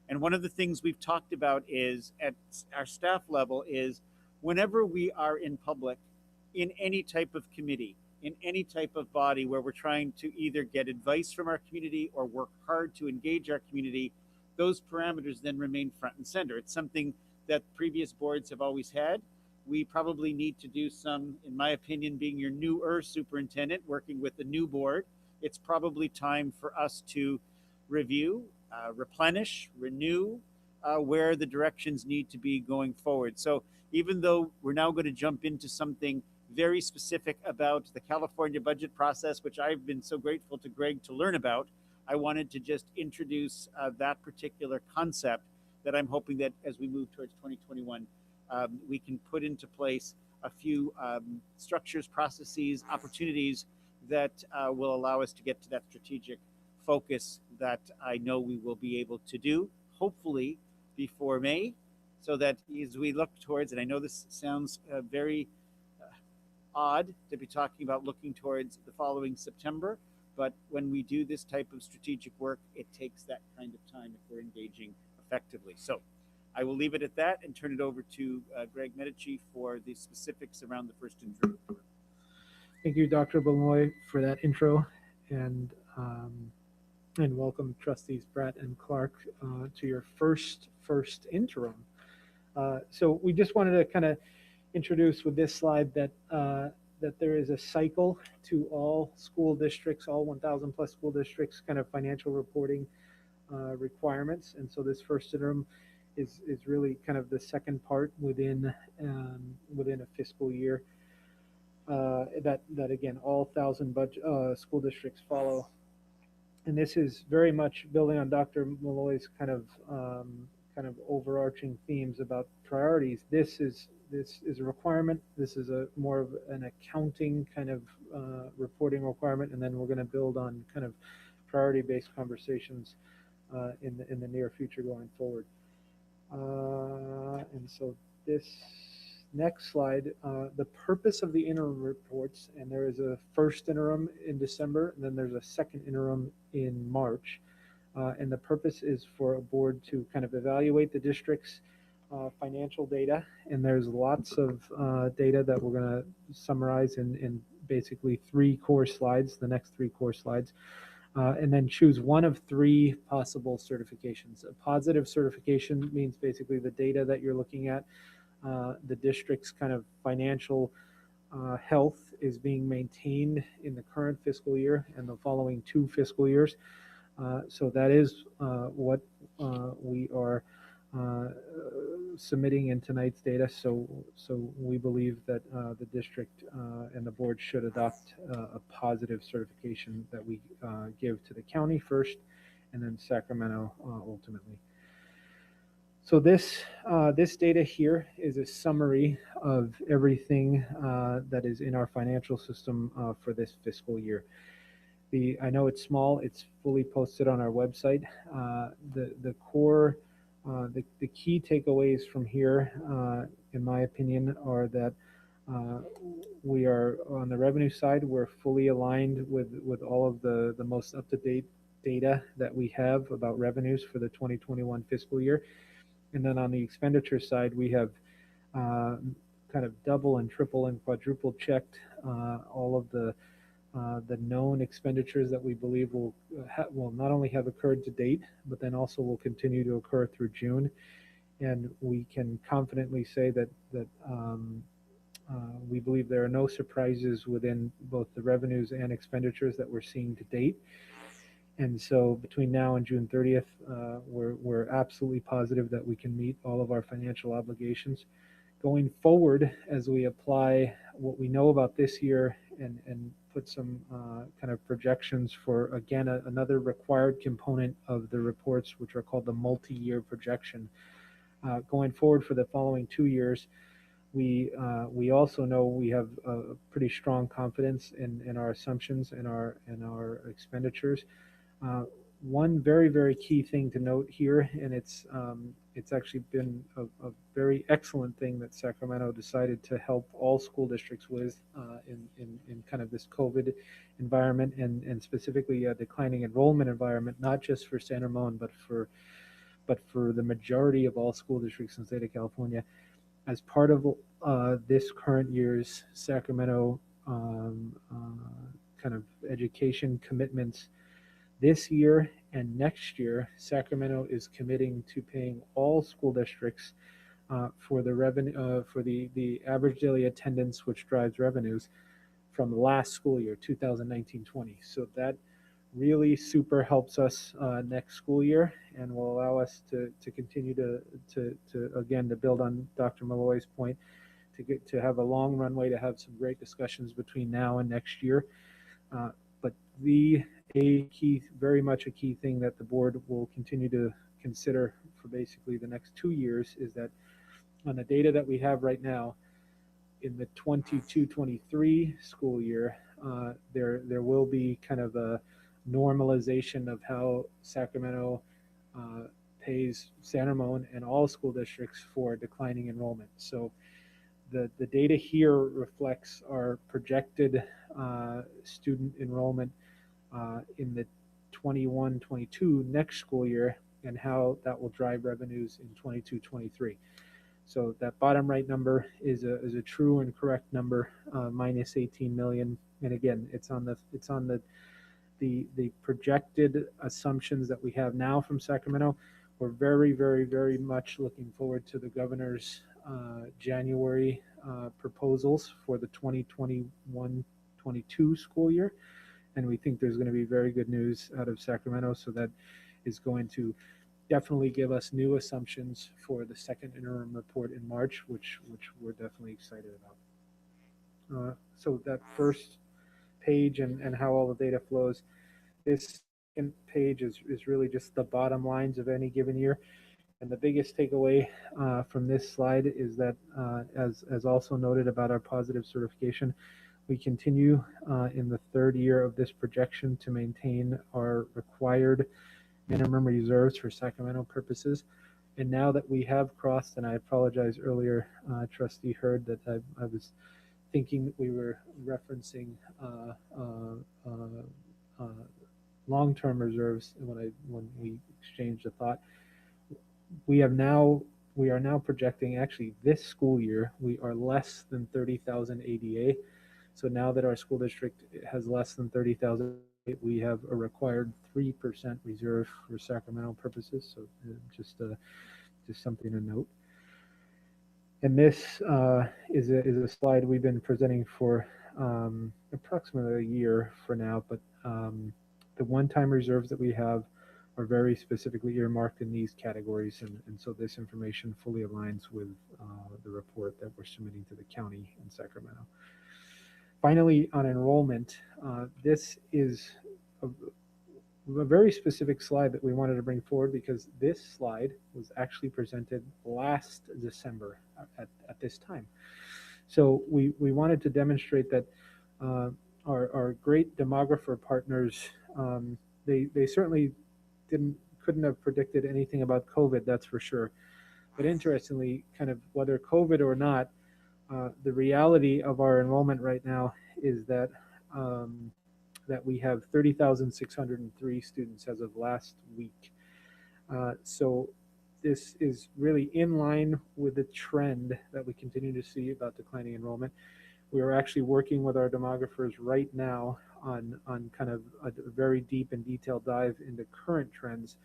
Speaker 4: And one of the things we've talked about is at our staff level is whenever we are in public, in any type of committee, in any type of body where we're trying to either get advice from our community or work hard to engage our community, those parameters then remain front and center. It's something that previous boards have always had. We probably need to do some, in my opinion, being your newer superintendent, working with the new board, it's probably time for us to review, replenish, renew where the directions need to be going forward. So even though we're now going to jump into something very specific about the California budget process, which I've been so grateful to Greg to learn about, I wanted to just introduce that particular concept that I'm hoping that as we move towards 2021, we can put into place a few structures, processes, opportunities that will allow us to get to that strategic focus that I know we will be able to do, hopefully before May, so that as we look towards, and I know this sounds very odd to be talking about looking towards the following September, but when we do this type of strategic work, it takes that kind of time if we're engaging effectively. So I will leave it at that and turn it over to Greg Medici for the specifics around the first intro.
Speaker 5: Thank you, Dr. Beloy, for that intro, and welcome trustees Bratt and Clark to your first interim. So we just wanted to kind of introduce with this slide that that there is a cycle to all school districts, all 1,000 plus school districts, kind of financial reporting requirements, and so this first interim is really kind of the second part within a fiscal year. That again, all 1,000 school districts follow, and this is very much building on Dr. Malloy's kind of overarching themes about priorities. This is a requirement. This is a more of an accounting kind of reporting requirement, and then we're going to build on kind of priority-based conversations in the near future going forward. And so this next slide, the purpose of the interim reports, and there is a first interim in December, and then there's a second interim in March. And the purpose is for a board to kind of evaluate the district's financial data, and there's lots of data that we're going to summarize in basically 3 core slides, the next 3 core slides, and then choose one of 3 possible certifications. A positive certification means basically the data that you're looking at, the district's kind of financial health is being maintained in the current fiscal year and the following 2 fiscal years. So that is what we are submitting in tonight's data. So we believe that the district and the board should adopt a positive certification that we give to the county first, and then Sacramento ultimately. So this data here is a summary of everything that is in our financial system for this fiscal year. I know it's small, it's fully posted on our website. The core, the key takeaways from here, in my opinion, are that we are on the revenue side, we're fully aligned with all of the most up-to-date data that we have about revenues for the 2021 fiscal year. And then on the expenditure side, we have kind of double and triple and quadruple checked all of the known expenditures that we believe will not only have occurred to date, but then also will continue to occur through June. And we can confidently say that we believe there are no surprises within both the revenues and expenditures that we're seeing to date. And so between now and June 30th, we're absolutely positive that we can meet all of our financial obligations. Going forward, as we apply what we know about this year and put some kind of projections for, again, another required component of the reports, which are called the multi-year projection. Going forward for the following 2 years, we also know we have a pretty strong confidence in our assumptions and our expenditures. One very, very key thing to note here, and it's actually been a very excellent thing that Sacramento decided to help all school districts with in kind of this COVID environment and specifically a declining enrollment environment, not just for San Ramon, but for the majority of all school districts in the state of California. As part of this current year's Sacramento kind of education commitments, this year and next year, Sacramento is committing to paying all school districts for the revenue for the average daily attendance, which drives revenues from last school year, 2019-20. So that really super helps us next school year and will allow us to continue to again to build on Dr. Malloy's point, to have a long runway, to have some great discussions between now and next year. But very much a key thing that the board will continue to consider for basically the next 2 years is that on the data that we have right now, in the 22-23 school year, there will be kind of a normalization of how Sacramento pays San Ramon and all school districts for declining enrollment. So the data here reflects our projected student enrollment in the 21-22 next school year and how that will drive revenues in 22-23. So that bottom right number is a true and correct number, minus 18 million. And again, it's on the projected assumptions that we have now from Sacramento. We're very, very, very much looking forward to the governor's January proposals for the 2021-22 school year. And we think there's going to be very good news out of Sacramento. So that is going to definitely give us new assumptions for the second interim report in March, which we're definitely excited about. So that first page and how all the data flows, this second page is really just the bottom lines of any given year. And the biggest takeaway from this slide is that, as also noted about our positive certification, we continue in the 3rd year of this projection to maintain our required minimum reserves for Sacramento purposes. And now that we have crossed, and I apologize earlier, Trustee Hurd, that I was thinking that we were referencing long-term reserves when we exchanged a thought. We are now projecting, actually this school year, we are less than 30,000 ADA. So now that our school district has less than 30,000, we have a required 3% reserve for Sacramento purposes. So just something to note. And this is a slide we've been presenting for approximately a year for now, but the one-time reserves that we have are very specifically earmarked in these categories, and so this information fully aligns with the report that we're submitting to the county in Sacramento. Finally, on enrollment, this is a very specific slide that we wanted to bring forward because this slide was actually presented last December at this time. So we wanted to demonstrate that our great demographer partners, they certainly couldn't have predicted anything about COVID, that's for sure. But interestingly, kind of whether COVID or not, the reality of our enrollment right now is that that we have 30,603 students as of last week. So this is really in line with the trend that we continue to see about declining enrollment. We are actually working with our demographers right now on kind of a very deep and detailed dive into current trends.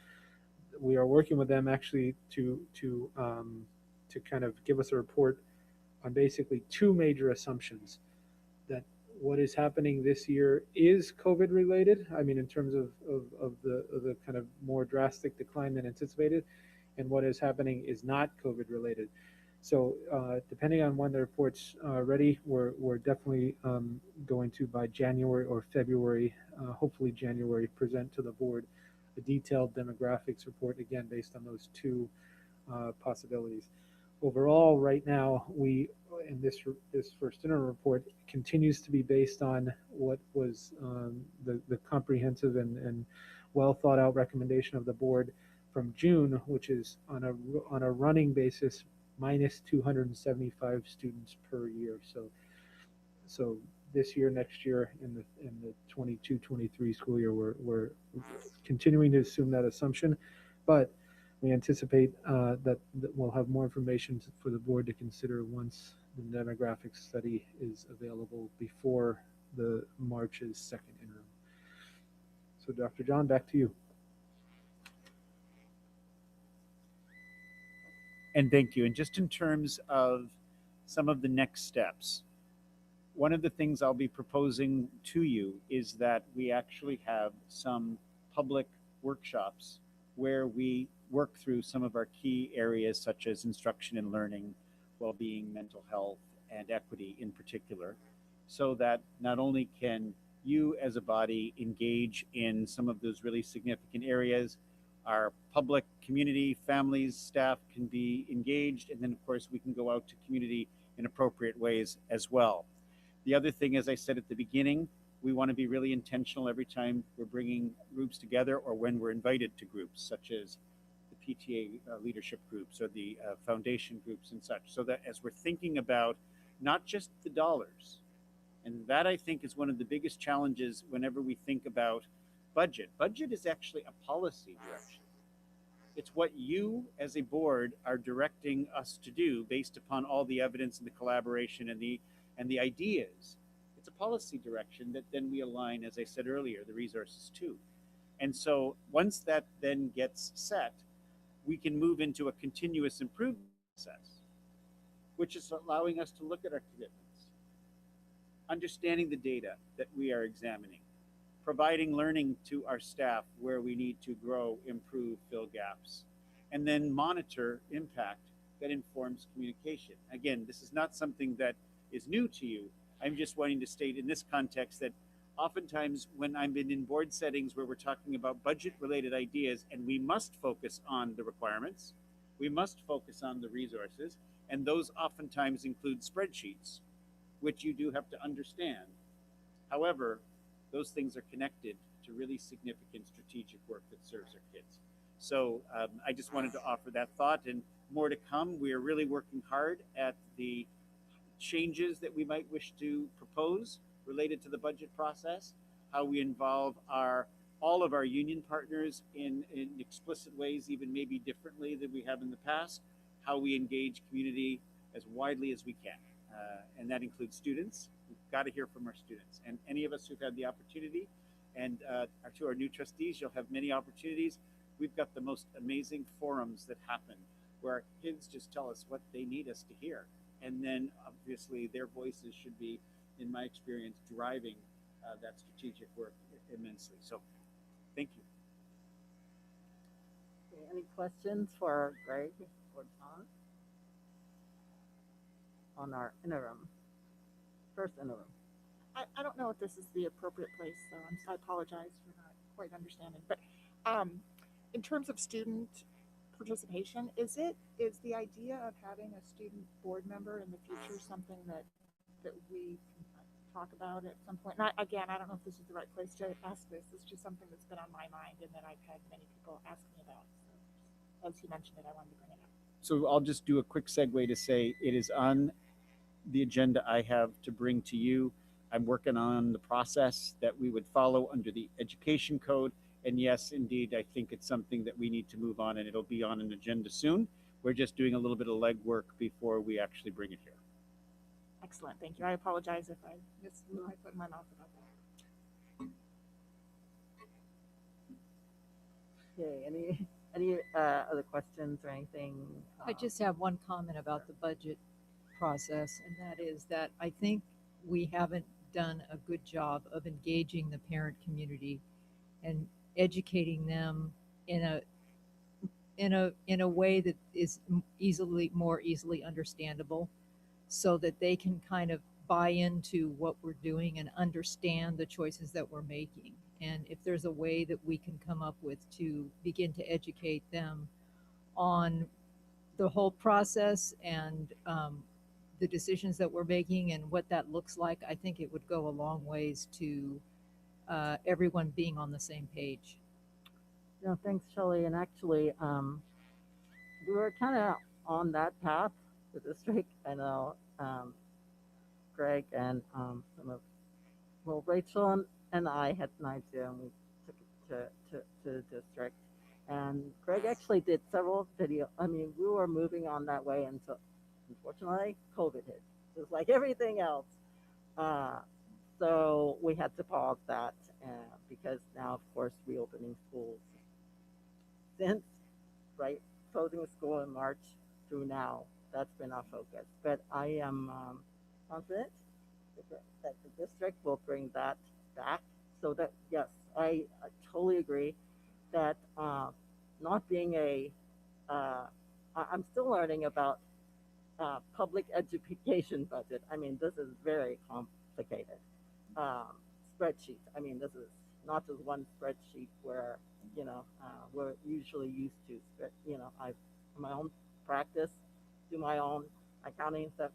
Speaker 5: We are working with them actually to kind of give us a report on basically two major assumptions: that what is happening this year is COVID related, I mean in terms of the kind of more drastic decline than anticipated, and what is happening is not COVID related. So depending on when the report's ready, we're definitely going to, by January or February, hopefully January, present to the board a detailed demographics report, again based on those two possibilities. Overall, right now, we in this first interim report continues to be based on what was the comprehensive and well thought out recommendation of the board from June, which is on a running basis minus 275 students per year. So this year, next year, in the 22-23 school year, we're continuing to assume that assumption, but we anticipate that we'll have more information for the board to consider once the demographics study is available before the March's second interim. So Dr. John, back to you.
Speaker 4: And thank you. And just in terms of some of the next steps, one of the things I'll be proposing to you is that we actually have some public workshops where we work through some of our key areas such as instruction and learning, well-being, mental health, and equity in particular, so that not only can you as a body engage in some of those really significant areas, our public community, families, staff can be engaged, and then of course we can go out to community in appropriate ways as well. The other thing, as I said at the beginning, we want to be really intentional every time we're bringing groups together or when we're invited to groups such as the PTA leadership groups or the foundation groups and such, so that as we're thinking about not just the dollars, and that I think is one of the biggest challenges whenever we think about budget. Budget is actually a policy direction. It's what you as a board are directing us to do based upon all the evidence and the collaboration and the ideas. It's a policy direction that then we align, as I said earlier, the resources to. And so once that then gets set, we can move into a continuous improvement process, which is allowing us to look at our commitments, understanding the data that we are examining, providing learning to our staff where we need to grow, improve, fill gaps, and then monitor impact that informs communication. Again, this is not something that is new to you. I'm just wanting to state in this context that oftentimes when I've been in board settings where we're talking about budget related ideas and we must focus on the requirements, we must focus on the resources, and those oftentimes include spreadsheets, which you do have to understand. However, those things are connected to really significant strategic work that serves our kids. So I just wanted to offer that thought, and more to come. We are really working hard at the changes that we might wish to propose related to the budget process, how we involve all of our union partners in explicit ways, even maybe differently than we have in the past, how we engage community as widely as we can. And that includes students. We've got to hear from our students. And any of us who've had the opportunity, and to our new trustees, you'll have many opportunities. We've got the most amazing forums that happen where our kids just tell us what they need us to hear. And then obviously their voices should be, in my experience, driving that strategic work immensely. So thank you.
Speaker 1: Okay, any questions for Greg or John on our interim, first interim?
Speaker 8: I don't know if this is the appropriate place, so I apologize for not quite understanding. But in terms of student participation, is the idea of having a student board member in the future something that we can talk about at some point? And again, I don't know if this is the right place to ask this. It's just something that's been on my mind and that I've had many people ask me about. So, as you mentioned it, I wanted to bring it up.
Speaker 4: So I'll just do a quick segue to say it is on the agenda I have to bring to you. I'm working on the process that we would follow under the education code. And yes, indeed, I think it's something that we need to move on, and it'll be on an agenda soon. We're just doing a little bit of legwork before we actually bring it here.
Speaker 8: Excellent, thank you. I apologize if I missed my foot in my mouth about that.
Speaker 1: Okay, any other questions or anything?
Speaker 6: I just have one comment about the budget process, and that is that I think we haven't done a good job of engaging the parent community and educating them in a way that is more easily understandable, so that they can kind of buy into what we're doing and understand the choices that we're making. And if there's a way that we can come up with to begin to educate them on the whole process and the decisions that we're making and what that looks like, I think it would go a long ways to everyone being on the same page.
Speaker 1: Yeah, thanks, Shelley. And actually, we were kind of on that path, the district. I know Greg and Rachel and I had an idea, and we took it to the district. And Greg actually did several videos. I mean, we were moving on that way until, unfortunately, COVID hit, just like everything else. So we had to pause that because now, of course, reopening schools since, right, closing the school in March through now, that's been our focus. But I am confident that the district will bring that back. So that, yes, I totally agree that not being I'm still learning about public education budget. I mean, this is very complicated. Spreadsheet. I mean, this is not just one spreadsheet where, we're usually used to. I my own practice, do my own accounting stuff.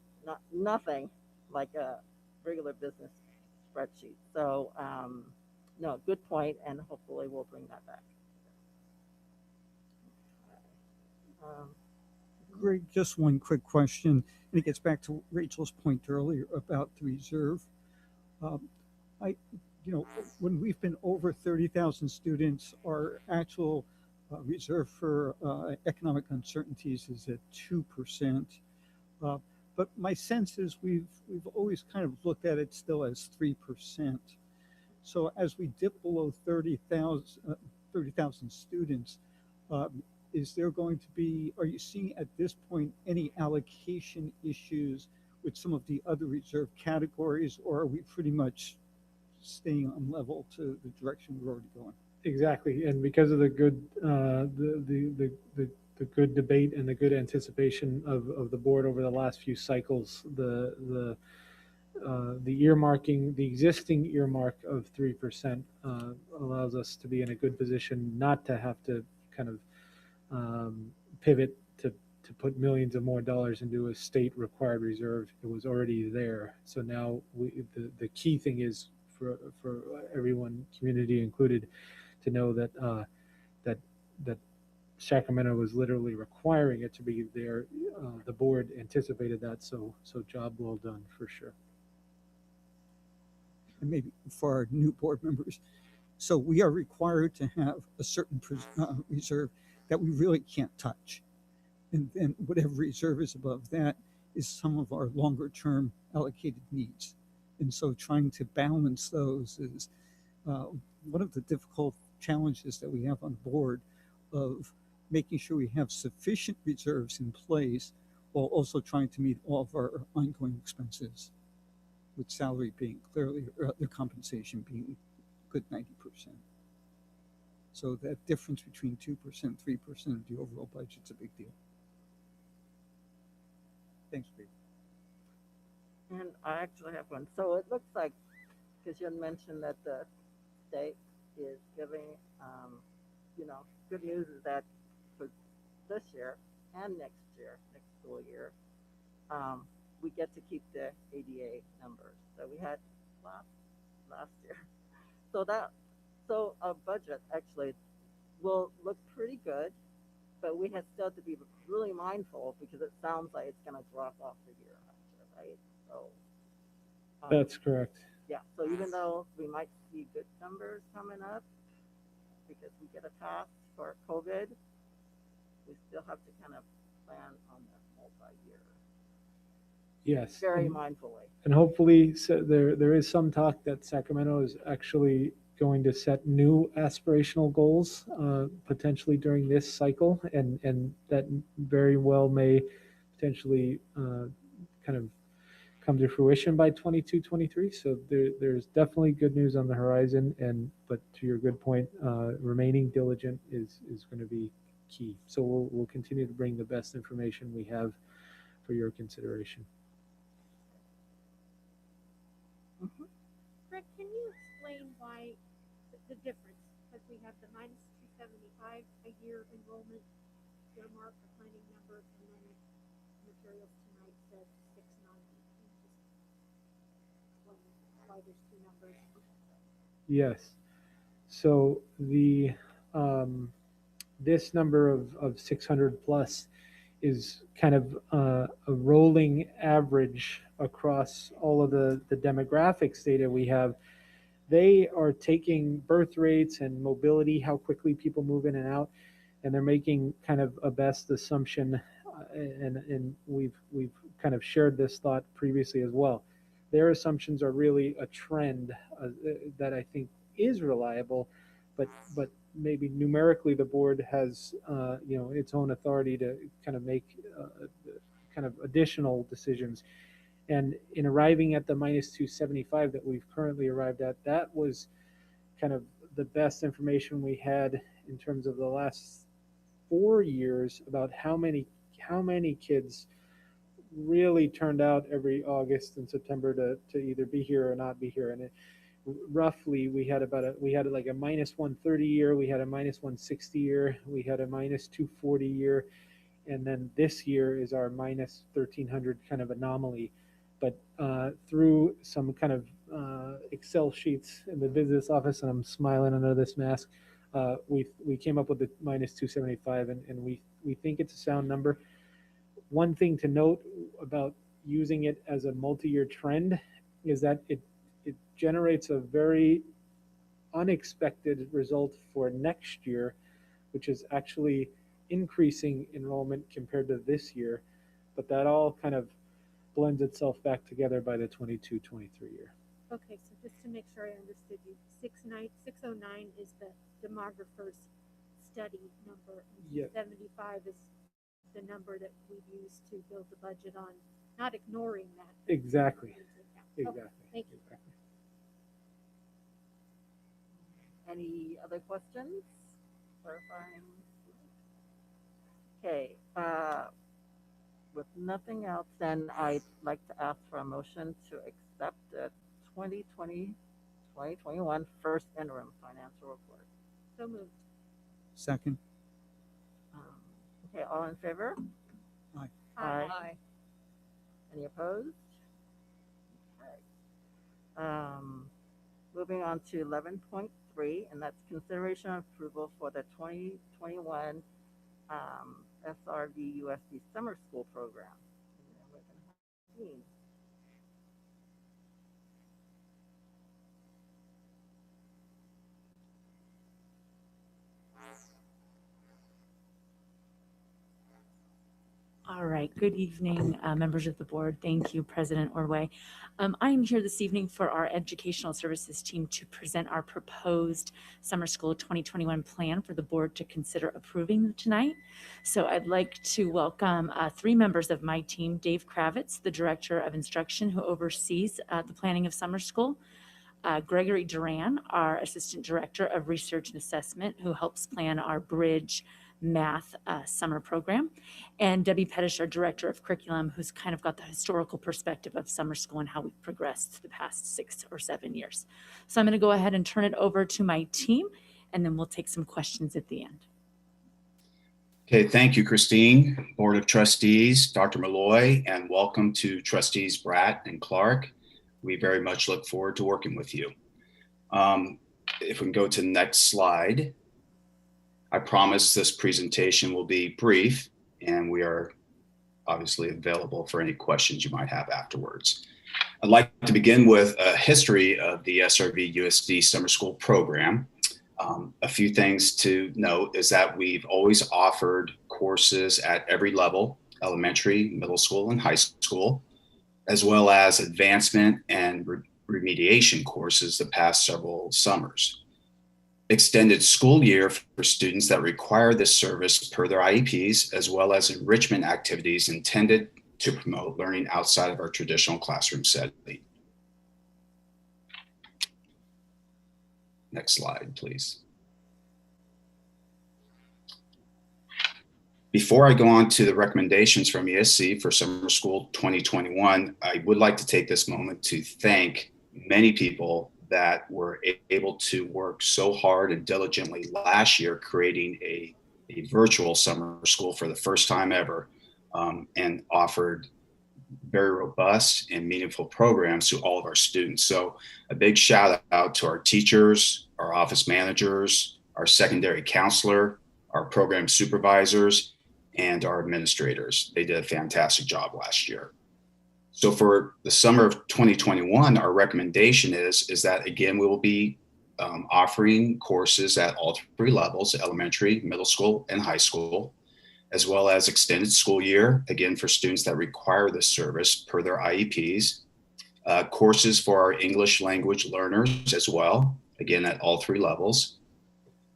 Speaker 1: Nothing like a regular business spreadsheet. So, no, good point, and hopefully we'll bring that back.
Speaker 2: Greg, just one quick question, and it gets back to Rachel's point earlier about the reserve. When we've been over 30,000 students, our actual reserve for economic uncertainties is at 2%. But my sense is we've always kind of looked at it still as 3%. So as we dip below 30,000 students, is there going to be, are you seeing at this point any allocation issues with some of the other reserve categories, or are we pretty much staying on level to the direction we're already going?
Speaker 5: Exactly, and because of the good the good debate and the good anticipation of the board over the last few cycles, the earmarking, the existing earmark of 3% allows us to be in a good position not to have to kind of pivot to put millions of more dollars into a state required reserve. It was already there. So now the key thing is for everyone, community included, to know that that Sacramento was literally requiring it to be there. The board anticipated that, so job well done for sure.
Speaker 2: And maybe for our new board members, so we are required to have a certain reserve that we really can't touch, and then whatever reserve is above that is some of our longer term allocated needs. And so trying to balance those is one of the difficult challenges that we have on board, of making sure we have sufficient reserves in place while also trying to meet all of our ongoing expenses, with salary being clearly, the compensation being a good 90%. So that difference between 2%, 3% of the overall budget's a big deal. Thanks, Pete.
Speaker 1: And I actually have one. So it looks like, because you had mentioned that the state is giving, good news is that for this year and next school year, we get to keep the ADA numbers that we had last year. So our budget actually will look pretty good, but we have still to be really mindful, because it sounds like it's going to drop off the year after, right? So
Speaker 5: That's correct.
Speaker 1: yeah. So even though we might see good numbers coming up because we get a pass for COVID, we still have to kind of plan on that multi-year
Speaker 5: Yes.
Speaker 1: very
Speaker 5: and-
Speaker 1: mindfully.
Speaker 5: And hopefully, so there is some talk that Sacramento is actually going to set new aspirational goals, potentially during this cycle, and that very well may potentially kind of come to fruition by 22, 23. So there's definitely good news on the horizon, but to your good point, remaining diligent is going to be key. So we'll continue to bring the best information we have for your consideration.
Speaker 3: Greg, can you explain why the difference? Because we have the minus 275 a year enrollment earmark, the planning number, and then materials tonight said 690. Can you just explain why there's two numbers?
Speaker 5: Yes. So the this number of 600 plus is kind of a rolling average across all of the demographics data we have. They are taking birth rates and mobility, how quickly people move in and out, and they're making kind of a best assumption, and we've kind of shared this thought previously as well. Their assumptions are really a trend that I think is reliable, but maybe numerically the board has its own authority to kind of make kind of additional decisions. And in arriving at the minus 275 that we've currently arrived at, that was kind of the best information we had in terms of the last 4 years about how many kids really turned out every August and September to either be here or not be here. And roughly we had like a minus 130 year, we had a minus 160 year, we had a minus 240 year, and then this year is our minus 1300 kind of anomaly. But through some kind of Excel sheets in the business office, and I'm smiling under this mask, we came up with the minus 275, and we think it's a sound number. One thing to note about using it as a multi-year trend is that it generates a very unexpected result for next year, which is actually increasing enrollment compared to this year. But that all kind of blends itself back together by the 22-23 year.
Speaker 3: Okay, so just to make sure I understood you, 609 is the demographer's study number, and
Speaker 5: Yeah.
Speaker 3: 75 is the number that we use to build the budget on, not ignoring that.
Speaker 5: Exactly.
Speaker 3: Okay,
Speaker 5: Exactly.
Speaker 3: thank you.
Speaker 5: Exactly.
Speaker 1: Any other questions? Clarifying? Okay. With nothing else, then I'd like to ask for a motion to accept the 2020-2021 first interim financial report.
Speaker 3: So moved.
Speaker 2: Second.
Speaker 1: Okay, all in favor?
Speaker 2: Aye.
Speaker 1: Aye. Any opposed? Okay. Moving on to 11.3, and that's consideration of approval for the 2021 SRVUSD summer school program.
Speaker 8: All
Speaker 15: All right. Good evening, members of the board. Thank you, President Orway. I am here this evening for our educational services team to present our proposed summer school 2021 plan for the board to consider approving tonight. So I'd like to welcome 3 members of my team: Dave Kravitz, the Director of Instruction, who oversees the planning of summer school; Gregory Duran, our Assistant Director of Research and Assessment, who helps plan our Bridge Math summer program; and Debbie Pettish, our Director of Curriculum, who's kind of got the historical perspective of summer school and how we've progressed the past 6 or 7 years. So I'm going to go ahead and turn it over to my team, and then we'll take some questions at the end.
Speaker 16: Okay, thank you, Christine. Board of Trustees, Dr. Malloy, and welcome to Trustees Bratt and Clark. We very much look forward to working with you. If we can go to the next slide. I promise this presentation will be brief, and we are obviously available for any questions you might have afterwards. I'd like to begin with a history of the SRVUSD summer school program. A few things to note is that we've always offered courses at every level: elementary, middle school, and high school, as well as advancement and remediation courses the past several summers. Extended school year for students that require this service per their IEPs, as well as enrichment activities intended to promote learning outside of our traditional classroom setting. Next slide, please. Before I go on to the recommendations from ESC for summer school 2021, I would like to take this moment to thank many people that were able to work so hard and diligently last year creating a virtual summer school for the first time ever, and offered very robust and meaningful programs to all of our students. So a big shout out to our teachers, our office managers, our secondary counselor, our program supervisors, and our administrators. They did a fantastic job last year. So for the summer of 2021, our recommendation is that, again, we will be offering courses at all 3 levels: elementary, middle school, and high school, as well as extended school year, again, for students that require this service per their IEPs, courses for our English language learners as well, again, at all 3 levels,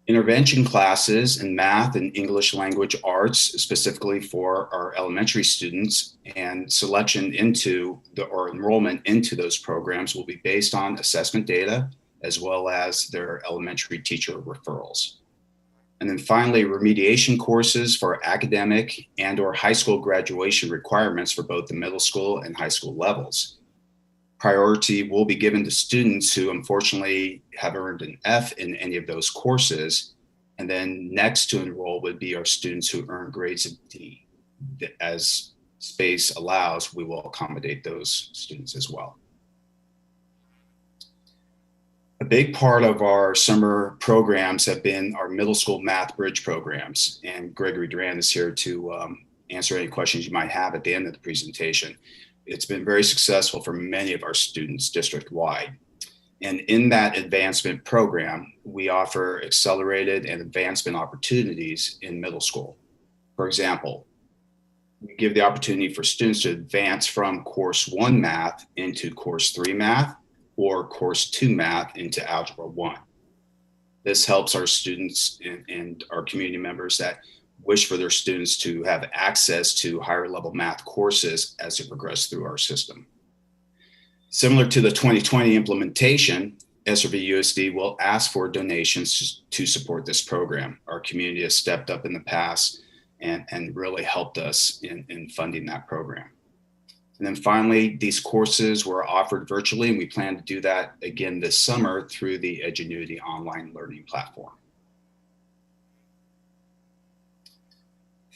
Speaker 16: intervention classes in math and English language arts, specifically for our elementary students, and selection into or enrollment into those programs will be based on assessment data, as well as their elementary teacher referrals. And then finally, remediation courses for academic and/or high school graduation requirements for both the middle school and high school levels. Priority will be given to students who unfortunately have earned an F in any of those courses. And then next to enroll would be our students who earn grades of D. As space allows, we will accommodate those students as well. A big part of our summer programs have been our middle school math bridge programs. And Gregory Duran is here to answer any questions you might have at the end of the presentation. It's been very successful for many of our students district-wide. And in that advancement program, we offer accelerated and advancement opportunities in middle school. For example, we give the opportunity for students to advance from course 1 math into course 3 math, or course 2 math into algebra 1. This helps our students and our community members that wish for their students to have access to higher level math courses as they progress through our system. Similar to the 2020 implementation, SRVUSD will ask for donations to support this program. Our community has stepped up in the past and really helped us in funding that program. And then finally, these courses were offered virtually, and we plan to do that again this summer through the Edgenuity online learning platform.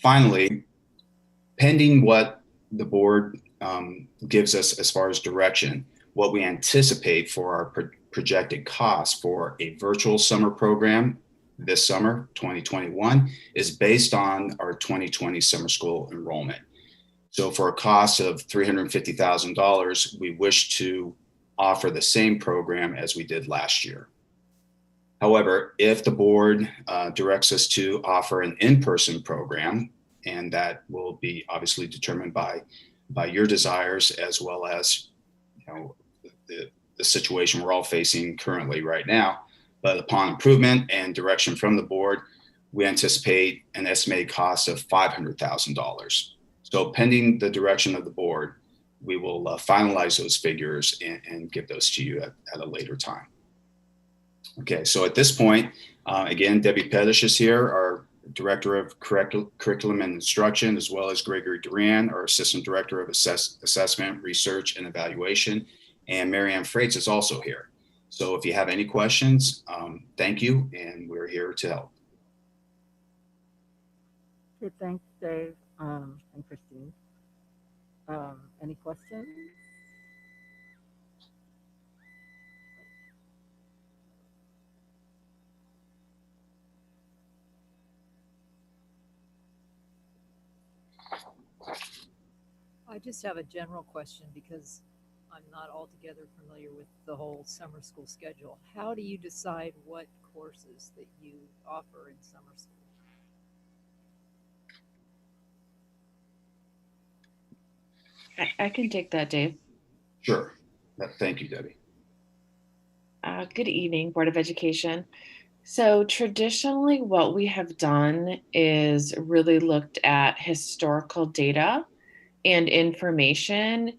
Speaker 16: Finally, pending what the board gives us as far as direction, what we anticipate for our projected costs for a virtual summer program this summer, 2021, is based on our 2020 summer school enrollment. So for a cost of $350,000, we wish to offer the same program as we did last year. However, if the board directs us to offer an in-person program, and that will be obviously determined by your desires, as well as, you know, the situation we're all facing currently right now. But upon improvement and direction from the board, we anticipate an estimated cost of $500,000. So pending the direction of the board, we will finalize those figures and give those to you at a later time. Okay, so at this point, again, Debbie Pettish is here, our Director of Curriculum and Instruction, as well as Gregory Duran, our Assistant Director of Assessment, Research, and Evaluation. And Marianne Freites is also here. So if you have any questions, thank you, and we're here to help.
Speaker 1: Okay, thanks, Dave and Christine. Any questions?
Speaker 6: I just have a general question because I'm not altogether familiar with the whole summer school schedule. How do you decide what courses that you offer in summer school?
Speaker 17: I can take that, Dave.
Speaker 16: Sure. Thank you, Debbie.
Speaker 17: Good evening, Board of Education. So traditionally, what we have done is really looked at historical data and information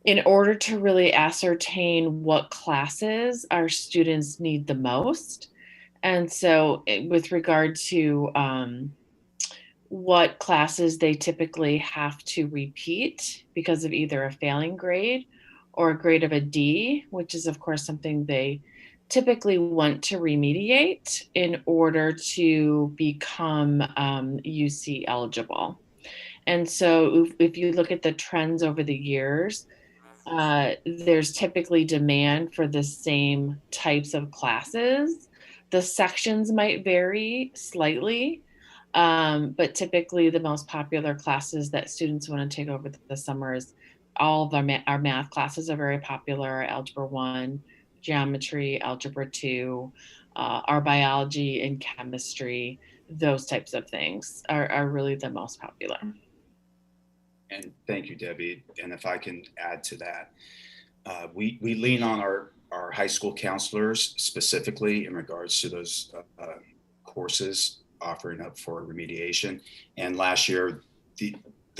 Speaker 17: in order to really ascertain what classes our students need the most. And so with regard to what classes they typically have to repeat because of either a failing grade or a grade of a D, which is of course something they typically want to remediate in order to become UC eligible. And so if you look at the trends over the years, there's typically demand for the same types of classes. The sections might vary slightly, but typically the most popular classes that students want to take over the summer is all of our math classes are very popular, Algebra 1, Geometry, Algebra 2, our biology and chemistry, those types of things are really the most popular.
Speaker 16: And thank you, Debbie. And if I can add to that, we lean on our high school counselors specifically in regards to those courses offering up for remediation. And last year, the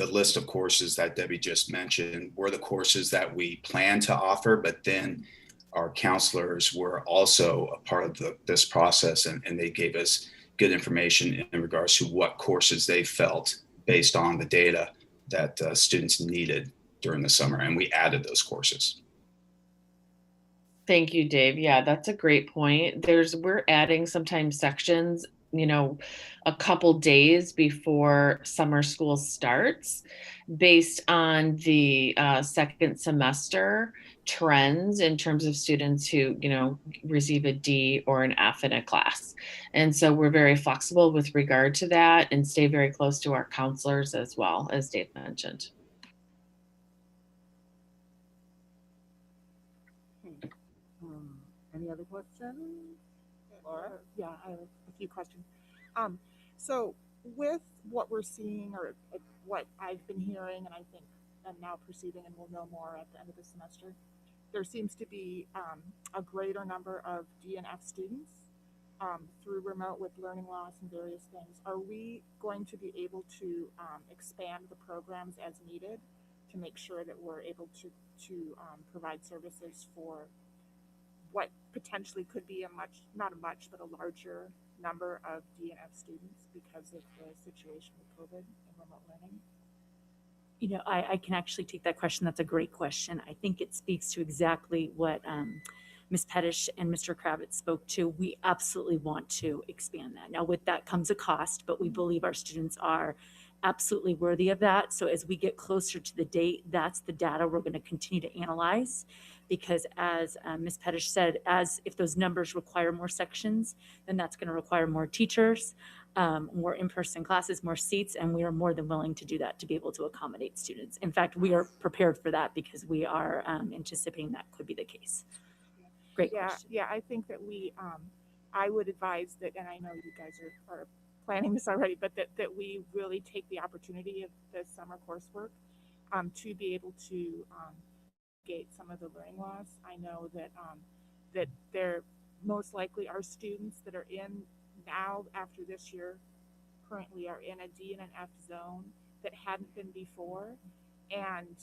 Speaker 16: list of courses that Debbie just mentioned were the courses that we planned to offer, but then our counselors were also a part of this process, and they gave us good information in regards to what courses they felt based on the data that students needed during the summer, and we added those courses.
Speaker 17: Thank you, Dave. Yeah, that's a great point. We're adding sometimes sections, you know, a couple days before summer school starts based on the second semester trends in terms of students who, you know, receive a D or an F in a class. And so we're very flexible with regard to that and stay very close to our counselors as well, as Dave mentioned.
Speaker 1: Any other questions? Laura?
Speaker 8: Yeah, I have a few questions. So with what we're seeing, or what I've been hearing, and I think I'm now perceiving, and we'll know more at the end of the semester, there seems to be a greater number of D and F students through remote with learning loss and various things. Are we going to be able to expand the programs as needed to make sure that we're able to provide services for what potentially could be not a much, but a larger number of D and F students because of the situation with COVID and remote learning?
Speaker 15: You know, I can actually take that question. That's a great question. I think it speaks to exactly what Ms. Pettish and Mr. Kravitz spoke to. We absolutely want to expand that. Now, with that comes a cost, but we believe our students are absolutely worthy of that. So as we get closer to the date, that's the data we're going to continue to analyze, because as Ms. Pettish said, if those numbers require more sections, then that's going to require more teachers, more in-person classes, more seats, and we are more than willing to do that to be able to accommodate students. In fact, we are prepared for that because we are anticipating that could be the case. Great question.
Speaker 8: Yeah, I think that I would advise that, and I know you guys are planning this already, but that we really take the opportunity of the summer coursework to be able to mitigate some of the learning loss. I know that that there most likely are students that are in now after this year currently are in a D and an F zone that hadn't been before. And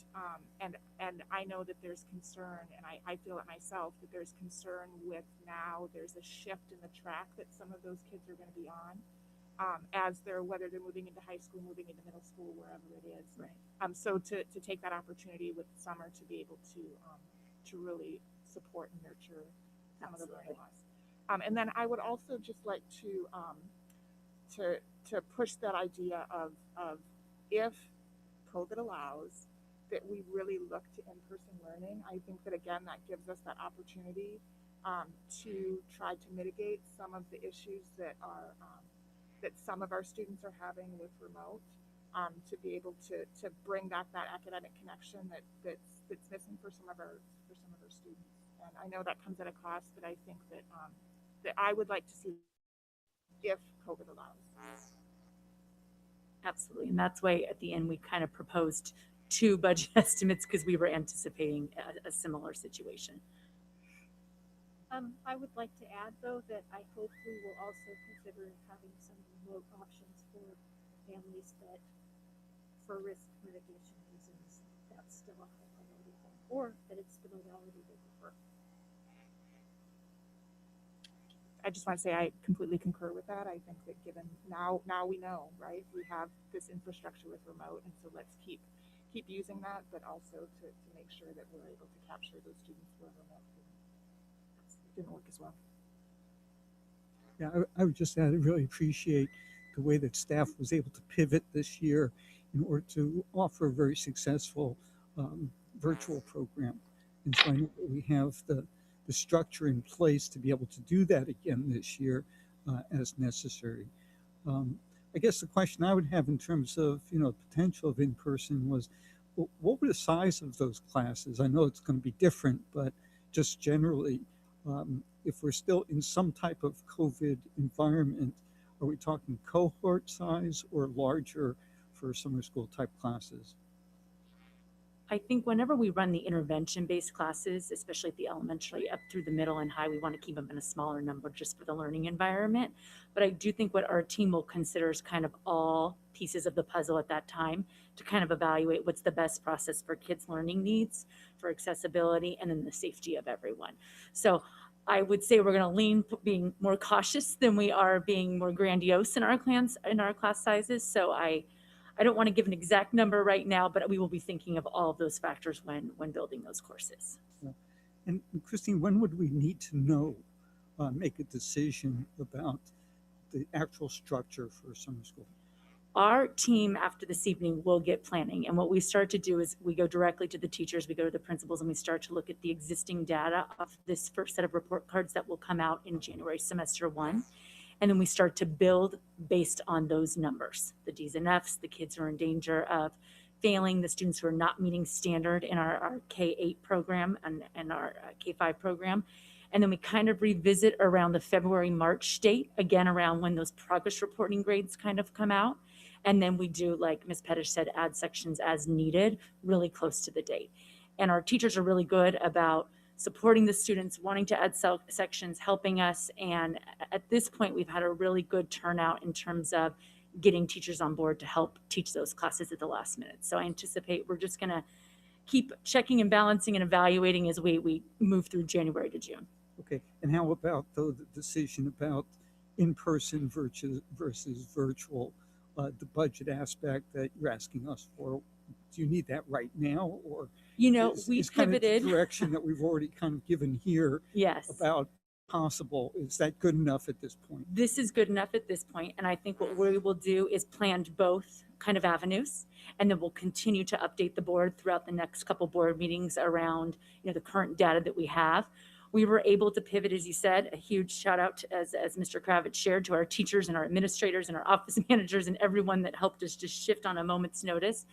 Speaker 8: I know that there's concern, and I feel it myself, that there's concern with now there's a shift in the track that some of those kids are going to be on as they're, whether they're moving into high school, moving into middle school, wherever it is.
Speaker 15: Right.
Speaker 8: So to take that opportunity with summer to be able to really support and nurture some of the learning loss. And then I would also just like to push that idea of if COVID allows, that we really look to in-person learning. I think that, again, that gives us that opportunity to try to mitigate some of the issues that are that some of our students are having with remote, to be able to bring back that academic connection that's missing for some of our students. And I know that comes at a cost, but I think that that I would like to see if COVID allows.
Speaker 15: Absolutely. And that's why at the end we kind of proposed 2 budget estimates because we were anticipating a similar situation.
Speaker 3: I would like to add, though, that I hope we will also consider having some remote options for families that, for risk mitigation reasons, that's still a high priority thing, or that it's the modality they prefer.
Speaker 8: I just want to say I completely concur with that. I think that given now we know, right? We have this infrastructure with remote, and so let's keep using that, but also to make sure that we're able to capture those students who are remote. Didn't work as well.
Speaker 2: Yeah, I would just add, I really appreciate the way that staff was able to pivot this year in order to offer a very successful virtual program. And so I know that we have the structure in place to be able to do that again this year as necessary. I guess the question I would have in terms of, potential of in-person was, what were the size of those classes? I know it's going to be different, but just generally, if we're still in some type of COVID environment, are we talking cohort size or larger for summer school type classes?
Speaker 15: I think whenever we run the intervention-based classes, especially at the elementary up through the middle and high, we want to keep them in a smaller number just for the learning environment. But I do think what our team will consider is kind of all pieces of the puzzle at that time to kind of evaluate what's the best process for kids' learning needs, for accessibility, and then the safety of everyone. So I would say we're going to lean being more cautious than we are being more grandiose in our class sizes. So I don't want to give an exact number right now, but we will be thinking of all of those factors when building those courses.
Speaker 2: Yeah. And Christine, when would we need to know, make a decision about the actual structure for summer school?
Speaker 15: Our team after this evening will get planning, and what we start to do is we go directly to the teachers, we go to the principals, and we start to look at the existing data of this first set of report cards that will come out in January semester 1. And then we start to build based on those numbers, the D's and F's, the kids who are in danger of failing, the students who are not meeting standard in our K-8 program and our K-5 program. And then we kind of revisit around the February-March date, again, around when those progress reporting grades kind of come out. And then we do, like Ms. Pettish said, add sections as needed, really close to the date. And our teachers are really good about supporting the students, wanting to add sections, helping us. And at this point, we've had a really good turnout in terms of getting teachers on board to help teach those classes at the last minute. So I anticipate we're just going to keep checking and balancing and evaluating as we move through January to June.
Speaker 2: Okay, and how about, though, the decision about in-person versus virtual, the budget aspect that you're asking us for? Do you need that right now, or
Speaker 15: we
Speaker 2: is
Speaker 15: pivoted
Speaker 2: kind of the direction that we've already kind of given here?
Speaker 15: Yes.
Speaker 2: About possible, is that good enough at this point?
Speaker 15: This is good enough at this point, and I think what we will do is plan both kind of avenues, and then we'll continue to update the board throughout the next couple board meetings around the current data that we have. We were able to pivot, as you said. A huge shout out to, as Mr. Kravitz shared, to our teachers and our administrators and our office managers and everyone that helped us just shift on a moment's notice.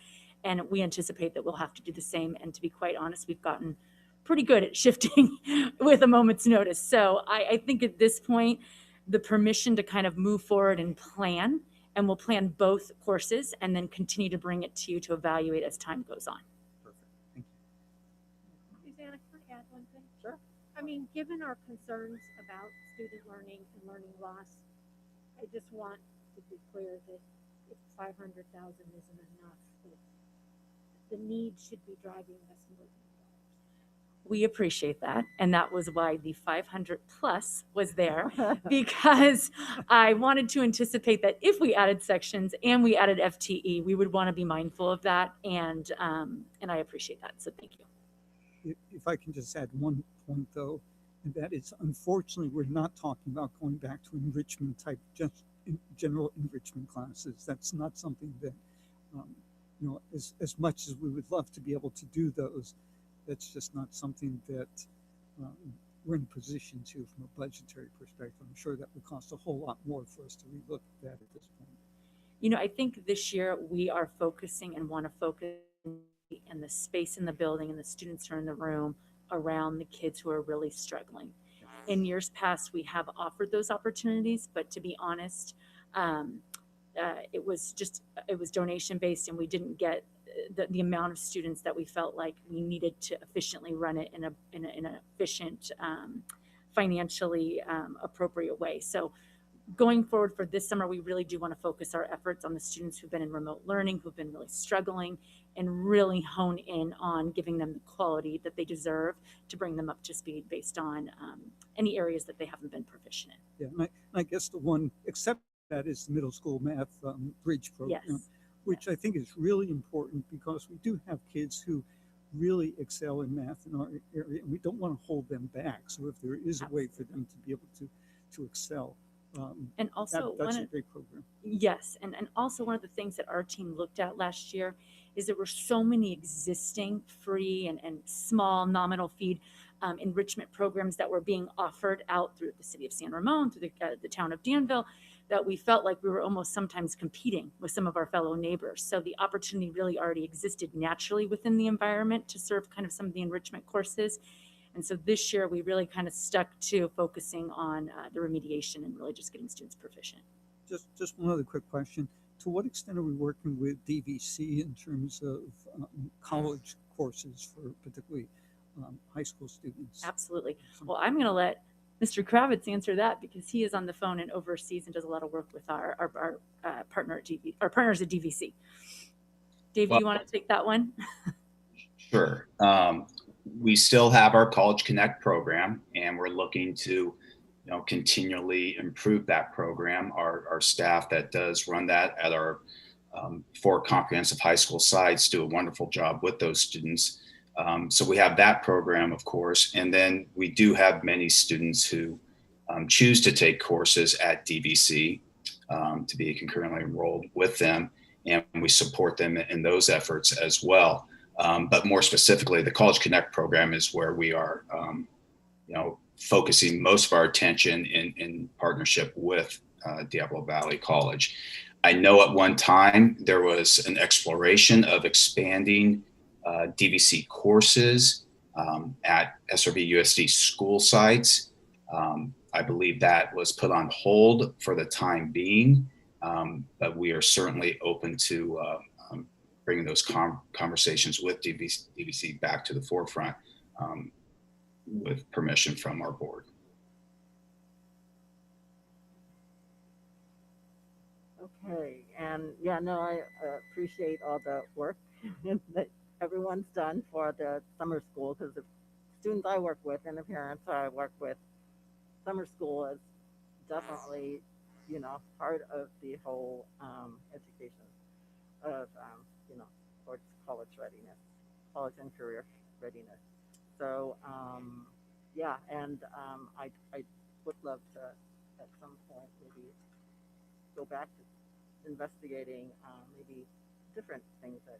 Speaker 15: And we anticipate that we'll have to do the same. And to be quite honest, we've gotten pretty good at shifting with a moment's notice. So I think at this point, the permission to kind of move forward and plan, and we'll plan both courses and then continue to bring it to you to evaluate as time goes on.
Speaker 2: Perfect. Thank you.
Speaker 3: Susanna, can I add one thing?
Speaker 1: Sure.
Speaker 3: I mean, given our concerns about student learning and learning loss, I just want to be clear that if 500,000 isn't enough, that the need should be driving us more than
Speaker 15: We appreciate that. And that was why the 500 plus was there, because I wanted to anticipate that if we added sections and we added FTE, we would want to be mindful of that. And I appreciate that. So thank you.
Speaker 2: If I can just add one point though, and that is unfortunately, we're not talking about going back to enrichment type, just general enrichment classes. That's not something that, you know, as much as we would love to be able to do those, that's just not something that we're in a position to from a budgetary perspective. I'm sure that would cost a whole lot more for us to relook at that at this point.
Speaker 15: You know, I think this year we are focusing and want to focus in the space in the building and the students who are in the room around the kids who are really struggling. In years past, we have offered those opportunities, but to be honest, it was donation based, and we didn't get the amount of students that we felt like we needed to efficiently run it in an efficient, financially appropriate way. So going forward for this summer, we really do want to focus our efforts on the students who've been in remote learning, who've been really struggling, and really hone in on giving them the quality that they deserve to bring them up to speed based on any areas that they haven't been proficient in.
Speaker 2: Yeah, and I guess the one except that is the middle school math bridge program,
Speaker 15: Yes.
Speaker 2: which I think is really important because we do have kids who really excel in math in our area, and we don't want to hold them back. So if there is a way for them to be able to excel,
Speaker 15: and also
Speaker 2: that's a great program.
Speaker 15: Yes, and also one of the things that our team looked at last year is there were so many existing free and small nominal fee enrichment programs that were being offered out through the city of San Ramon, through the town of Danville, that we felt like we were almost sometimes competing with some of our fellow neighbors. So the opportunity really already existed naturally within the environment to serve kind of some of the enrichment courses. And so this year we really kind of stuck to focusing on the remediation and really just getting students proficient.
Speaker 2: Just one other quick question. To what extent are we working with DVC in terms of college courses for particularly high school students?
Speaker 15: Absolutely. Well, I'm going to let Mr. Kravitz answer that because he is on the phone and oversees and does a lot of work with our partners at DVC. Dave, do you want to take that one?
Speaker 16: Sure. We still have our College Connect program, and we're looking to, continually improve that program. Our staff that does run that at our 4 comprehensive high school sites do a wonderful job with those students. So we have that program, of course, and then we do have many students who choose to take courses at DVC to be concurrently enrolled with them, and we support them in those efforts as well. But more specifically, the College Connect program is where we are, focusing most of our attention in partnership with Diablo Valley College. I know at one time there was an exploration of expanding DVC courses at SRVUSD school sites. I believe that was put on hold for the time being, but we are certainly open to bringing those conversations with DVC back to the forefront with permission from our board.
Speaker 1: Okay, and yeah, no, I appreciate all the work that everyone's done for the summer school, because the students I work with and the parents I work with, summer school is definitely, part of the whole education of, towards college readiness, college and career readiness. So, yeah, and I would love to, at some point, maybe go back to investigating maybe different things that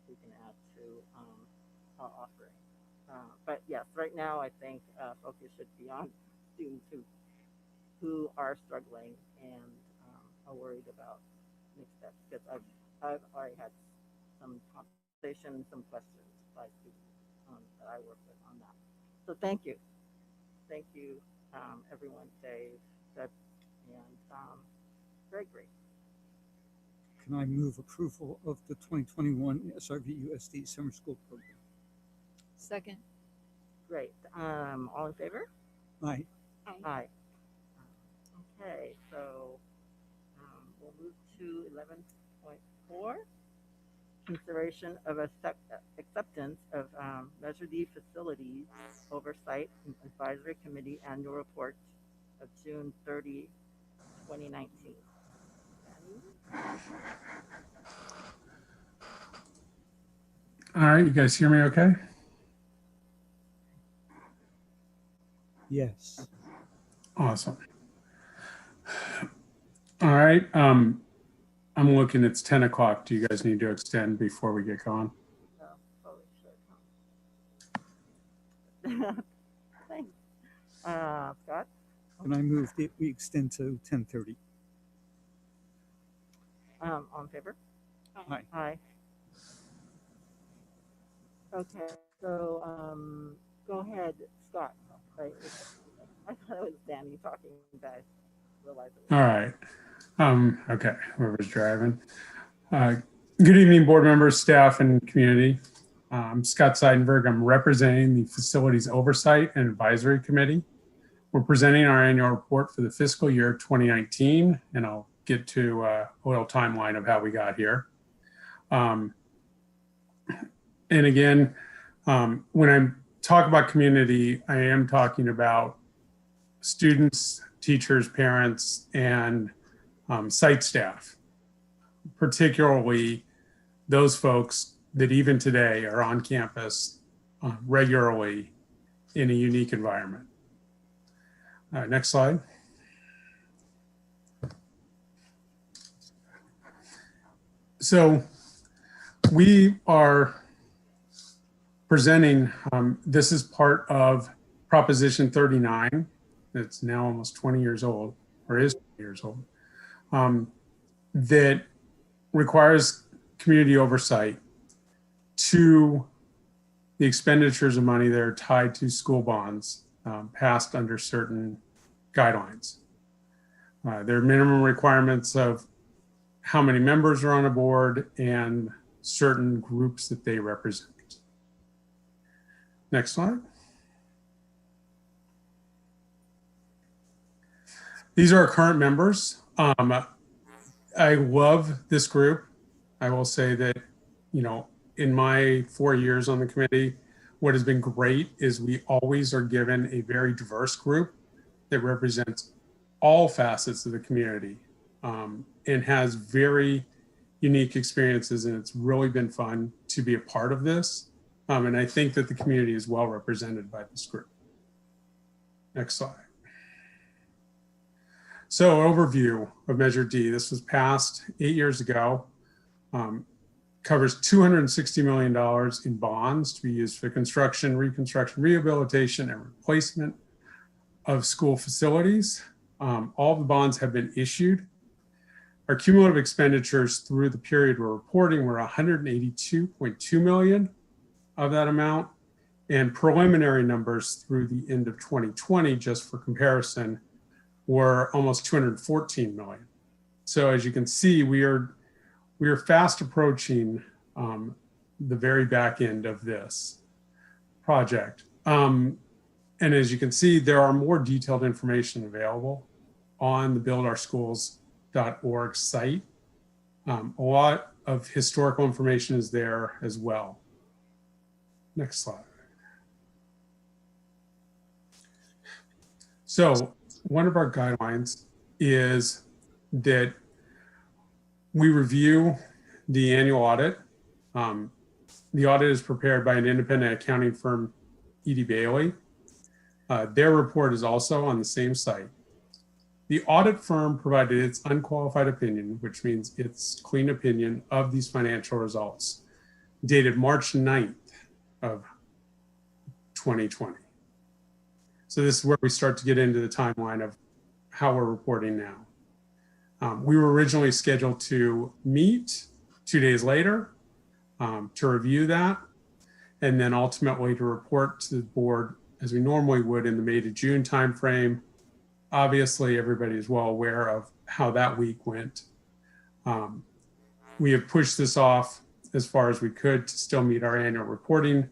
Speaker 1: we can add to our offering. But yes, right now I think focus should be on students who are struggling and are worried about next steps. Because I've already had some conversation, some questions by students that I work with on that. So thank you, everyone, Dave, Deb, Gregory.
Speaker 2: Can I move approval of the 2021 SRVUSD summer school program?
Speaker 6: Second.
Speaker 1: Great. All in favor?
Speaker 2: Aye.
Speaker 1: Aye. Okay, so we'll move to 11.4. Consideration of acceptance of Measure D Facilities Oversight and Advisory Committee Annual Report of June 30, 2019.
Speaker 18: All right, you guys hear me okay?
Speaker 2: Yes.
Speaker 18: Awesome. All right, I'm looking, it's 10 o'clock. Do you guys need to extend before we get going?
Speaker 1: Thanks. Scott?
Speaker 2: Can I move that we extend to 10:30?
Speaker 1: All in favor?
Speaker 2: Aye.
Speaker 1: Aye. Okay, so go ahead, Scott. Right. I thought it was Danny talking, guys. Realize it was.
Speaker 18: All right. Okay, whoever's driving. Good evening, board members, staff, and community. I'm Scott Seidenberg. I'm representing the Facilities Oversight and Advisory Committee. We're presenting our annual report for the fiscal year 2019, and I'll get to a little timeline of how we got here. And again, when I talk about community, I am talking about students, teachers, parents, and site staff, particularly those folks that even today are on campus regularly in a unique environment. All right, next slide. So we are presenting, this is part of Proposition 39. That's now almost 20 years old, or is 20 years old, that requires community oversight to the expenditures of money that are tied to school bonds passed under certain guidelines. There are minimum requirements of how many members are on a board and certain groups that they represent. Next slide. These are our current members. I love this group. I will say that, you know, in my 4 years on the committee, what has been great is we always are given a very diverse group that represents all facets of the community and has very unique experiences, and it's really been fun to be a part of this. And I think that the community is well represented by this group. Next slide. So overview of Measure D. This was passed 8 years ago. Covers $260 million in bonds to be used for construction, reconstruction, rehabilitation, and replacement of school facilities. All the bonds have been issued. Our cumulative expenditures through the period we're reporting were $182.2 million of that amount, and preliminary numbers through the end of 2020, just for comparison, were almost $214 million. So as you can see, we are fast approaching the very back end of this project. And as you can see, there are more detailed information available on the buildourschools.org site. A lot of historical information is there as well. Next slide. So one of our guidelines is that we review the annual audit. The audit is prepared by an independent accounting firm, E.D. Bailey. Their report is also on the same site. The audit firm provided its unqualified opinion, which means its clean opinion of these financial results, dated March 9th of 2020. So this is where we start to get into the timeline of how we're reporting now. We were originally scheduled to meet 2 days later to review that, and then ultimately to report to the board as we normally would in the May to June timeframe. Obviously, everybody is well aware of how that week went. We have pushed this off as far as we could to still meet our annual reporting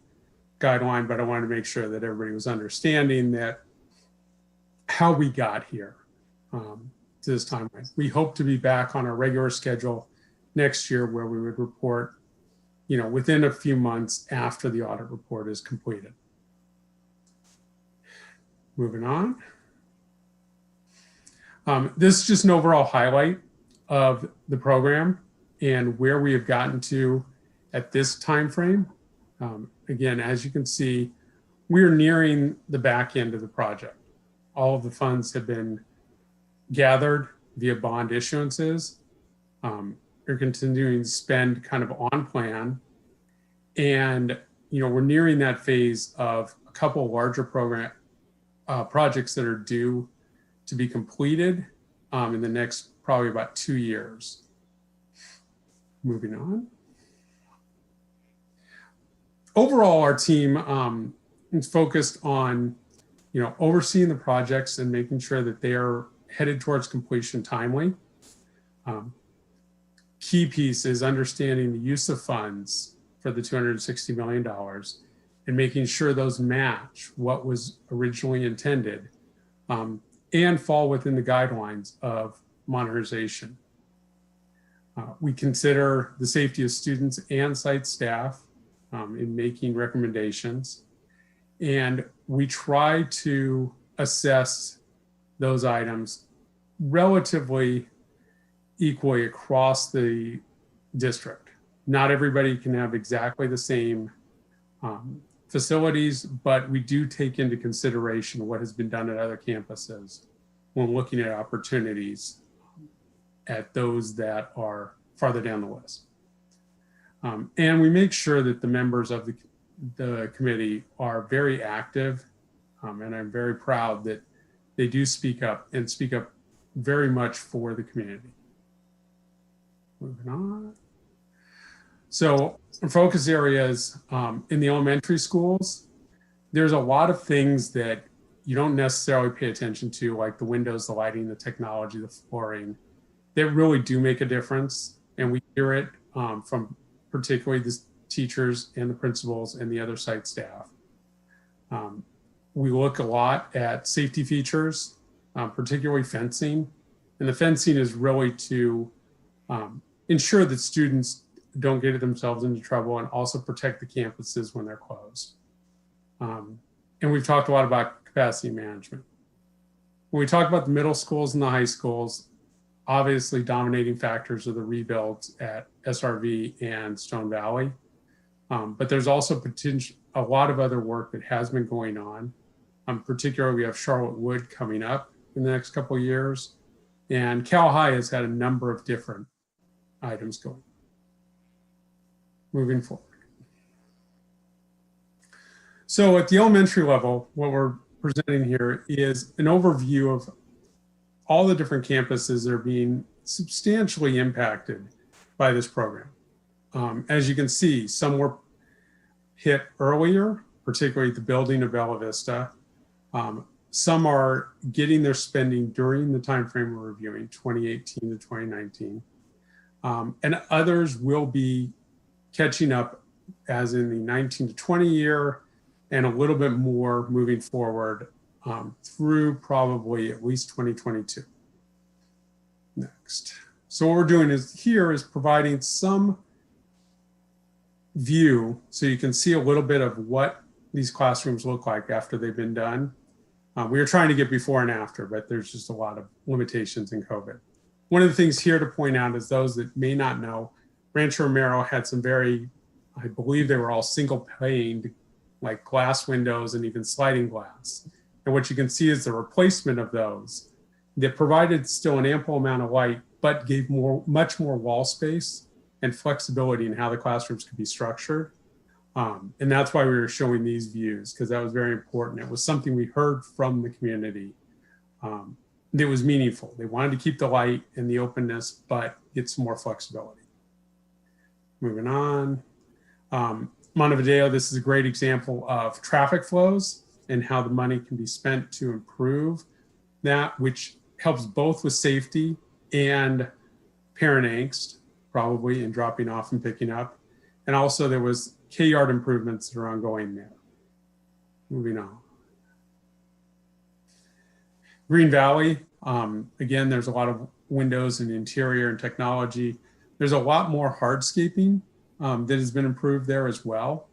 Speaker 18: guideline, but I wanted to make sure that everybody was understanding that how we got here to this timeline. We hope to be back on a regular schedule next year where we would report, within a few months after the audit report is completed. Moving on. This is just an overall highlight of the program and where we have gotten to at this time frame. Again, as you can see, we're nearing the back end of the project. All of the funds have been gathered via bond issuances. We're continuing to spend kind of on plan. And, we're nearing that phase of a couple of larger projects that are due to be completed in the next probably about 2 years. Moving on. Overall, our team is focused on, overseeing the projects and making sure that they are headed towards completion timely. Key piece is understanding the use of funds for the $260 million and making sure those match what was originally intended and fall within the guidelines of monetization. We consider the safety of students and site staff in making recommendations. And we try to assess those items relatively equally across the district. Not everybody can have exactly the same facilities, but we do take into consideration what has been done at other campuses when looking at opportunities at those that are farther down the list. And we make sure that the members of the committee are very active, and I'm very proud that they do speak up and speak up very much for the community. Moving on. So focus areas in the elementary schools, there's a lot of things that you don't necessarily pay attention to, like the windows, the lighting, the technology, the flooring, that really do make a difference. And we hear it from particularly the teachers and the principals and the other site staff. We look a lot at safety features, particularly fencing. And the fencing is really to ensure that students don't get themselves into trouble and also protect the campuses when they're closed. And we've talked a lot about capacity management. When we talk about the middle schools and the high schools, obviously dominating factors are the rebuilds at SRV and Stone Valley. But there's also a lot of other work that has been going on. Particularly, we have Charlotte Wood coming up in the next couple of years. And Cal High has had a number of different items going. Moving forward. So at the elementary level, what we're presenting here is an overview of all the different campuses that are being substantially impacted by this program. As you can see, some were hit earlier, particularly the building of Bella Vista. Some are getting their spending during the time frame we're reviewing, 2018 to 2019. And others will be catching up as in the 19 to 20 year and a little bit more moving forward through probably at least 2022. Next. So what we're doing is providing some view so you can see a little bit of what these classrooms look like after they've been done. We were trying to get before and after, but there's just a lot of limitations in COVID. One of the things here to point out is those that may not know, Rancho Romero had some I believe they were all single paned, like glass windows and even sliding glass. And what you can see is the replacement of those that provided still an ample amount of light, but gave much more wall space and flexibility in how the classrooms could be structured. And that's why we were showing these views, because that was very important. It was something we heard from the community that was meaningful. They wanted to keep the light and the openness, but get some more flexibility. Moving on. Montevideo, this is a great example of traffic flows and how the money can be spent to improve that, which helps both with safety and parent angst, probably in dropping off and picking up. And also there was K-yard improvements that are ongoing there. Moving on. Green Valley, again, there's a lot of windows and interior and technology. There's a lot more hardscaping that has been improved there as well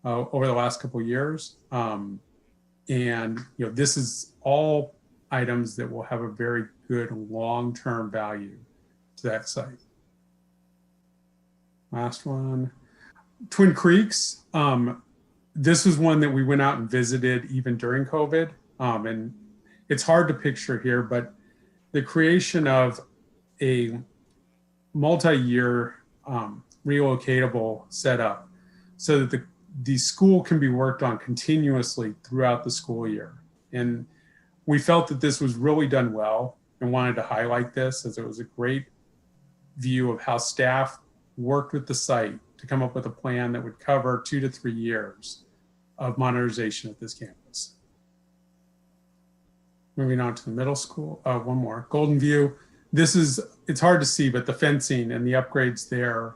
Speaker 18: over the last couple of years. And this is all items that will have a very good long-term value to that site. Last one, Twin Creeks. This was one that we went out and visited even during COVID. And it's hard to picture here, but the creation of a multi-year relocatable setup so that the school can be worked on continuously throughout the school year. And we felt that this was really done well and wanted to highlight this as it was a great view of how staff worked with the site to come up with a plan that would cover 2 to 3 years of modernization at this campus. Moving on to the middle school, one more, Golden View. It's hard to see, but the fencing and the upgrades there,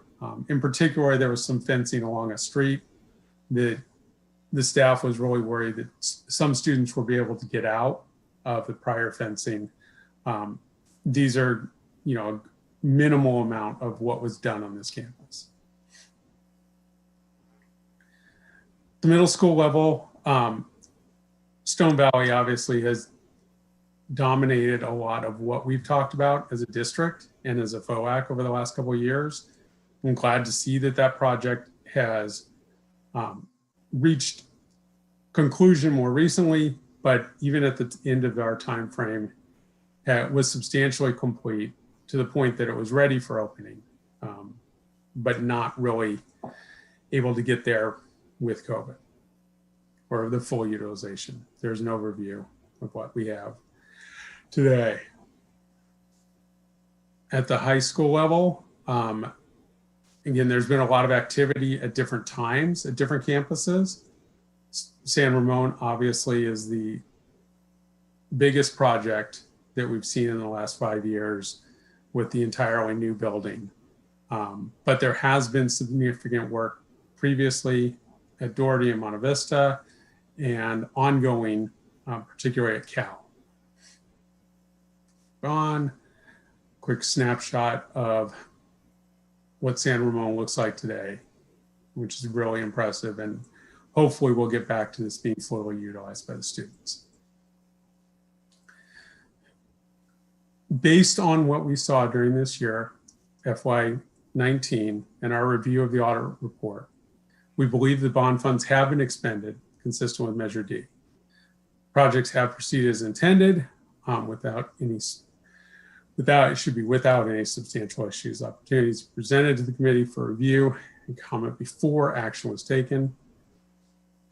Speaker 18: in particular, there was some fencing along a street that the staff was really worried that some students will be able to get out of the prior fencing. These are, a minimal amount of what was done on this campus. The middle school level, Stone Valley obviously has dominated a lot of what we've talked about as a district and as a FOAC over the last couple of years. I'm glad to see that project has reached conclusion more recently, but even at the end of our time frame, was substantially complete to the point that it was ready for opening, but not really able to get there with COVID or the full utilization. There's an overview of what we have today. At the high school level, again, there's been a lot of activity at different times at different campuses. San Ramon obviously is the biggest project that we've seen in the last 5 years with the entirely new building. But there has been significant work previously at Doherty and Monte Vista and ongoing, particularly at Cal. Quick snapshot of what San Ramon looks like today, which is really impressive. And hopefully we'll get back to this being fully utilized by the students. Based on what we saw during this year, FY19, and our review of the audit report, we believe the bond funds have been expended consistent with Measure D. Projects have proceeded as intended without any substantial issues. Opportunities presented to the committee for review and comment before action was taken.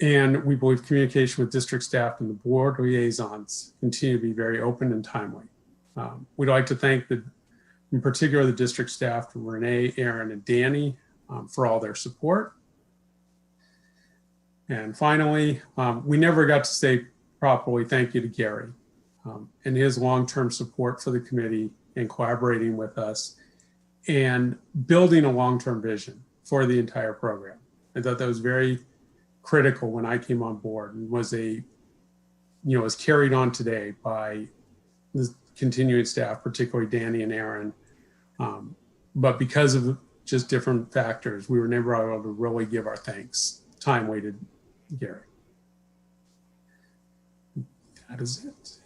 Speaker 18: And we believe communication with district staff and the board liaisons continue to be very open and timely. We'd like to thank in particular the district staff, Renee, Aaron, and Danny, for all their support. And finally, we never got to say properly thank you to Gary and his long-term support for the committee and collaborating with us and building a long-term vision for the entire program. I thought that was very critical when I came on board and was carried on today by the continuing staff, particularly Danny and Aaron. But because of just different factors, we were never able to really give our thanks timely to Gary. That is it.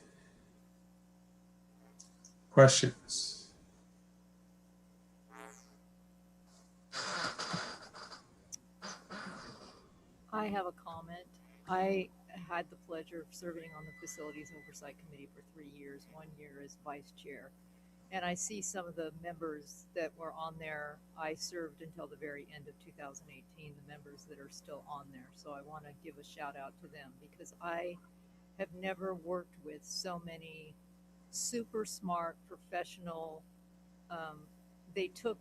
Speaker 18: Questions?
Speaker 6: I have a comment. I had the pleasure of serving on the Facilities Oversight Committee for 3 years, 1 year as vice chair. And I see some of the members that were on there. I served until the very end of 2018, the members that are still on there. So I want to give a shout out to them because I have never worked with so many super smart, professional. They took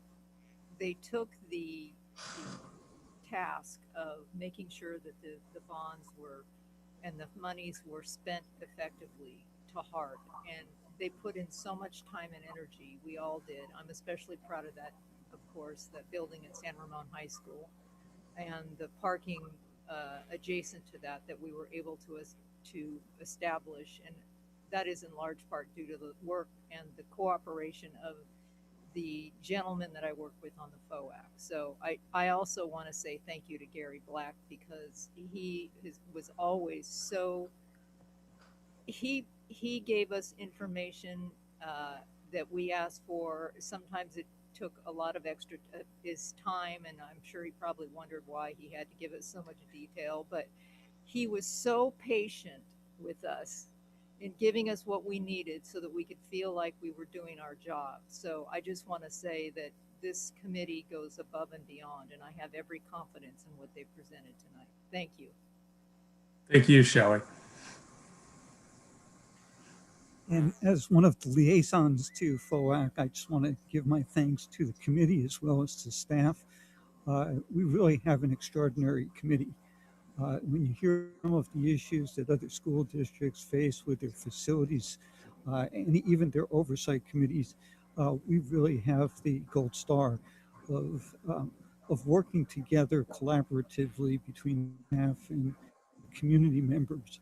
Speaker 6: the task of making sure that the bonds were and the monies were spent effectively to heart. And they put in so much time and energy. We all did. I'm especially proud of that, of course, that building at San Ramon High School and the parking adjacent to that we were able to establish. And that is in large part due to the work and the cooperation of the gentleman that I work with on the FOAC. So I also want to say thank you to Gary Black, because he was always so, he gave us information that we asked for. Sometimes it took a lot of extra his time, and I'm sure he probably wondered why he had to give us so much detail, but he was so patient with us in giving us what we needed so that we could feel like we were doing our job. So I just want to say that this committee goes above and beyond, and I have every confidence in what they presented tonight. Thank you.
Speaker 18: Thank you, Shelley.
Speaker 2: And as one of the liaisons to FOAC, I just want to give my thanks to the committee as well as to staff. We really have an extraordinary committee. When you hear some of the issues that other school districts face with their facilities and even their oversight committees, we really have the gold star of working together collaboratively between staff and community members.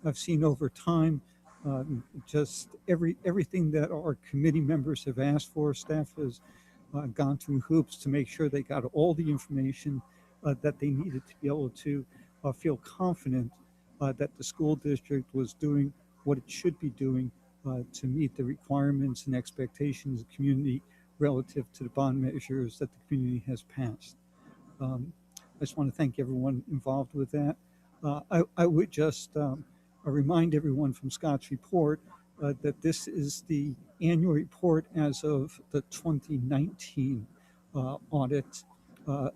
Speaker 2: I've seen over time just everything that our committee members have asked for. Staff has gone through hoops to make sure they got all the information that they needed to be able to feel confident that the school district was doing what it should be doing to meet the requirements and expectations of the community relative to the bond measures that the community has passed. I just want to thank everyone involved with that. I would just remind everyone from Scott's report that this is the annual report as of the 2019 audit.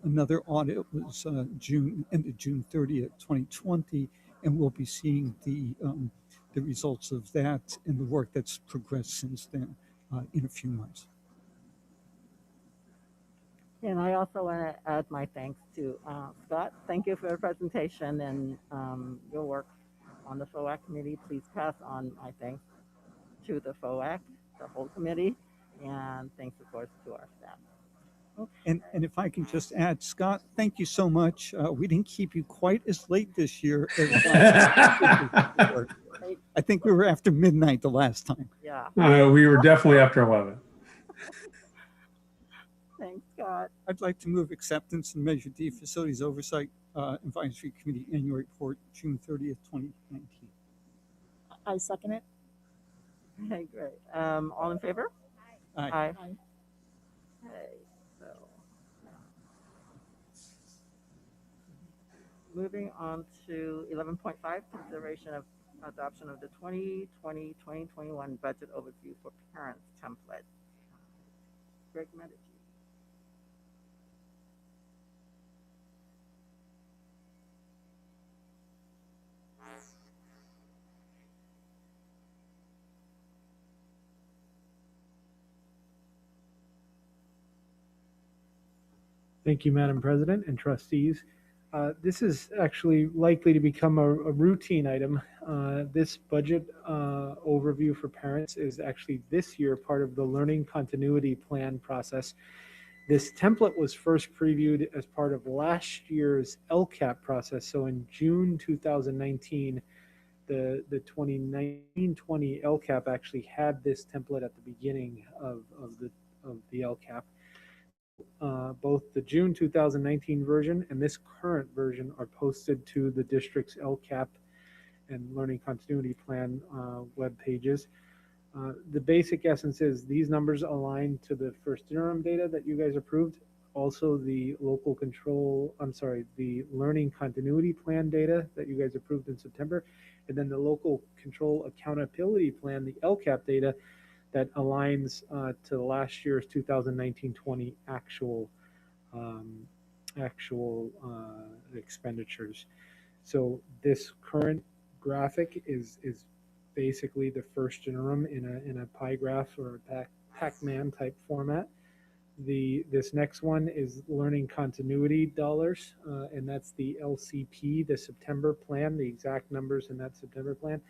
Speaker 2: Another audit was ended June 30th, 2020, and we'll be seeing the results of that and the work that's progressed since then in a few months.
Speaker 1: And I also want to add my thanks to Scott. Thank you for your presentation and your work on the FOAC committee. Please pass on my thanks to the FOAC, the whole committee, and thanks, of course, to our staff.
Speaker 2: Okay. And if I can just add, Scott, thank you so much. We didn't keep you quite as late this year as last year. I think we were after midnight the last time.
Speaker 1: Yeah.
Speaker 18: We were definitely after 11.
Speaker 1: Thanks, Scott.
Speaker 2: I'd like to move acceptance and Measure D Facilities Oversight Advisory Committee Annual Report, June 30th, 2019.
Speaker 8: I second it.
Speaker 1: Okay, great. All in favor?
Speaker 2: Aye.
Speaker 1: Aye. Okay, so moving on to 11.5, consideration of adoption of the 2020-2021 budget overview for parents template. Greg Medici.
Speaker 5: Thank you, Madam President and trustees. This is actually likely to become a routine item. This budget overview for parents is actually this year part of the Learning Continuity Plan process. This template was first previewed as part of last year's LCAP process. So in June 2019, the 2019-20 LCAP actually had this template at the beginning of the LCAP. Both the June 2019 version and this current version are posted to the district's LCAP and Learning Continuity Plan web pages. The basic essence is these numbers align to the first interim data that you guys approved. Also the the Learning Continuity Plan data that you guys approved in September, and then the Local Control Accountability Plan, the LCAP data that aligns to last year's 2019-20 actual expenditures. So this current graphic is basically the first interim in a pie graph or a Pac-Man type format. This next one is learning continuity dollars, and that's the LCP, the September plan, the exact numbers in that September plan.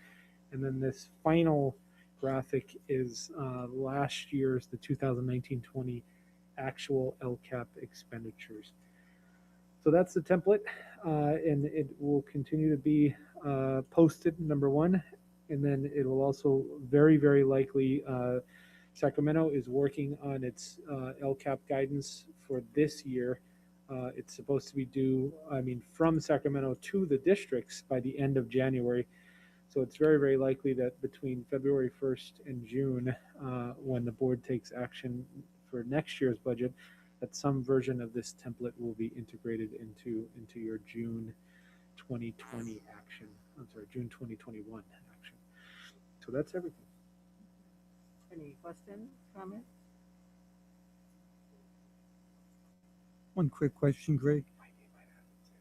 Speaker 5: And then this final graphic is last year's, the 2019-20 actual LCAP expenditures. So that's the template, and it will continue to be posted, number one, and then it will also very, very likely, Sacramento is working on its LCAP guidance for this year. It's supposed to be due, from Sacramento to the districts by the end of January. So it's very, very likely that between February 1st and June, when the board takes action for next year's budget, that some version of this template will be integrated into your June 2020 action. I'm sorry, June 2021 action. So that's everything.
Speaker 1: Any questions, comments?
Speaker 2: One quick question, Greg.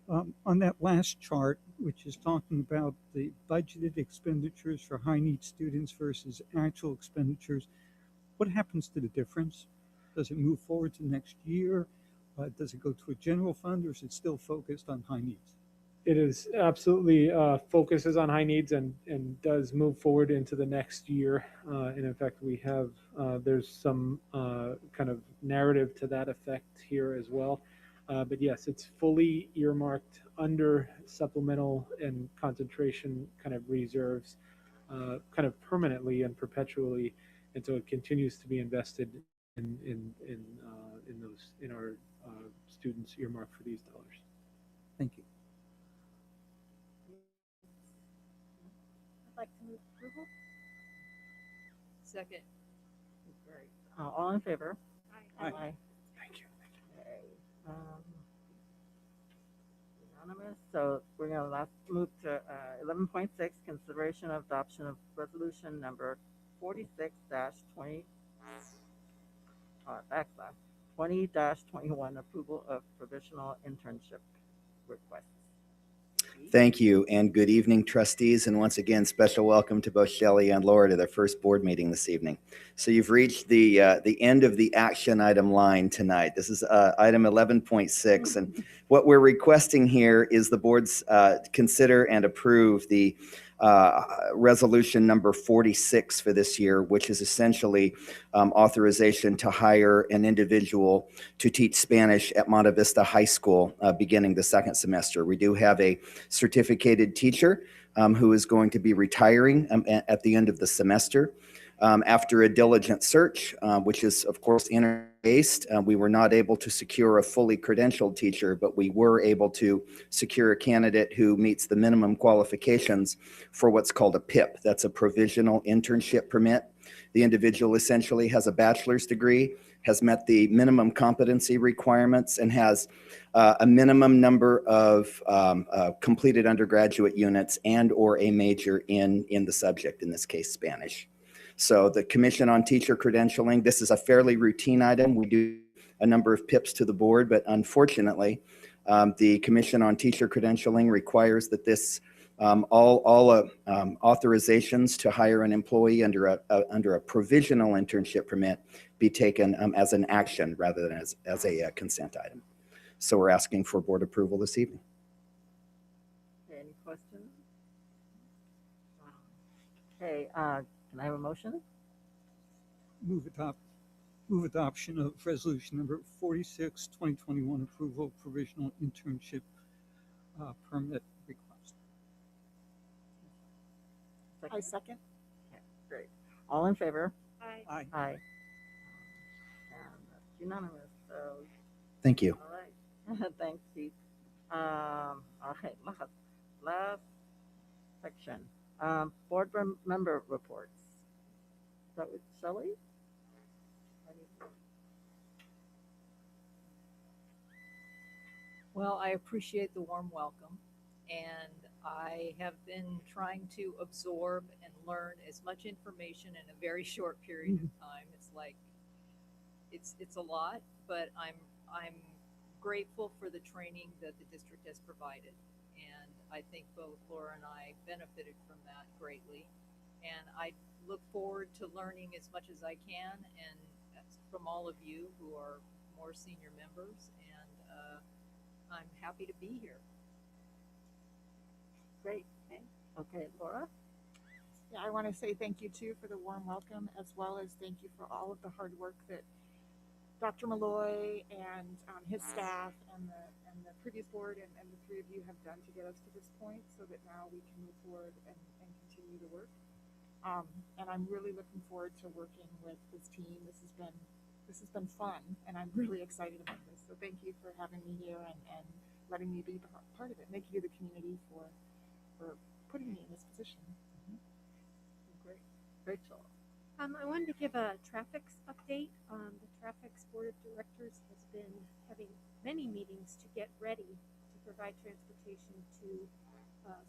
Speaker 2: On that last chart, which is talking about the budgeted expenditures for high need students versus actual expenditures, what happens to the difference? Does it move forward to next year? Does it go to a general fund, or is it still focused on high needs?
Speaker 5: It is absolutely focuses on high needs and does move forward into the next year. And in fact, we have, there's some kind of narrative to that effect here as well. But yes, it's fully earmarked under supplemental and concentration kind of reserves, kind of permanently and perpetually. And so it continues to be invested in our students earmarked for these dollars.
Speaker 2: Thank you.
Speaker 3: I'd like to move approval.
Speaker 6: Second.
Speaker 1: Great. All in favor?
Speaker 3: Aye.
Speaker 1: Aye.
Speaker 5: Thank you.
Speaker 1: Okay. Unanimous. So we're going to move to 11.6, consideration of adoption of resolution number 46-20, backslash 20-21, approval of provisional internship requests.
Speaker 19: Thank you, and good evening, trustees. And once again, special welcome to both Shelley and Laura to their first board meeting this evening. So you've reached the end of the action item line tonight. This is item 11.6, and what we're requesting here is the board's consider and approve the resolution number 46 for this year, which is essentially authorization to hire an individual to teach Spanish at Monte Vista High School beginning the second semester. We do have a certificated teacher who is going to be retiring at the end of the semester. After a diligent search, which is of course inter-based, we were not able to secure a fully credentialed teacher, but we were able to secure a candidate who meets the minimum qualifications for what's called a PIP. That's a provisional internship permit. The individual essentially has a bachelor's degree, has met the minimum competency requirements, and has a minimum number of completed undergraduate units and or a major in the subject, in this case Spanish. So the Commission on Teacher Credentialing, this is a fairly routine item. We do a number of PIPs to the board, but unfortunately, the Commission on Teacher Credentialing requires that this all authorizations to hire an employee under a provisional internship permit be taken as an action rather than as a consent item. So we're asking for board approval this evening.
Speaker 1: Okay, any questions? Okay, can I have a motion?
Speaker 2: Move adoption of resolution number 46, 2021, approval of provisional internship permit request.
Speaker 8: I second.
Speaker 1: Okay, great. All in favor?
Speaker 3: Aye.
Speaker 2: Aye.
Speaker 1: Aye. And that's unanimous, so.
Speaker 19: Thank you.
Speaker 1: All right. Thanks, Chief. Okay, last section. Board member reports. Start with Shelley.
Speaker 6: Well, I appreciate the warm welcome, and I have been trying to absorb and learn as much information in a very short period of time. It's like it's a lot, but I'm grateful for the training that the district has provided, and I think both Laura and I benefited from that greatly. And I look forward to learning as much as I can, and from all of you who are more senior members, and I'm happy to be here.
Speaker 1: Great. Okay, Laura?
Speaker 8: Yeah, I want to say thank you too for the warm welcome, as well as thank you for all of the hard work that Dr. Malloy and his staff and the previous board and the three of you have done to get us to this point, so that now we can move forward and continue the work. And I'm really looking forward to working with this team. This has been fun, and I'm really excited about this. So thank you for having me here and letting me be part of it. Thank you to the community for putting me in this position.
Speaker 1: Great. Rachel?
Speaker 3: I wanted to give a traffic update. The traffic's board of directors has been having many meetings to get ready to provide transportation to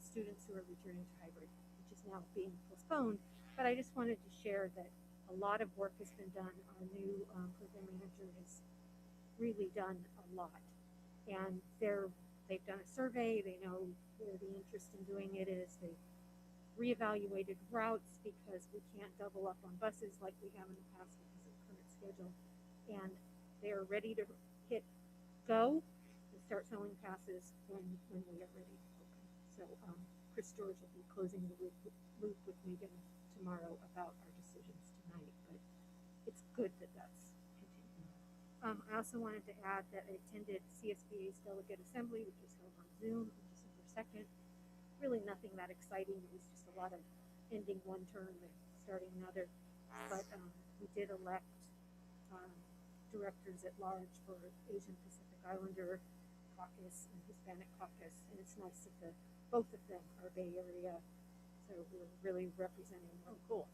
Speaker 3: students who are returning to hybrid, which is now being postponed. But I just wanted to share that a lot of work has been done. Our new program manager has really done a lot, and they've done a survey. They know where the interest in doing it is. They reevaluated routes because we can't double up on buses like we have in the past because of the current schedule, and they're ready to hit go and start selling passes when we are ready to open. So Chris George will be closing the loop with Megan tomorrow about our decisions tonight, but it's good that that's continuing. I also wanted to add that I attended CSBA's Delegate Assembly, which was held on Zoom on December 2nd. Really nothing that exciting. It was just a lot of ending one term and starting another. But we did elect directors at large for Asian Pacific Islander Caucus and Hispanic Caucus, and it's nice that both of them are Bay Area, so we're really representing. Oh, cool.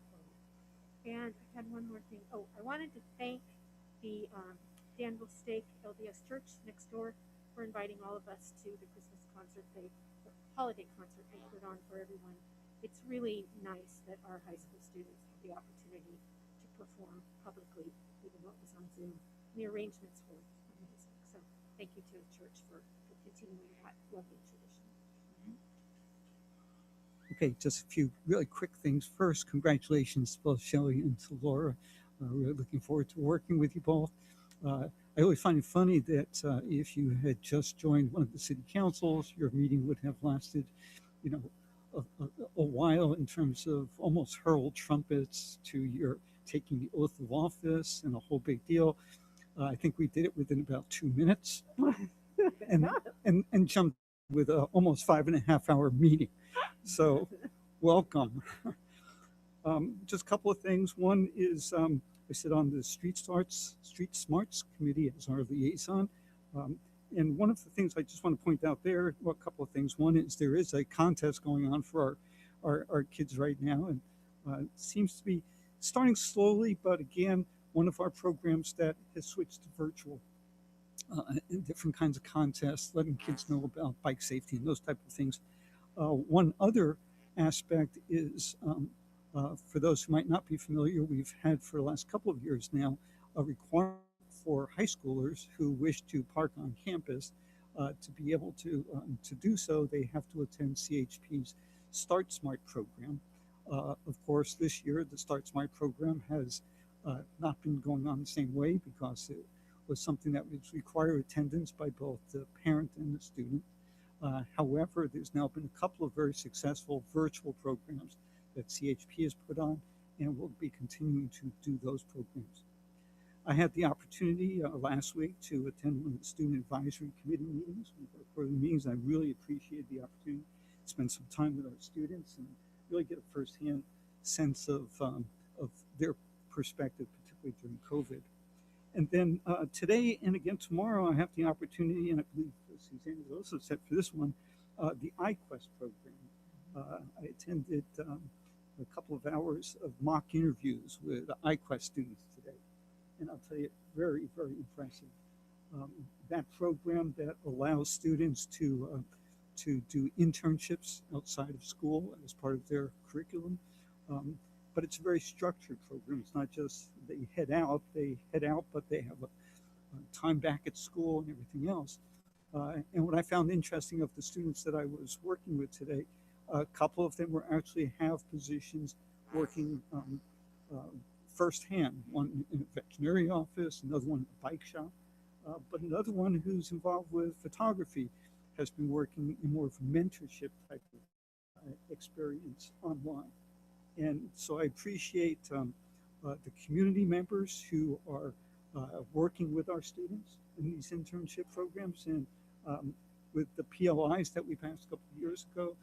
Speaker 3: And I had one more thing. Oh, I wanted to thank the Danville Stake LDS Church next door for inviting all of us to the Christmas concert holiday concert they put on for everyone. It's really nice that our high school students have the opportunity to perform publicly, even though it was on Zoom. And the arrangements were amazing. So thank you to the church for continuing that lovely tradition.
Speaker 2: Okay, just a few really quick things. First, congratulations to both Shelley and to Laura. Really looking forward to working with you both. I always find it funny that if you had just joined one of the city councils, your meeting would have lasted, a while in terms of almost hurled trumpets to your taking the oath of office and a whole big deal. I think we did it within about 2 minutes and jumped with a almost 5.5 hour meeting. So welcome. Just a couple of things. One is I sit on the Street Smarts Committee as our liaison. And one of the things I just want to point out there, well, a couple of things. One is there is a contest going on for our kids right now, and it seems to be starting slowly, but again, one of our programs that has switched to virtual and different kinds of contests, letting kids know about bike safety and those type of things. One other aspect is for those who might not be familiar, we've had for the last couple of years now a requirement for high schoolers who wish to park on campus to be able to do so. They have to attend CHP's Start Smart program. Of course, this year the Start Smart program has not been going on the same way because it was something that was required attendance by both the parent and the student. However, there's now been a couple of very successful virtual programs that CHP has put on, and we'll be continuing to do those programs. I had the opportunity last week to attend one of the student advisory committee meetings, one of our quarterly meetings. I really appreciated the opportunity to spend some time with our students and really get a firsthand sense of their perspective, particularly during COVID. And then today and again tomorrow, I have the opportunity, and I believe Suzanne is also set for this one, the iQuest program. I attended a couple of hours of mock interviews with iQuest students today, and I'll tell you, very, very impressive. That program that allows students to do internships outside of school as part of their curriculum. But it's a very structured program. It's not just they head out, but they have a time back at school and everything else. And what I found interesting of the students that I was working with today, a couple of them were actually have positions working firsthand, one in a veterinary office, another one in a bike shop. But another one who's involved with photography has been working in more of a mentorship type of experience online. And so I appreciate the community members who are working with our students in these internship programs. And with the PLIs that we passed a couple of years ago,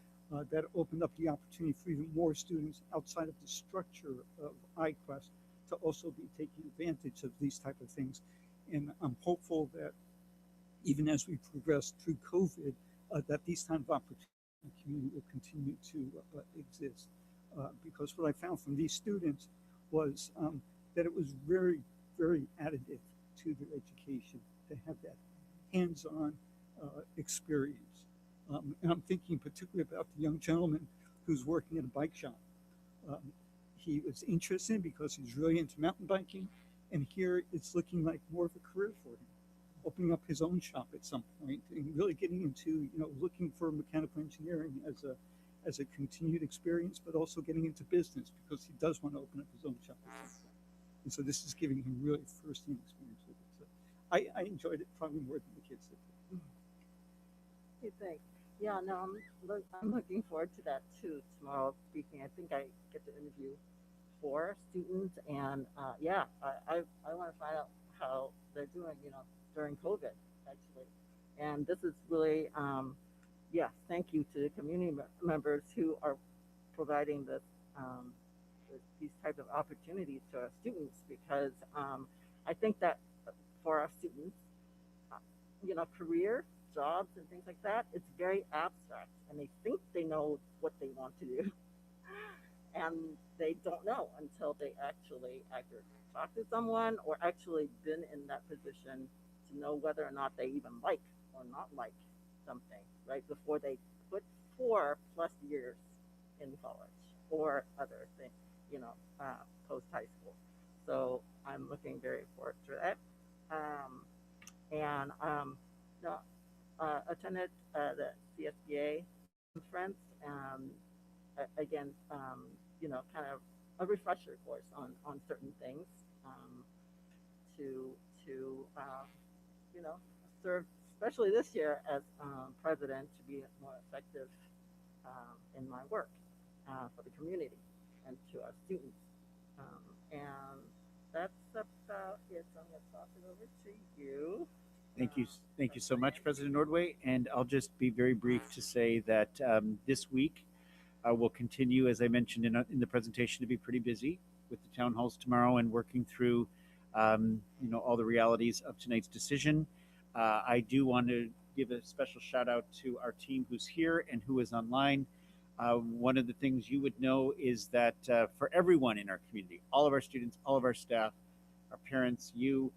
Speaker 2: that opened up the opportunity for even more students outside of the structure of iQuest to also be taking advantage of these type of things. And I'm hopeful that even as we progress through COVID, that these kind of opportunities in the community will continue to exist. Because what I found from these students was that it was very, very additive to their education to have that hands-on experience. And I'm thinking particularly about the young gentleman who's working at a bike shop. He was interested because he's really into mountain biking, and here it's looking like more of a career for him, opening up his own shop at some point and really getting into, looking for mechanical engineering as a continued experience, but also getting into business because he does want to open up his own shop at some point. And so this is giving him really first-hand experience with it. So I enjoyed it probably more than the kids did.
Speaker 1: Hey, thanks. Yeah, no, I'm looking forward to that too. Tomorrow speaking, I think I get to interview 4 students, and yeah, I want to find out how they're doing, during COVID actually. And this is really, yeah, thank you to the community members who are providing this, these type of opportunities to our students, because I think that for our students, career, jobs, and things like that, it's very abstract, and they think they know what they want to do, and they don't know until they actually either talk to someone or actually been in that position to know whether or not they even like or not like something, right? Before they put 4+ years in college or other things, post high school. So I'm looking very forward to that. And no, attended the CSBA conference. Again, kind of a refresher course on certain things to serve, especially this year as president, to be more effective in my work for the community and to our students. And that's about it. So I'm going to toss it over to you.
Speaker 4: Thank you so much, President Ordway. And I'll just be very brief to say that this week we'll continue, as I mentioned in the presentation, to be pretty busy with the town halls tomorrow and working through, all the realities of tonight's decision. I do want to give a special shout out to our team who's here and who is online. One of the things you would know is that for everyone in our community, all of our students, all of our staff, our parents, you,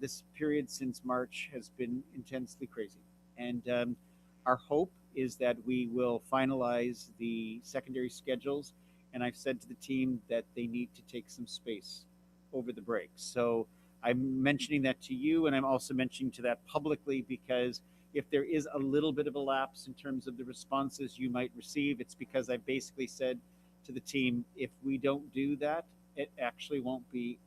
Speaker 4: this period since March has been intensely crazy. And our hope is that we will finalize the secondary schedules. And I've said to the team that they need to take some space over the break. So I'm mentioning that to you, and I'm also mentioning to that publicly, because if there is a little bit of a lapse in terms of the responses you might receive, it's because I basically said to the team, if we don't do that, it actually we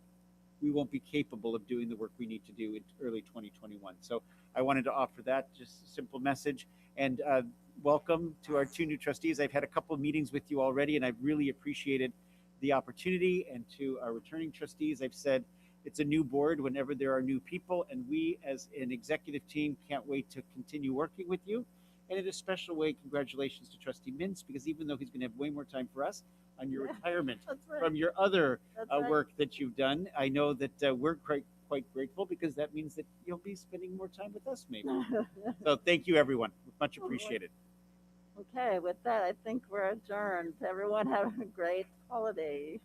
Speaker 4: won't be capable of doing the work we need to do in early 2021. So I wanted to offer that, just a simple message. And welcome to our 2 new trustees. I've had a couple of meetings with you already, and I've really appreciated the opportunity. And to our returning trustees, I've said it's a new board whenever there are new people, and we as an executive team can't wait to continue working with you. And in a special way, congratulations to Trustee Mintz, because even though he's going to have way more time for us on your retirement from your other work that you've done, I know that we're quite grateful, because that means that you'll be spending more time with us maybe. So thank you, everyone. Much appreciated.
Speaker 1: Okay, with that, I think we're adjourned. Everyone have a great holiday.